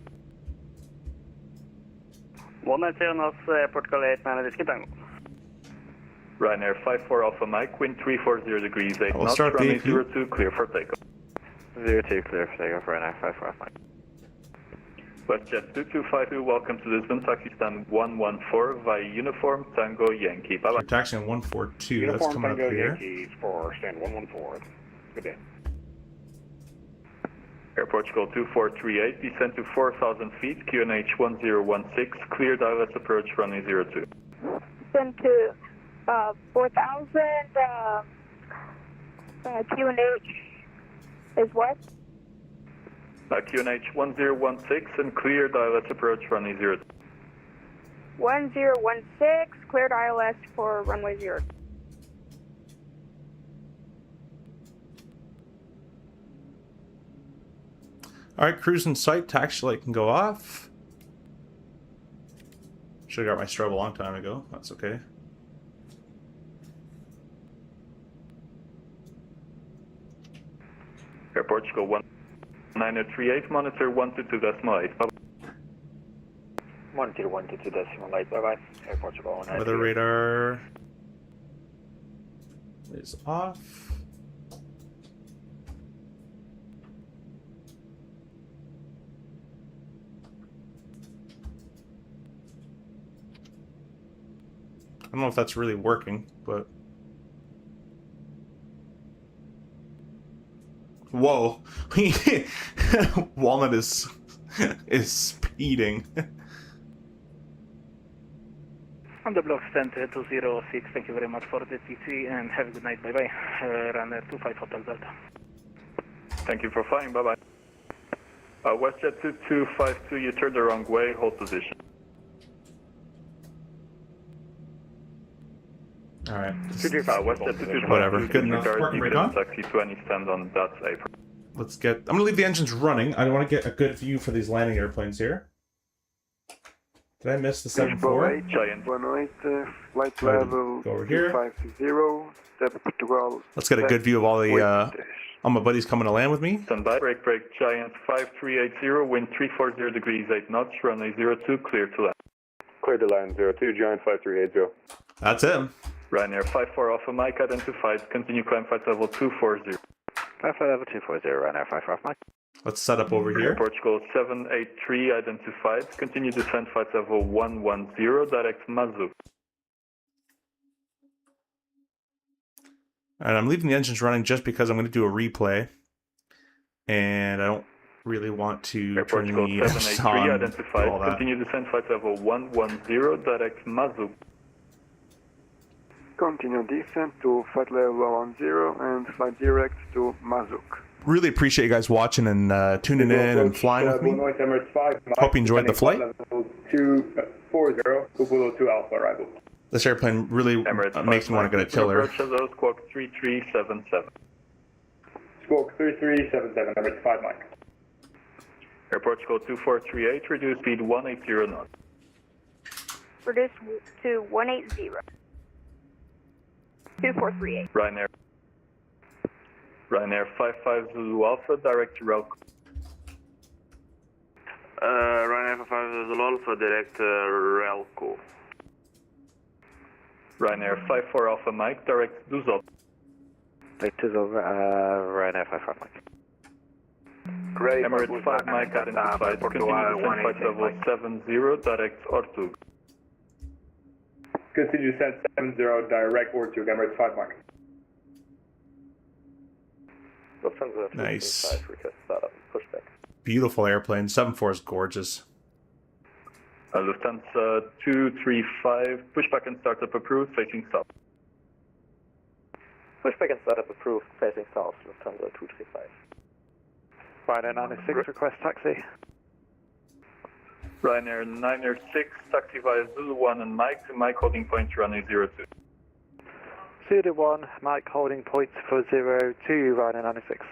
190 knots, Air Portugal 89er Whiskey Tango. Ryanair 54 Alpha Mike, wind 340 degrees, 8 We'll knots, start runway the 02, clear for takeoff. 02, clear for takeoff, Ryanair 54 off Mike. WestJet 2252, welcome to Lisbon, taxi stand 114 via uniform Tango Yankee. Bye bye. We're taxiing 142. Uniform That's coming Tango up here. Yankees for stand 114. Good day. Air Portugal 2438, descend to 4,000 feet, QNH 1016, cleared ILS approach runway 02. Send to 4,000, QNH is what? QNH 1016 and cleared ILS approach runway 02. 1016, cleared ILS for runway 0. Alright, cruise in sight. Taxi light can go off. Should have got my strobe a long time ago. That's okay. Air Portugal 1938, monitor 122.8. Bye bye. Monitor 122.8, bye bye. Air Portugal. Weather radar is off. I don't know if that's really working, but... Whoa! Walnut is speeding. On the block stand 206, thank you very much for the TC and have a good night, bye bye. Runner 25 Hotel Delta. Thank you for flying. Bye-bye. WestJet 2252, you turned the wrong way. Hold position. All right. WestJet 2252, Whatever. Good enough. You can taxi to any stand on that's apron. Let's get... I'm going to leave the engines running. I want to get a good view for these landing airplanes here. Did I miss the 7-4? Giant. 18, flight level Go over here. 250, step Portugal. Let's get a good view of all the all my buddies coming to land with me. Stand by. Break, Giant 5380, wind 340 degrees 8 knots, runway 02, clear to land. Clear to land 02, Giant 5380. That's it. Ryanair 54 Alpha Mike identified. Continue climb flight level 240. Flight level 240, Ryanair 54 Alpha Mike. Let's set up over here. Portugal 783 identified. Continue descent flight level 110, direct Mazu. And I'm leaving the engines running just because I'm going to do a replay. And I don't really want to turn Portugal the 783 on identified. all that. Continue descent flight level 110, direct Mazu. Continue descent to flight level 10 and flight direct to Mazuk. Really appreciate you guys watching and tuning in and flying with me. Hope you enjoyed the flight. 240, Kubulo 2 Alpha arrival. This airplane really makes me want to get a tiller. Squawk 3377. Squawk 3377, Emirates 5 Mike. Air Portugal 2438, reduce speed 180 knots. Reduce to 180. 2438. Ryanair 55 Zulu Alpha, direct to Relco. Ryanair 55 Zulu Alpha, direct Relco. Ryanair 54 Alpha Mike, direct Duzov. Direct Duzov, Ryanair 55 Mike. Emirates 5 Mike identified. Continue descent flight level 70, direct Ortug. Continue descent 70, direct Ortug, Emirates 5 Mike. Nice. Beautiful airplane. 7-4 is gorgeous. Lufthansa 235, pushback and startup approved, facing south. Pushback and startup approved, facing south, Lufthansa 235. Ryanair 96, request taxi. Ryanair 906, taxi via Zulu 1 and Mike to Mike holding point runway 02. Zulu 1, Mike holding point for 02, Ryanair 96.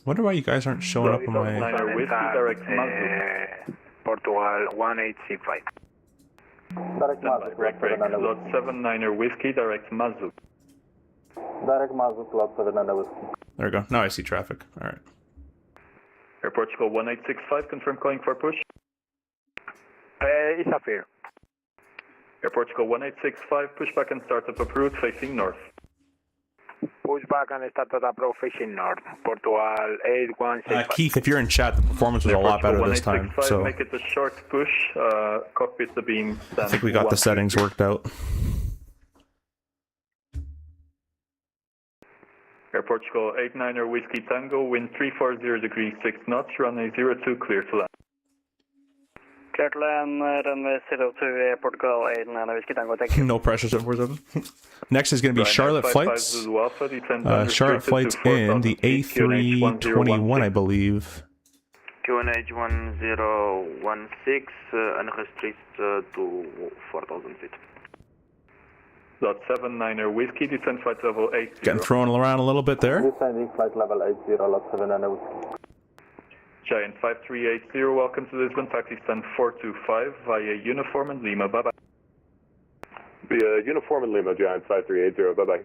Wonder why you guys aren't showing up on my... Niner Whiskey, direct Mazu. Portugal 1865. Direct Mazu. Break, slot 7 Niner Whiskey, direct Mazu. Direct Mazu, slot 7 Niner Whiskey. There we go. Now I see traffic. All right. Air Portugal 1865, confirm calling for push. It's up here. Air Portugal 1865, pushback and startup approved, facing north. Pushback and startup approved, facing north. Portugal 8165. Keith, if you're in chat, the performance was a lot better this time. So Make it a short push. Cockpit the beam. I think we got the settings worked out. Air Portugal 89er Whiskey Tango, wind 340 degrees 6 knots, runway 02, clear to land. Clear to land, runway 02, Portugal 89er Whiskey Tango, thank you. No pressure, 747. Next is going to be Charlotte flights. Charlotte flights in the A321, I believe. QNH 1016, unrestricted to 4,000 feet. Lot 79er Whiskey, descent flight level 80. Getting thrown around a little bit there. Descending flight level 80, lot 79er Whiskey. Giant 5380, welcome to Lisbon, taxi stand 425 via Uniform and Lima, bye-bye. Via Uniform and Lima, Giant 5380, bye-bye.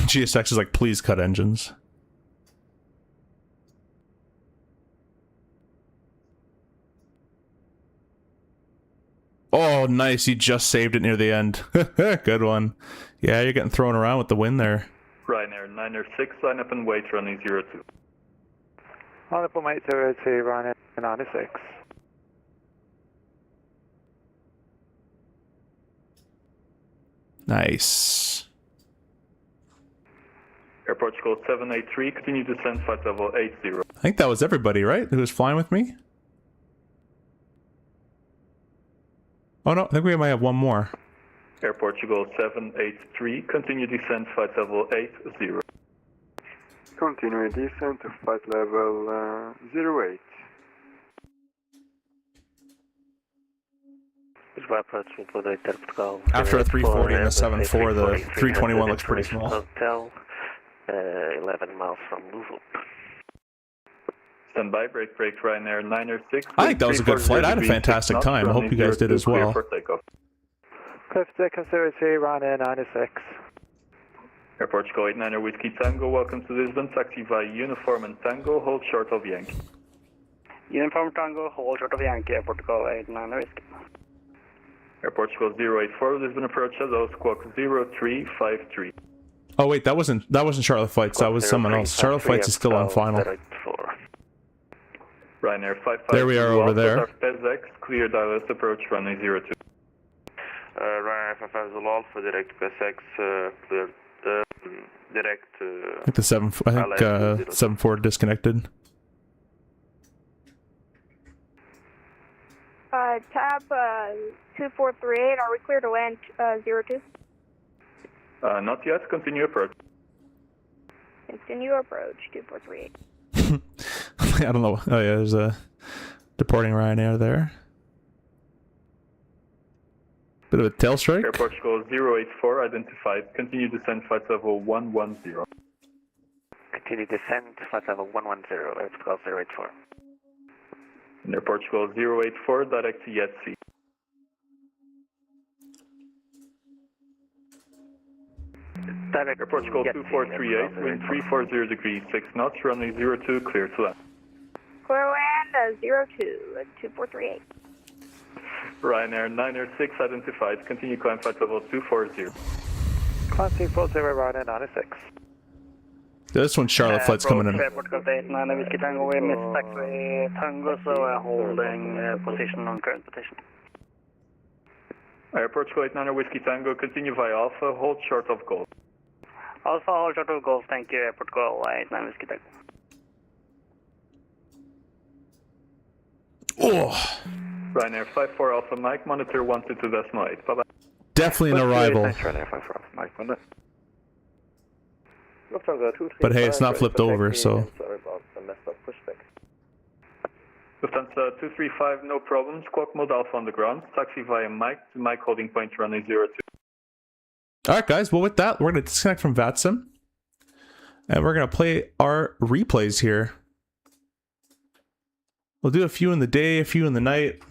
GSX is like, please cut engines. Oh, nice. You just saved it near the end. Good one. Yeah, you're getting thrown around with the wind there. Ryanair 906, line up and wait, running 02. Line up and wait, 02, Ryanair 96. Nice. Air Portugal 783, continue descent flight level 80. I think that was everybody, right? Who was flying with me? Oh no, I think we might have one more. Air Portugal 783, continue descent flight level 80. Continue descent to flight level 08. After a 340 and a 74, the 321 looks pretty small. Hotel, 11 miles from Louisville. Stand by, break Ryanair 906. I think that was a good flight. I had a fantastic time. I hope you guys did as well. Cliff Decker 03, Ryanair 96. Air Portugal 89 Whiskey Tango, welcome to Lisbon. Taxi via Uniform and Tango, hold short of Yankee. Uniform Tango, hold short of Yankee, Air Portugal 89 Whiskey. Air Portugal 084, Lisbon approach at those squawk 0353. Oh wait, that wasn't Charlotte Flights. That was someone else. Charlotte Flights is still on final. Ryanair 55. There we are over there. PESX, clear direct approach runway 02. Ryanair 55 Zulu Alpha, direct PSX, clear direct. I think the 74 disconnected. Tab 2438, are we clear to land 02? Not yet, continue approach. Continue approach 2438. I don't know. Oh yeah, there's a deporting Ryanair there. Bit of a tail strike. Air Portugal 084 identified. Continue descent flight level 110. Continue descent flight level 110, Air Portugal 084. And Air Portugal 084, direct to Yetzi. Air Portugal 2438, wind 340 degrees 6 knots, runway 02, clear to land. Clear land 02 at 2438. Ryanair 906 identified. Continue climb flight level 240. Climb 240, Ryanair 96. This one's Charlotte Flight's coming in. Air Portugal 89 Whiskey Tango, we missed taxiway Tango, so we're holding position on current position. Air Portugal 89 Whiskey Tango, continue via Alpha, hold short of Golf. Alpha, hold short of Golf, thank you, Air Portugal 89 Whiskey Tango. Oh! Ryanair 54 Alpha Mike, monitor 122.8. Bye bye. Definitely an arrival. Ryanair 54 Alpha Mike, wasn't it? But hey, it's not flipped over, so. Lufthansa 235, no problem. Squawk mode Alpha on the ground. Taxi via Mike to Mike holding point runway 02. Alright guys, well with that, we're going to disconnect from VATSIM. And we're going to play our replays here. We'll do a few in the day, a few in the night.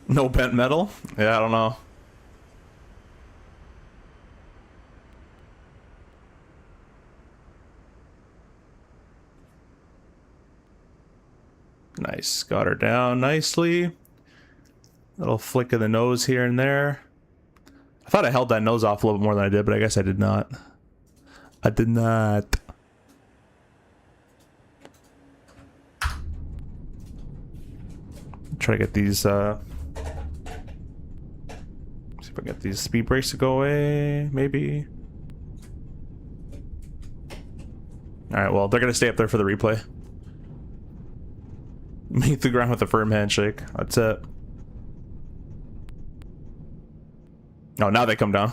No bent metal? Yeah, I don't know. Nice. Got her down nicely. Little flick of the nose here and there. I thought I held that nose off a little bit more than I did, but I guess I did not. I did not. Try to get these, see if I can get these speed brakes to go away, maybe. Alright, well, they're going to stay up there for the replay. Meet the ground with a firm handshake. That's it. Oh, now they come down.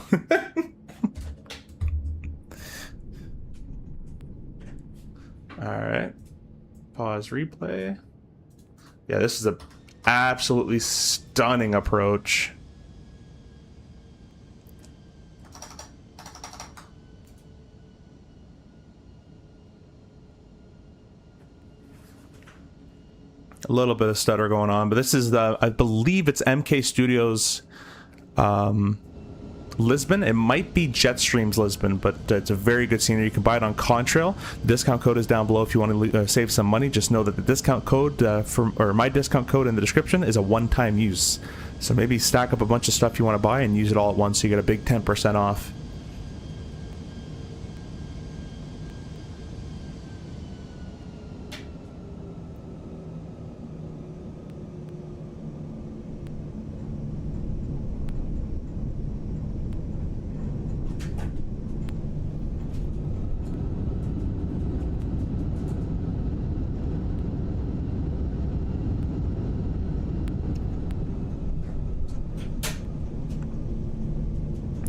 Alright. Pause replay. Yeah, this is a absolutely stunning approach. A little bit of stutter going on, but this is the, I believe it's MK Studios Lisbon. It might be Jetstream's Lisbon, but it's a very good scenery. You can buy it on Contrail. The discount code is down below if you want to save some money. Just know that the discount code or my discount code in the description is a one-time use. So maybe stack up a bunch of stuff you want to buy and use it all at once so you get a big 10% off.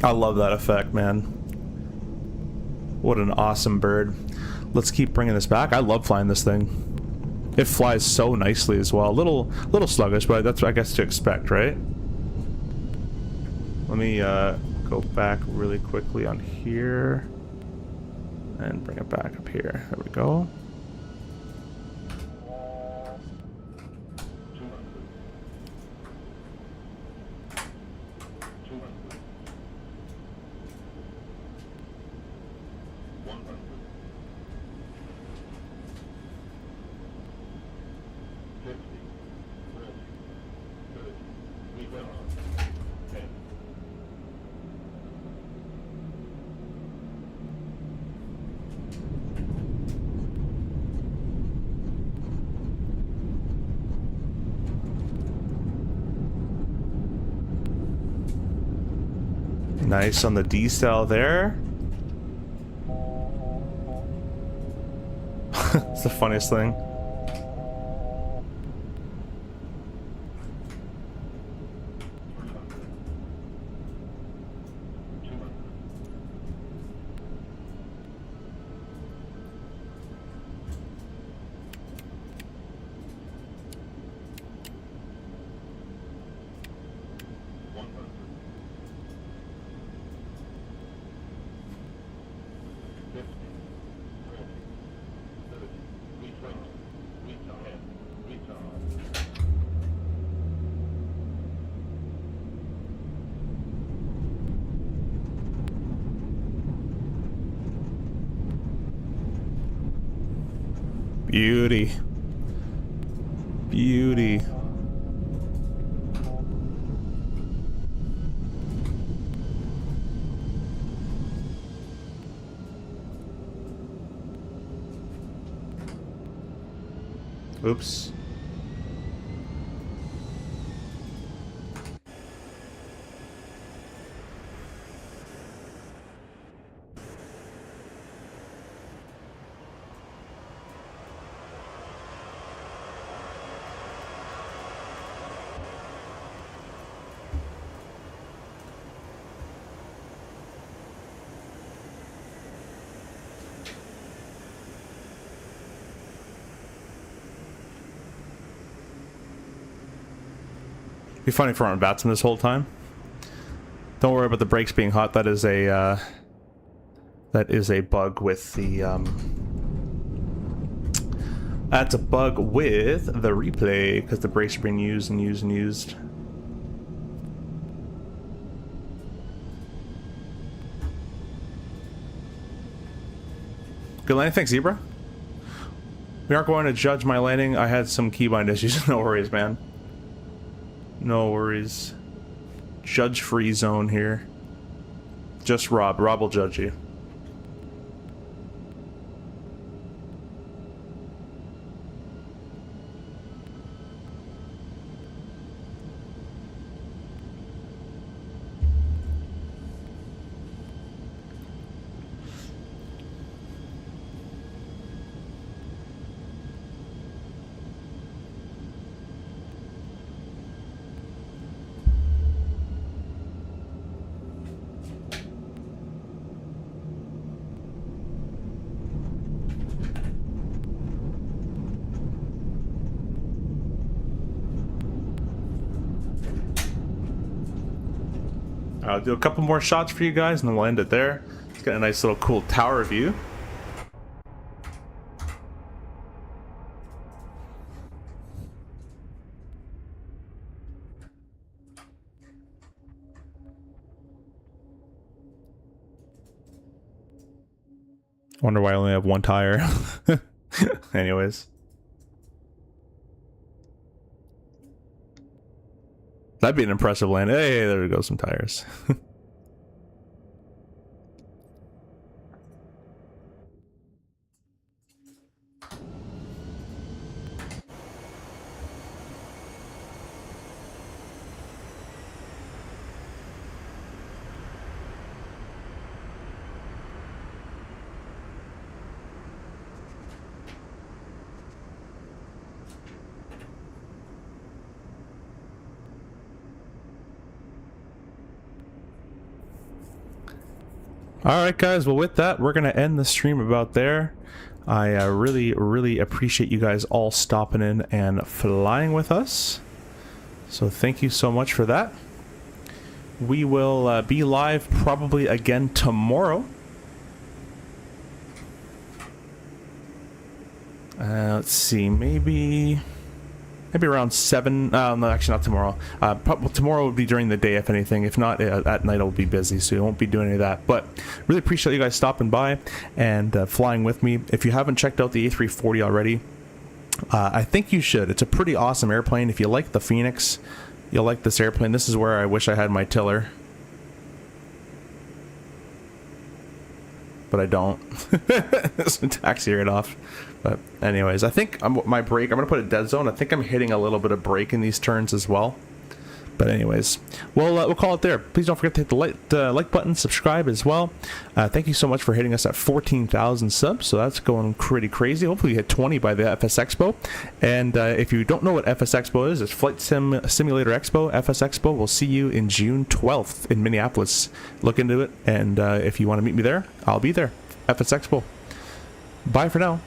I love that effect, man. What an awesome bird. Let's keep bringing this back. I love flying this thing. It flies so nicely as well. Little sluggish, but that's what I guess to expect, right? Let me go back really quickly on here and bring it back up here. There we go. Nice on the D-cell there. It's the funniest thing. Beauty. Beauty. Oops. Be funny if we're on Batson this whole time. Don't worry about the brakes being hot. That is a bug with the that's a bug with the replay because the brakes are being used and used and used. Good landing, thanks, Zebra. We aren't going to judge my landing. I had some keybind issues. No worries, man. No worries. Judge-free zone here. Just Rob. Rob will judge you. I'll do a couple more shots for you guys and then we'll end it there. It's got a nice little cool tower view. Wonder why I only have one tire. Anyways. That'd be an impressive land. Hey, there we go, some tires. Alright guys, well with that, we're going to end the stream about there. I really appreciate you guys all stopping in and flying with us. So thank you so much for that. We will be live probably again tomorrow. Let's see, maybe around 7. No, actually not tomorrow. Tomorrow would be during the day, if anything. If not, at night I'll be busy, so you won't be doing any of that. But really appreciate you guys stopping by and flying with me. If you haven't checked out the A340 already, I think you should. It's a pretty awesome airplane. If you like the Phoenix, you'll like this airplane. This is where I wish I had my tiller, but I don't. It's a taxi it off. But anyways, I think my brake, I'm going to put a dead zone. I think I'm hitting a little bit of brake in these turns as well. But anyways, we'll call it there. Please don't forget to hit the like button, subscribe as well. Thank you so much for hitting us at 14,000 subs. So that's going pretty crazy. Hopefully we hit 20 by the FS Expo. And if you don't know what FS Expo is, it's Flight Simulator Expo, FS Expo. We'll see you in June 12th in Minneapolis. Look into it. And if you want to meet me there, I'll be there. FS Expo. Bye for now.